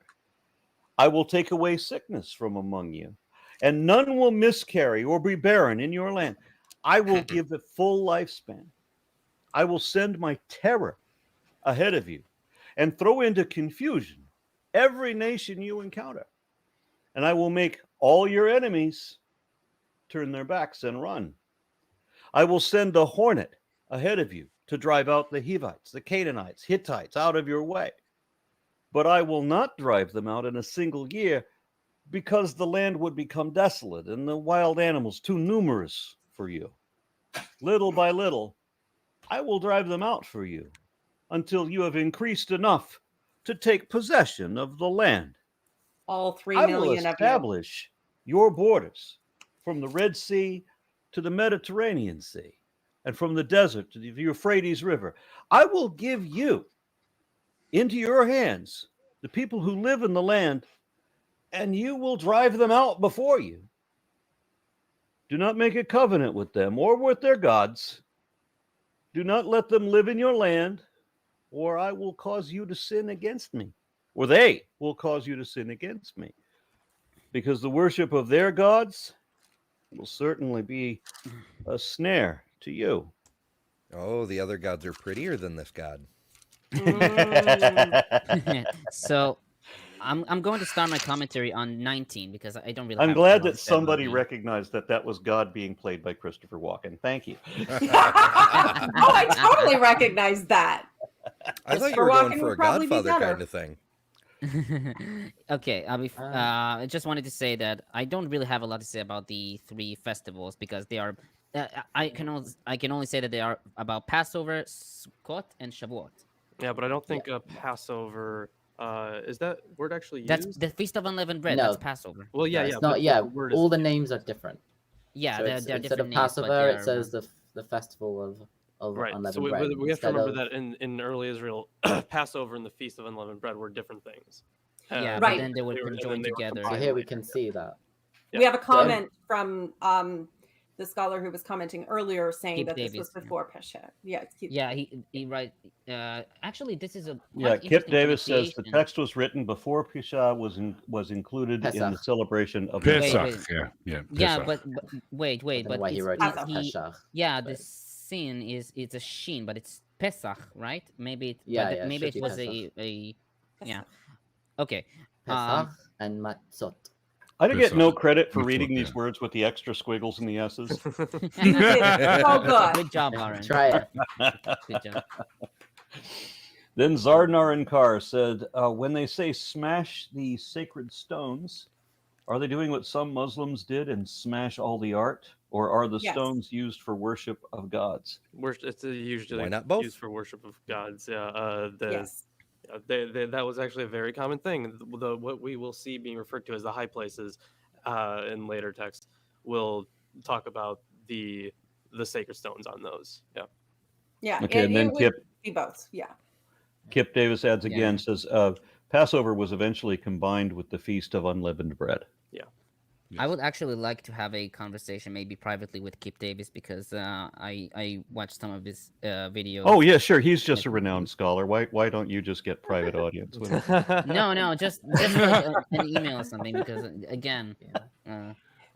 I will take away sickness from among you, and none will miscarry or be barren in your land. I will give it full lifespan. I will send my terror ahead of you and throw into confusion every nation you encounter. And I will make all your enemies turn their backs and run. I will send a hornet ahead of you to drive out the Hivites, the Canaanites, Hittites out of your way. But I will not drive them out in a single year, because the land would become desolate and the wild animals too numerous for you. Little by little, I will drive them out for you until you have increased enough to take possession of the land. All 3 I million will of you. establish your borders from the Red Sea to the Mediterranean Sea, and from the desert to the Euphrates River. I will give you into your hands the people who live in the land, and you will drive them out before you. Do not make a covenant with them or with their gods. Do not let them live in your land, or I will cause you to sin against me, or they will cause you to sin against me, because the worship of their gods will certainly be a snare to you. Oh, the other gods are prettier than this god. So I'm going to start my commentary on 19 because I don't really. I'm have glad a lot that to say somebody about recognized that was God being played by Christopher Walken. Thank you. Oh, I totally recognize that. I thought you were going for a Godfather kind of thing. Okay, I just wanted to say that I don't really have a lot to say about the 3 festivals because they are. I can only say that they are about Passover, Sukkot, and Shavuot. Yeah, but I don't think Passover. Is that word actually used? That's the Feast of Unleavened Bread. No. That's Passover. Well, yeah, No, yeah. it's not. Yeah, all the names are different. Yeah, So they're instead different of names, but Passover, they it says the festival of right. unleavened So we bread. have to instead remember of- that in early Israel, Passover and the Feast of Unleavened Bread were different things. Yeah, Right. but then they would were- and join then they were together. So combined here we later. can see that. Yeah. We have a comment from the scholar who was commenting earlier saying Kip that Davis, this was before Pesha. Yeah, it's Kip. Yeah, he right. Actually, this is a Yeah, quite Kip interesting Davis says the pronunciation. text was written before Pesach was included in the Pesach. celebration of Pesach. wait. Yeah. Yeah, Pesach. but wait, I don't know but why he it's, wrote Pesach. it he, Pesach. yeah, the but- sin it's a shin, but it's Pesach, right? Maybe it, Yeah, but yeah, it maybe should it be was Pesach. a yeah. Okay. Pesach and Matzot. I didn't get no Pesach. credit for That's reading what- these yeah. words with the extra squiggles and the S's. You did so good. Good job, Aaron. Try it. Good job. Then Zardnar Kar said, when they say smash the sacred stones, are they doing what some Muslims did and smash all the art? or are the Yes. stones used for worship of gods? It's usually Why not both? used for worship of gods. Yeah, Yes. that was actually a very common thing. What we will see being referred to as the high places in later texts will talk about the sacred stones on those. Yeah. Yeah. Okay, and then it would Kip be both. Yeah. Kip Davis adds Yeah. again, says Passover was eventually combined with the Feast of Unleavened Bread. Yeah. I would actually like to have a conversation, maybe privately, with Kip Davis, because I watched some of his videos. Oh yeah, sure. He's just a renowned scholar. Why don't you just get private audience with him? No, just like an email or something, because again,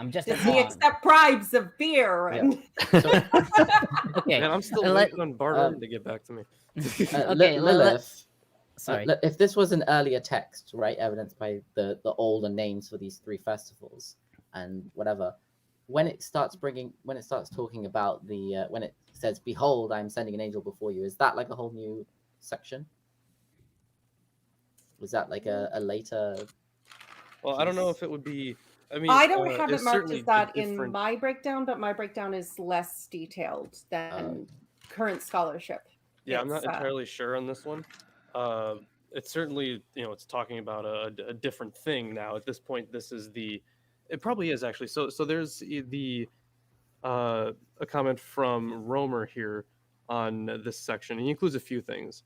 I'm just. Does he accept bribes of beer? And Okay. Man, I'm still waiting on Barton to get back to me. Okay, Lilith. Sorry. If this was an earlier text, right, evidenced by the older names for these 3 festivals and whatever, when it starts talking about when it says, "Behold, I'm sending an angel before you," is that like a whole new section? Was that like a later? Well, I don't know if it would be. I mean, I don't have it it's marked certainly as that a in different- my breakdown, but my breakdown is less detailed than current scholarship. Yeah, I'm not It's, entirely sure on this one. It's certainly, it's talking about a different thing now. At this point, it probably is actually. So there's a comment from Romer here on this section, and he includes a few things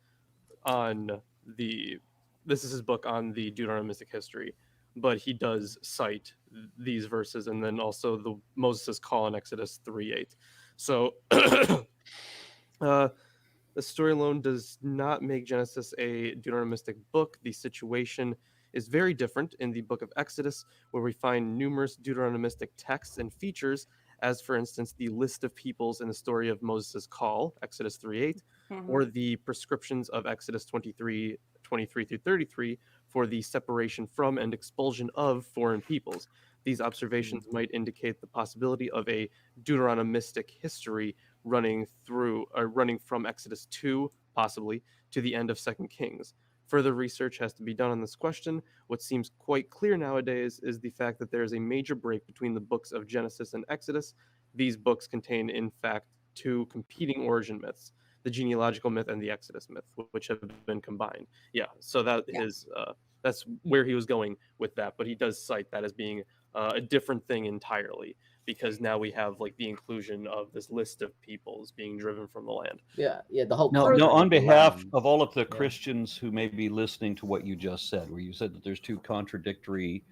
on this is his book on the Deuteronomistic history, but he does cite these verses, and then also the Moses' call in Exodus 3:8. So the story alone does not make Genesis a Deuteronomistic book. The situation is very different in the book of Exodus, where we find numerous Deuteronomistic texts and features, as for instance, the list of peoples in the story of Moses' call, Exodus 3:8, or the prescriptions of Exodus 23 through 33 for the separation from and expulsion of foreign peoples. These observations might indicate the possibility of a Deuteronomistic history running from Exodus 2, possibly, to the end of 2 Kings. Further research has to be done on this question. What seems quite clear nowadays is the fact that there is a major break between the books of Genesis and Exodus. These books contain, in fact, 2 competing origin myths, the genealogical myth and the Exodus myth, which have been combined. Yeah, so that's where he was going with that, but he does cite that as being a different thing entirely, because now we have like the inclusion of this list of peoples being driven from the land. Yeah, the whole. No, on behalf of all of the Christians who may be listening to what you just said, where you said that there's 2 contradictory.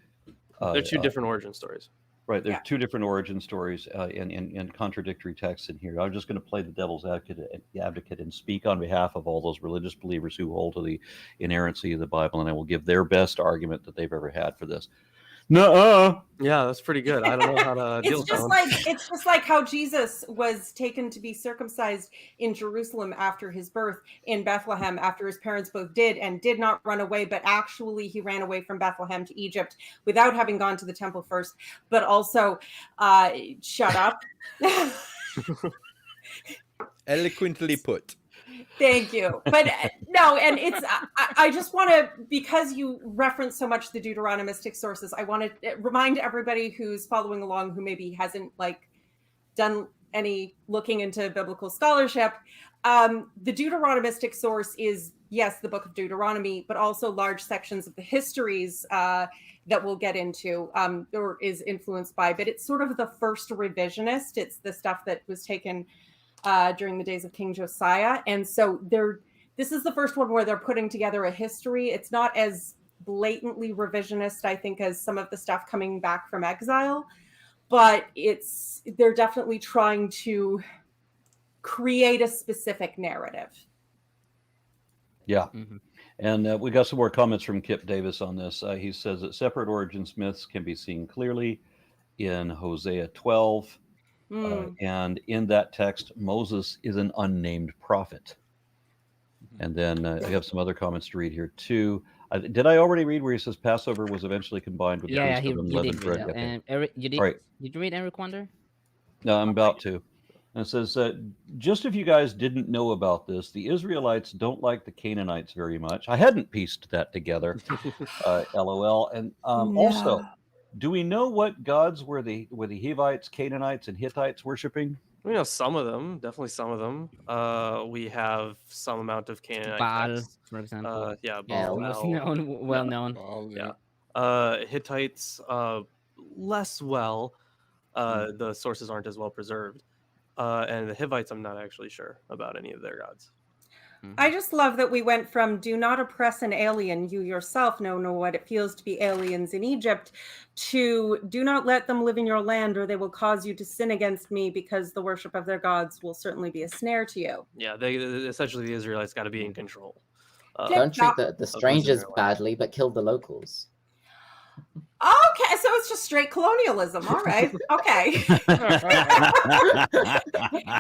They're 2 different origin stories. Right, there's 2 different origin stories in contradictory texts in here. I'm just going to play the devil's advocate and speak on behalf of all those religious believers who hold to the inerrancy of the Bible, and I will give their best argument that they've ever had for this. Yeah, that's pretty good. I don't know how to deal with that. It's just like how Jesus was taken to be circumcised in Jerusalem after his birth, in Bethlehem after his parents both did and did not run away, but actually he ran away from Bethlehem to Egypt without having gone to the temple first, but also shut up. Eloquently put. Thank you. But no, and it's, I just want to, because you reference so much the Deuteronomistic sources, I want to remind everybody who's following along who maybe hasn't done any looking into biblical scholarship. The Deuteronomistic source is, yes, the book of Deuteronomy, but also large sections of the histories that we'll get into, or is influenced by, but it's sort of the first revisionist. It's the stuff that was taken during the days of King Josiah. And so this is the first one where they're putting together a history. It's not as blatantly revisionist, I think, as some of the stuff coming back from exile, but they're definitely trying to create a specific narrative. Yeah. And we got some more comments from Kip Davis on this. He says that separate origins myths can be seen clearly in Hosea 12. And in that text, Moses is an unnamed prophet. And then I have some other comments to read here too. Did I already read where he says Passover was eventually combined with the Feast of Unleavened Bread? Yeah. And Eric, did you read Eric Wonder? No, I'm about to. And it says, just if you guys didn't know about this, the Israelites don't like the Canaanites very much. I hadn't pieced that together, LOL. And also, Do we know what gods were the Hivites, Canaanites, and Hittites worshiping? We know some of them, definitely some of them. We have some amount of Canaanite Baal, texts. for example. Yeah, Yeah, Baal. Most known, well known. Yeah. Hittites, less well. The sources aren't as well preserved. And the Hivites, I'm not actually sure about any of their gods. I just love that we went from do not oppress an alien, you yourself know what it feels to be aliens in Egypt, to do not let them live in your land or they will cause you to sin against me because the worship of their gods will certainly be a snare to you. Yeah, they essentially the Israelites got to be in control. Don't treat the strangers badly, but kill the locals. Okay, so it's just straight colonialism. All right. Okay.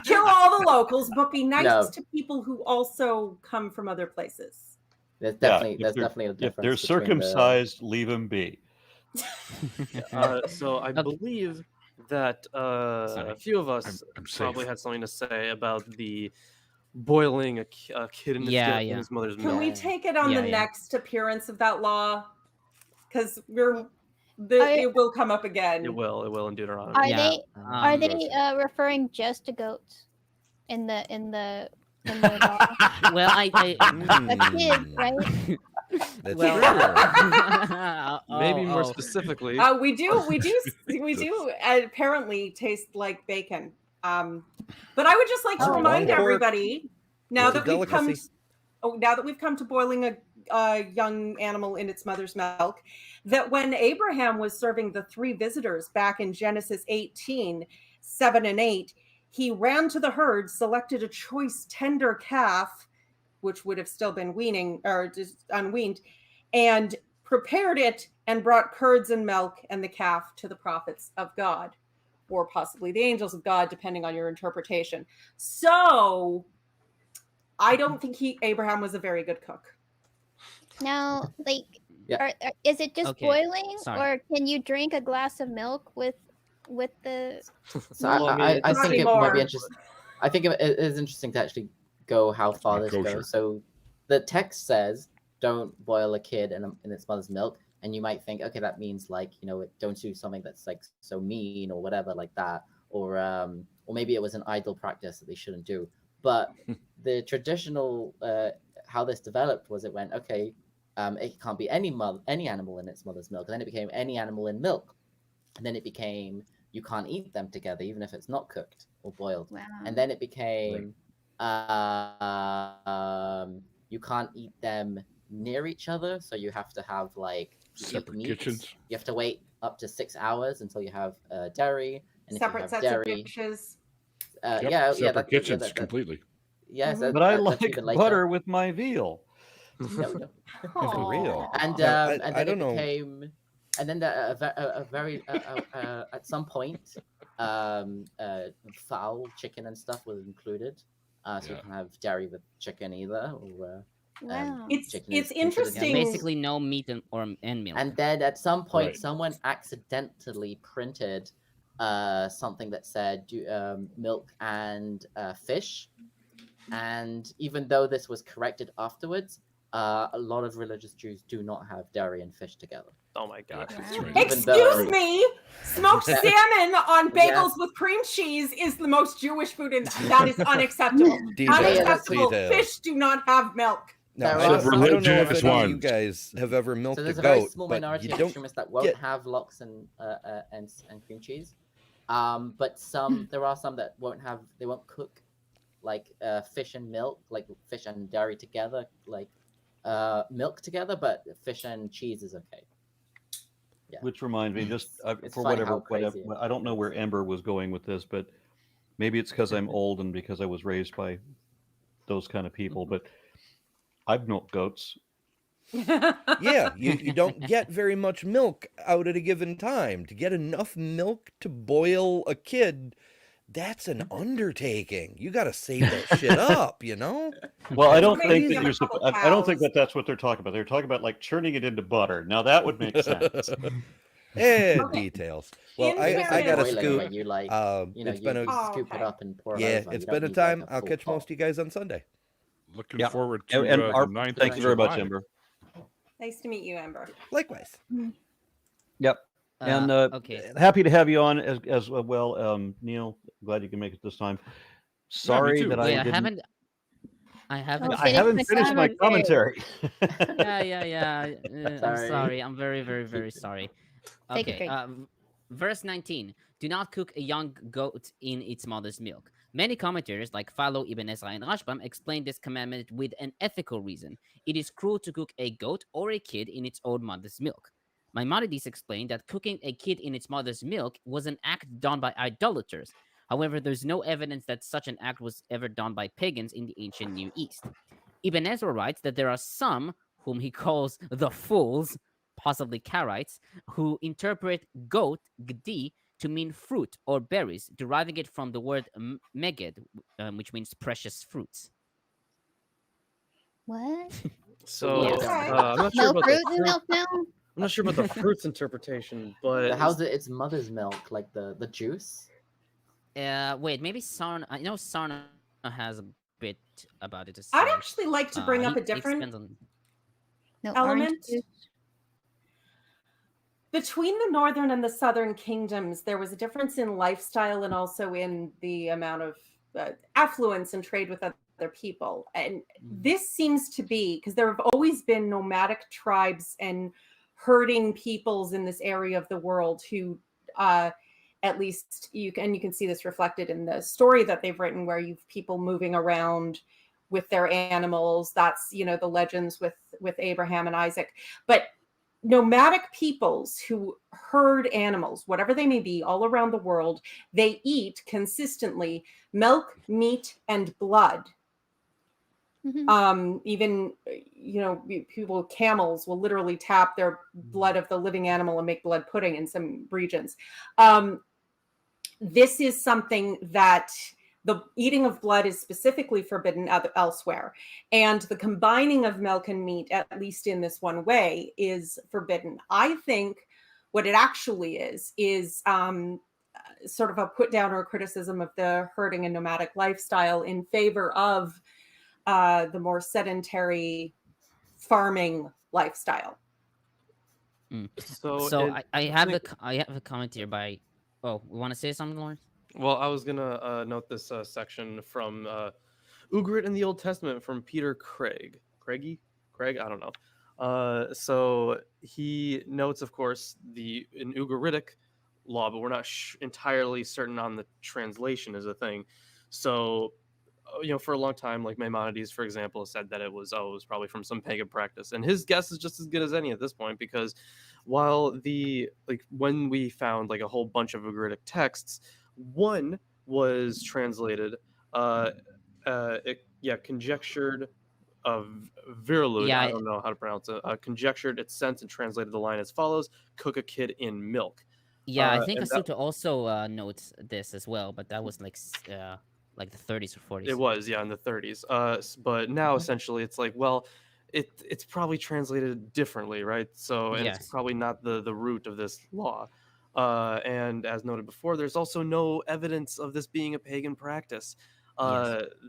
Kill all the locals, but be nice to people who also come from other places. There's definitely a difference. If they're circumcised, leave them be. So I believe that a few of us probably had something to say about the boiling a kid in his mother's milk. Can we take it on the next appearance of that law? Because it will come up again. It will in Deuteronomy. Are they referring just to goats in the law? Well, a kid, right? That's Maybe more specifically. We do apparently taste like bacon. But I would just like to remind everybody now that we've come to boiling a young animal in its mother's milk, that when Abraham was serving the 3 visitors back in Genesis 18, 7 and 8, he ran to the herd, selected a choice tender calf, which would have still been weaning or just unweaned, and prepared it and brought curds and milk and the calf to the prophets of God, or possibly the angels of God, depending on your interpretation. So I don't think Abraham was a very good cook. Now, is it just boiling, or can you drink a glass of milk with the? So I think it might be interesting. I think it is interesting to actually go how far this goes. So the text says, "Don't boil a kid in its mother's milk," and you might think, okay, that means don't do something that's like so mean or whatever like that, or maybe it was an idle practice that they shouldn't do. But the traditional how this developed was it went, okay, it can't be any animal in its mother's milk, and then it became any animal in milk, and then it became you can't eat them together even if it's not cooked or boiled. Wow. And then it became you can't eat them near each other, so you have to have separate kitchens. You have to wait up to 6 hours until you have dairy, and separate if you have sets dairy, of dishes. Separate kitchens completely. Yes, but I like butter with my veal. No. For real. And I then don't know. became, and then a very at some point, fowl, chicken, and stuff was included. So you can have dairy with chicken either, or wow. It's interesting. Basically, no meat and milk. And then at some point, someone accidentally printed something that said milk and fish. And even though this was corrected afterwards, a lot of religious Jews do not have dairy and fish together. Oh my god! Right. Excuse me, smoked salmon on bagels with cream cheese is the most Jewish food, and that is unacceptable. Unacceptable. Fish do not have milk. No, I don't know if any of you guys have ever milked so there's a a very goat, small but minority you of don't extremists that won't have lox and cream cheese. But there are some that they won't cook fish and milk, like fish and dairy together, milk together, but fish and cheese is okay. Yeah. Which reminds me, just for funny whatever, how I don't know where Ember was going with this, but maybe it's because I'm old and because I was raised by those kind of people, but I've milked goats. Yeah, you don't get very much milk out at a given time. To get enough milk to boil a kid, that's an undertaking. You got to save that shit up, you know? Well, I don't think that I don't think that that's what they're talking about. They're talking about churning it into butter. Now that would make sense. Details. Well, I got to scoop. You it's been a scoop it up and pour it over. It's been a time. I'll catch most of you guys on Sunday. Looking forward to the 9th. Thank you very much, Ember. Nice to meet you, Ember. Likewise. Yep. And okay. happy to have you on as well, Neil. Glad you can make it this time. Sorry too. that Wait, I I didn't. haven't. I haven't finished my commentary. Yeah. I'm Sorry. sorry. I'm very, very, very sorry. Take a Okay. drink. Verse 19. Do not cook a young goat in its mother's milk. Many commentators, like Philo, Ibn Ezra, and Rashbam, explain this commandment with an ethical reason. It is cruel to cook a goat or a kid in its own mother's milk. Maimonides explained that cooking a kid in its mother's milk was an act done by idolaters. However, there's no evidence that such an act was ever done by pagans in the ancient Near East. Ibn Ezra writes that there are some, whom he calls the fools, possibly Karaites, who interpret goat, gdi, to mean fruit or berries, deriving it from the word meged, which means precious fruits. What? So Yes. I'm not sure No about fruit the in fruit. milk now? I'm not sure about the fruits interpretation, but How's it? It's mother's milk, like the juice. Wait, maybe Sarna. I know Sarna has a bit about it to say. I'd actually like to bring up a he different expands on- No orange element. juice? Between the northern and the southern kingdoms, there was a difference in lifestyle and also in the amount of affluence and trade with other people. And this seems to be, because there have always been nomadic tribes and herding peoples in this area of the world who, at least you can see this reflected in the story that they've written, where you've people moving around with their animals. That's, the legends with Abraham and Isaac. But nomadic peoples who herd animals, whatever they may be, all around the world, they eat consistently milk, meat, and blood. Even, people, camels will literally tap their blood of the living animal and make blood pudding in some regions. This is something that the eating of blood is specifically forbidden elsewhere. And the combining of milk and meat, at least in this one way, is forbidden. I think what it actually is sort of a put down or criticism of the herding and nomadic lifestyle in favor of the more sedentary farming lifestyle. So I have a comment here by. Oh, we want to say something, Lawrence? Well, I was gonna note this section from Ugaritic in the Old Testament from Peter Craig. Craig, I don't know. So he notes, of course, in Ugaritic law, but we're not entirely certain on the translation is a thing. So, for a long time, like Maimonides, for example, said that it was probably from some pagan practice, and his guess is just as good as any at this point, because while when we found a whole bunch of Ugaritic texts, one was translated, conjectured of Virulud. Yeah, I don't know how to pronounce it. Conjectured its sense and translated the line as follows: "Cook a kid in milk." Yeah, I think Asuta also notes this as well, but that was like the 30s or 40s. It was, in the 30s. But now essentially it's it's probably translated differently, right? So, and it's probably not the root of this law. And as noted before, there's also no evidence of this being a pagan practice.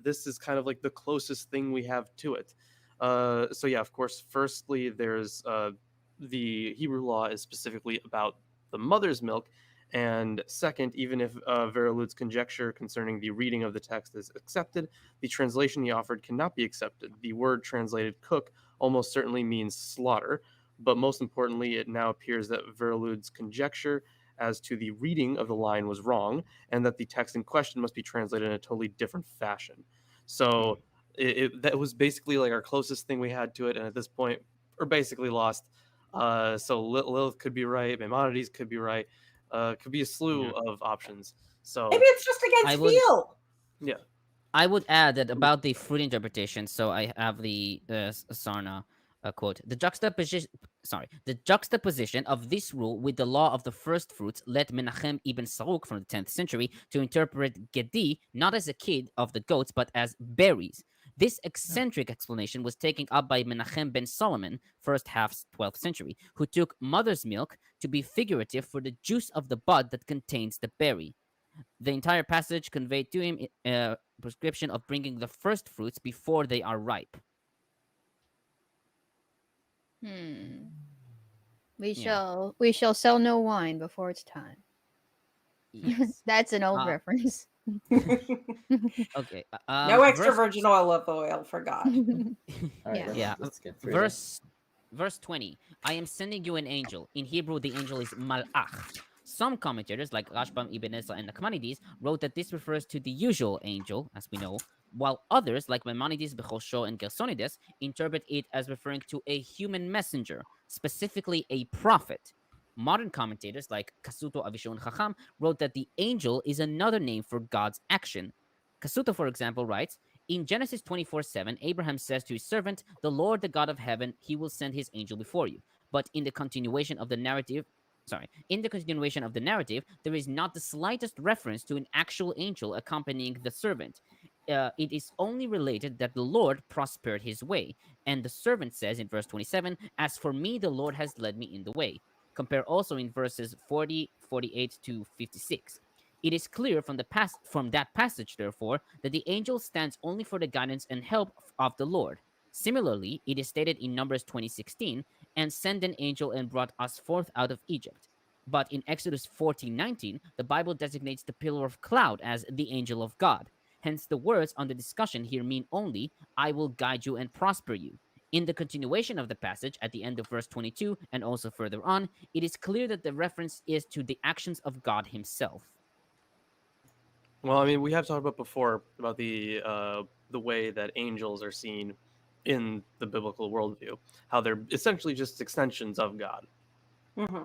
This is kind of like the closest thing we have to it. So yeah, of course, firstly, there's the Hebrew law is specifically about the mother's milk. And second, even if Virulud's conjecture concerning the reading of the text is accepted, the translation he offered cannot be accepted. The word translated cook almost certainly means slaughter, but most importantly, it now appears that Virulud's conjecture as to the reading of the line was wrong, and that the text in question must be translated in a totally different fashion. So that was basically like our closest thing we had to it, and at this point, we're basically lost. So Lilith could be right, Maimonides could be right. Could be a slew of options. So maybe it's just against feel. Yeah. I would add that about the fruit interpretation. So I have the Sarna quote: the juxtaposition of this rule with the law of the first fruits led Menachem ibn Saruk from the 10th century to interpret gedi not as a kid of the goats but as berries. This eccentric explanation was taken up by Menachem ben Solomon, first half 12th century, who took mother's milk to be figurative for the juice of the bud that contains the berry. The entire passage conveyed to him a prescription of bringing the first fruits before they are ripe. We shall sell no wine before it's time. Yes. That's an old reference. Okay. No extra virgin olive oil for God. All right, Yeah. let's get through Verse 20. I am sending you an angel. In Hebrew, the angel is malach. Some commentators, like Rashbam, Ibn Ezra, and Nachmanides, wrote that this refers to the usual angel, as we know, while others, like Maimonides, Bechosho, and Gersonides, interpret it as referring to a human messenger, specifically a prophet. Modern commentators, like Kasuto, Avishon, and Chacham, wrote that the angel is another name for God's action. Kasuto, for example, writes, in Genesis 24:7, Abraham says to his servant, the Lord, the God of heaven, he will send his angel before you. But in the continuation of the narrative, there is not the slightest reference to an actual angel accompanying the servant. It is only related that the Lord prospered his way. And the servant says in verse 27, as for me, the Lord has led me in the way. Compare also in verses 40, 48 to 56. It is clear from that passage, therefore, that the angel stands only for the guidance and help of the Lord. Similarly, it is stated in Numbers 20:16, and send an angel and brought us forth out of Egypt. But in Exodus 14:19, the Bible designates the pillar of cloud as the angel of God. Hence, the words under discussion here mean only, I will guide you and prosper you. In the continuation of the passage, at the end of verse 22, and also further on, it is clear that the reference is to the actions of God himself. Well, I mean, we have talked about before about the way that angels are seen in the biblical worldview, how they're essentially just extensions of God. Mm-hmm.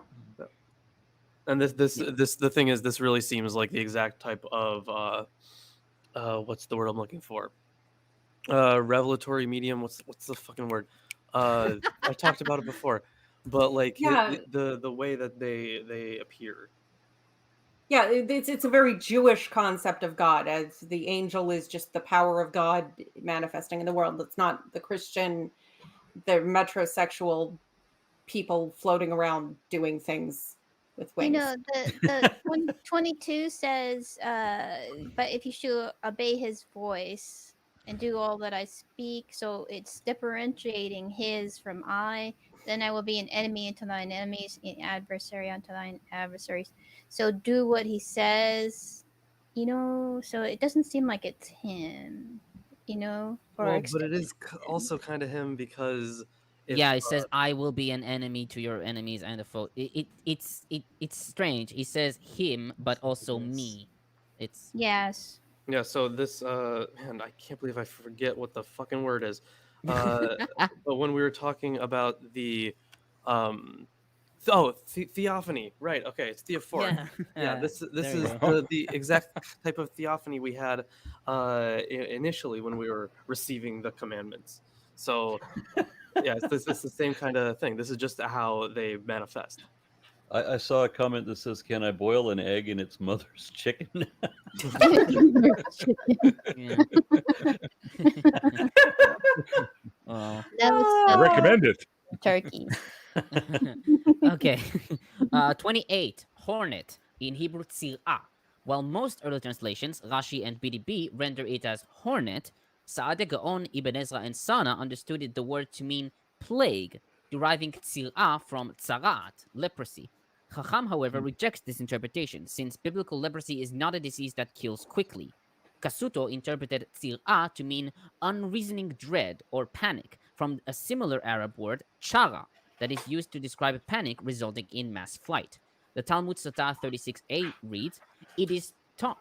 And the thing is, this really seems like the exact type of what's the word I'm looking for? Revelatory medium. What's the fucking word? I talked about it before, but like the way that they appear. Yeah, it's a very Jewish concept of God, as the angel is just the power of God manifesting in the world. It's not the Christian, the metrosexual people floating around doing things with wings. You know, the 22 says, but if you should obey his voice and do all that I speak, so it's differentiating his from I, then I will be an enemy unto thine enemies, an adversary unto thine adversaries. So do what he says, so it doesn't seem like it's him, Well, but it is also kind of him because it says I will be an enemy to your enemies and a foe. It's strange. He says him, but also me. It's yes. Yeah, so this man, I can't believe I forget what the fucking word is. But when we were talking about the theophany, right? Okay, it's theophoric. Yeah, this is the exact type of theophany we had initially when we were receiving the commandments. So yeah, it's the same kind of thing. This is just how they manifest. I saw a comment that says, "Can I boil an egg in its mother's chicken?" I recommend it. Turkey. Okay. 28. Hornet. In Hebrew, tzir'ah. While most early translations, Rashi and BDB, render it as hornet, Sa'adeh Gaon, Ibn Ezra, and Sana understood the word to mean plague, deriving tzir'ah from tzarat, leprosy. Chacham, however, rejects this interpretation, since biblical leprosy is not a disease that kills quickly. Kasuto interpreted tzir'ah to mean unreasoning dread or panic, from a similar Arab word, chara, that is used to describe panic resulting in mass flight. The Talmud Sotah 36a reads, It is taught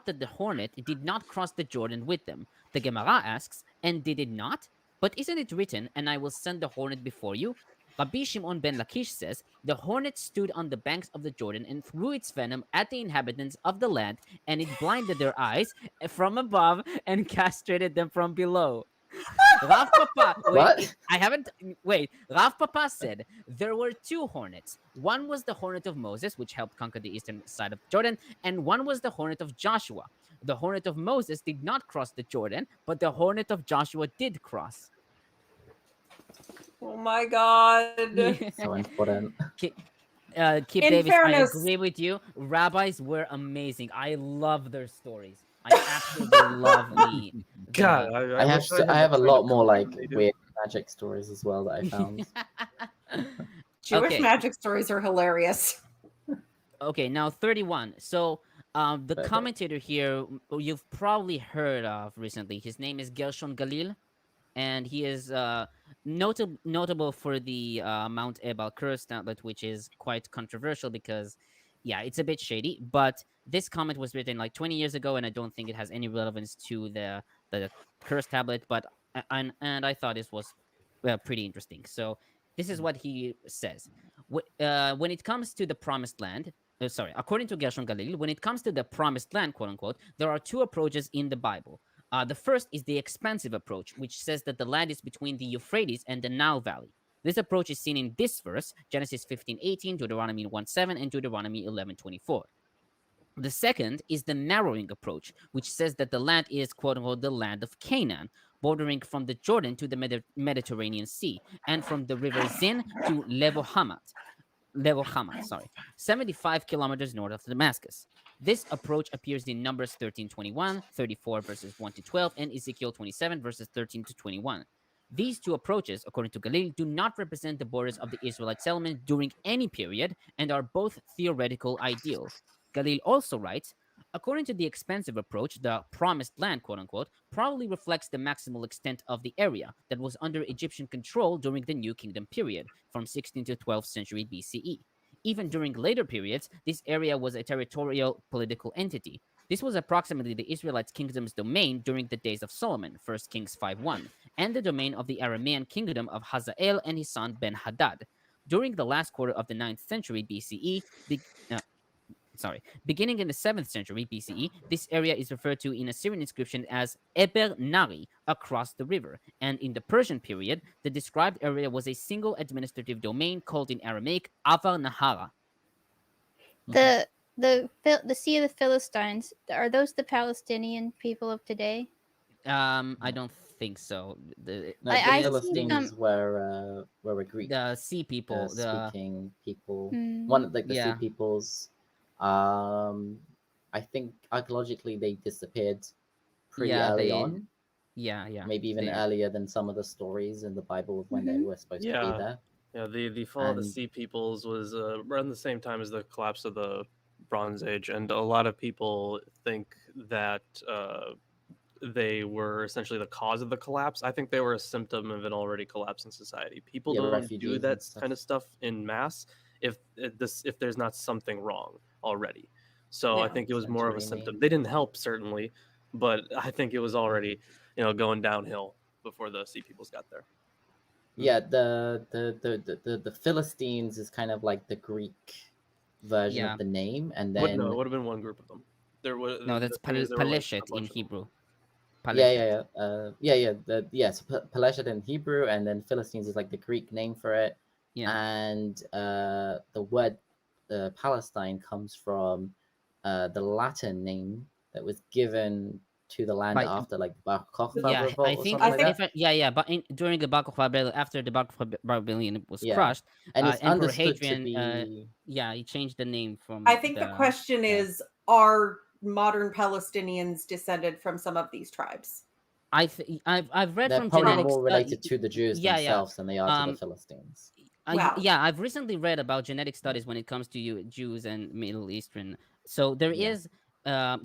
that the hornet did not cross the Jordan with them. The Gemara asks, and did it not? But isn't it written, and I will send the hornet before you? Rabbi Shimon ben Lakish says, the hornet stood on the banks of the Jordan and threw its venom at the inhabitants of the land, and it blinded their eyes from above and castrated them from below. Rav Papa, Rav Papa said there were two hornets. One was the hornet of Moses, which helped conquer the eastern side of Jordan, and one was the hornet of Joshua. The hornet of Moses did not cross the Jordan, but the hornet of Joshua did cross. Oh my God. So important. Kip Davis, fairness, I agree with you. Rabbis were amazing. I love their stories. I absolutely love the God. I have a lot more like weird magic stories as well that I found. Jewish Okay. magic stories are hilarious. Okay, now 31. So the Right. commentator here you've probably heard of recently. His name is Gershon Galil, and he is notable for the Mount Ebal curse tablet, which is quite controversial because, yeah, it's a bit shady. But this comment was written like 20 years ago, and I don't think it has any relevance to the curse tablet. But and I thought this was pretty interesting. So this is what he says. When it comes to the promised land, according to Gershon Galil, when it comes to the promised land, quote unquote, there are two approaches in the Bible. The first is the expansive approach, which says that the land is between the Euphrates and the Nile Valley. This approach is seen in this verse, Genesis 15:18, Deuteronomy 1:7, and Deuteronomy 11:24. The second is the narrowing approach, which says that the land is, quote unquote, the land of Canaan, bordering from the Jordan to the Mediterranean Sea, and from the river Zin to Levo Hamat, 75 kilometers north of Damascus. This approach appears in Numbers 13:21, 34 verses 1 to 12, and Ezekiel 27 verses 13 to 21. These two approaches, according to Galil, do not represent the borders of the Israelite settlement during any period and are both theoretical ideal. Galil also writes, according to the expansive approach, the promised land, quote unquote, probably reflects the maximal extent of the area that was under Egyptian control during the New Kingdom period, from 16th to 12th century BCE. Even during later periods, this area was a territorial political entity. This was approximately the Israelite kingdom's domain during the days of Solomon, 1 Kings 5:1, and the domain of the Aramean kingdom of Hazael and his son Ben-Hadad. During the last quarter of the 9th century BCE, beginning in the 7th century BCE, this area is referred to in Assyrian inscription as Eber Nari, across the river, and in the Persian period, the described area was a single administrative domain called in Aramaic Avar Nahara. The Sea of the Philistines, are those the Palestinian people of today? I don't think so. No, I the see Philistines were a Greek The sea people, speaking people. Hmm. One of the sea Yeah. peoples. I think archaeologically they disappeared pretty early on. Yeah. Maybe even earlier than some of the stories in the Bible of when they were supposed to be there. Yeah, the fall of the Sea Peoples was around the same time as the collapse of the Bronze Age, and a lot of people think that they were essentially the cause of the collapse. I think they were a symptom of an already collapsing society. People don't do that kind of stuff in mass if there's not something wrong already. So I think it was more of a symptom. They didn't help, certainly, but I think it was already, going downhill before the Sea Peoples got there. Yeah, the Philistines is kind of like the Greek version of the name, and then it would have been one group of them. There was that's Paleshet in Hebrew. So Paleshet in Hebrew, and then Philistines is like the Greek name for it. Yeah. And the word Palestine comes from the Latin name that was given to the land after like Bar Kokhba revolt or something like that. But during the Bar Kokhba rebellion, after the Bar Kokhba rebellion was crushed, and it's Emperor understood Hadrian, to be... he changed the name from. I think the question is, are modern Palestinians descended from some of these tribes? I've read They're from probably genetics more related to the Jews themselves than they are to the Philistines. I've recently read about genetic studies when it comes to Jews and Middle Eastern. So there is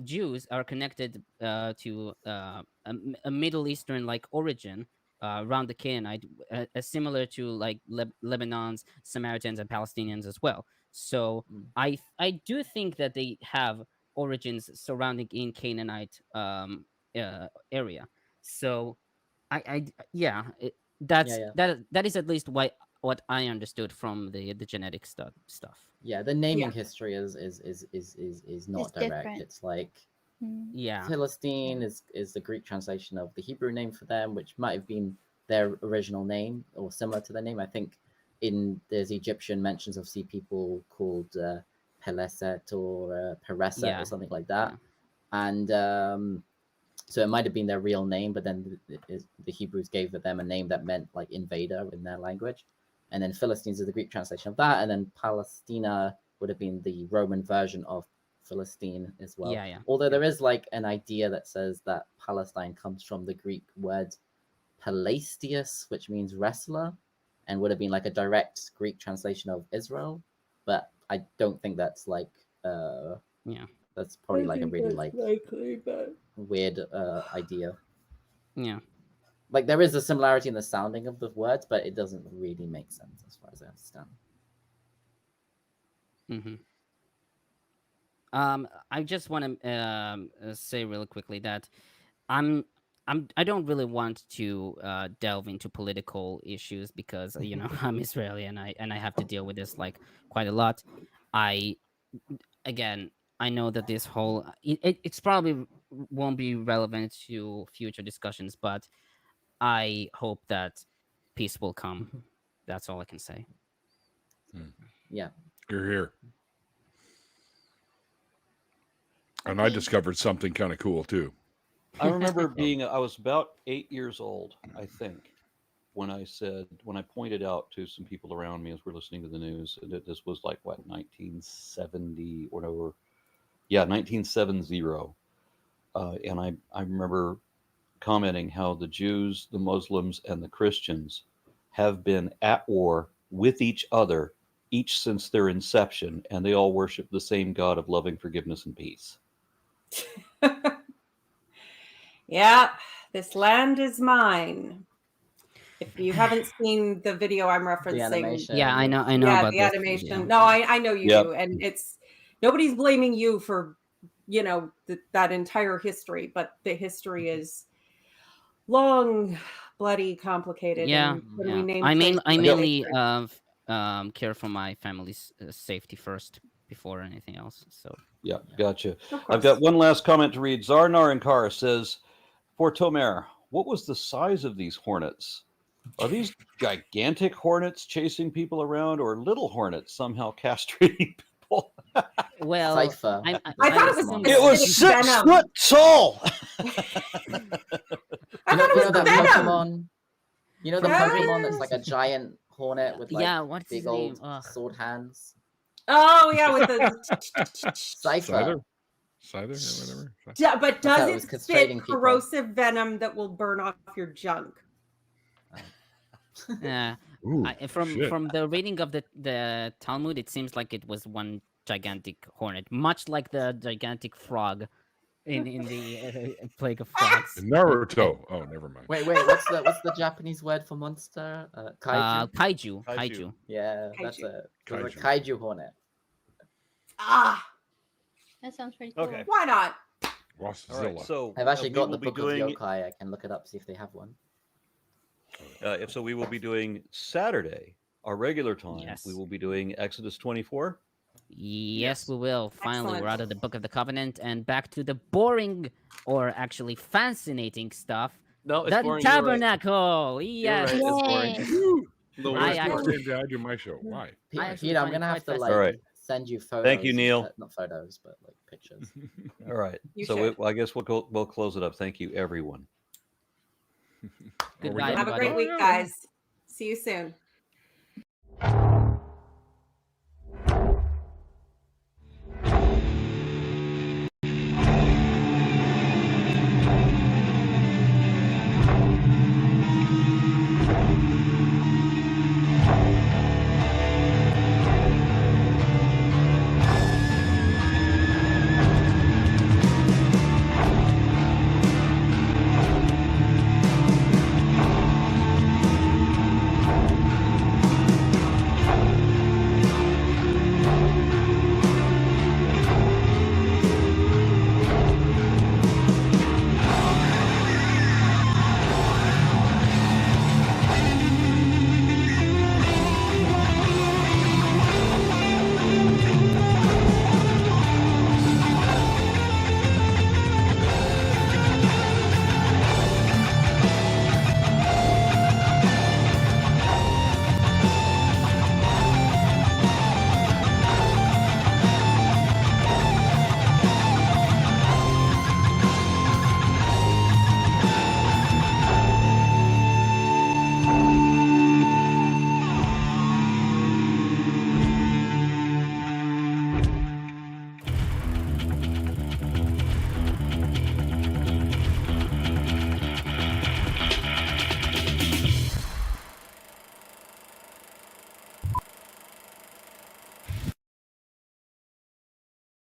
Jews are connected to a Middle Eastern like origin around the Canaanite, similar to like Lebanon's Samaritans and Palestinians as well. So I do think that they have origins surrounding in Canaanite area. So that is at least what I understood from the genetic stuff. Yeah, the naming history is not direct. Different. It's like Yeah. Philistine is the Greek translation of the Hebrew name for them, which might have been their original name or similar to their name. I think there's Egyptian mentions of sea people called Peleset or Pereset or something like that. And so it might have been their real name, but then the Hebrews gave them a name that meant like invader in their language. And then Philistines is the Greek translation of that. And then Palestina would have been the Roman version of Philistine as well. Although there is like an idea that says that Palestine comes from the Greek word Palastius, which means wrestler. and would have been like a direct Greek translation of Israel. But I don't think that's like that's probably like a really like weird idea. Yeah. Like there is a similarity in the sounding of the words, but it doesn't really make sense as far as I understand. I just want to say really quickly that I don't really want to delve into political issues because I'm Israeli and I have to deal with this like quite a lot. I know that this whole it's probably won't be relevant to future discussions, but I hope that peace will come. That's all I can say. Yeah, you're here. And I discovered something kind of cool too. I remember I was about 8 years old, I think, when I pointed out to some people around me as we're listening to the news that this was like, what, 1970 or whatever. Yeah, 1970. And I remember commenting how the Jews, the Muslims, and the Christians have been at war with each other each since their inception, and they all worship the same God of loving forgiveness and peace. Yeah, this land is mine. If you haven't seen the video I'm referencing, yeah, I know. Yeah, about the this animation. video. No, I know you do, and it's nobody's blaming you for that entire history, but the history is long, bloody, complicated. Yeah, and when we name I mainly places- care for my family's safety first before anything else. So yeah, gotcha. I've got one last comment to read. Zarnar and Kar says, for Tomer, what was the size of these hornets? Are these gigantic hornets chasing people around, or little hornets somehow castrating people? Well, I thought it was 6 venom. foot tall. I thought it was that venom. Pokemon. You know the Pokemon that's like a giant hornet with like what's big his old name? sword hands. Oh yeah, with the Cypher. Cider or whatever. But That's how it does was it castrating spit people. corrosive venom that will burn off your junk? Yeah. From the reading of the Talmud, it seems like it was one gigantic hornet, much like the gigantic frog in the Plague of Frogs. Naruto. Oh, never mind. Wait. What's the Japanese word for monster? Kaiju. Kaiju. Yeah, Kaiju. that's a Kaiju. kaiju hornet. That sounds pretty cool. Okay. Why not? All right, so I've actually we got will the be book doing, of yokai. I can look it up, see if they have one. So we will be doing Saturday, our regular time. Yes. We will be doing Exodus 24. Yes, we will. Finally, Excellent. we're out of the Book of the Covenant and back to the boring, or actually fascinating stuff. No, it's The boring. You're right. Tabernacle. Yes. You're right, it's boring. The I worst part actually- is I do my show. Why? actually Peter, I'm find it gonna have quite to fascinating. All right. send you photos. Thank you, Neil. Not photos, but like pictures. All right. You So should. I guess we'll close it up. Thank you, everyone. Goodbye, Have a everybody. great week, guys. See you soon.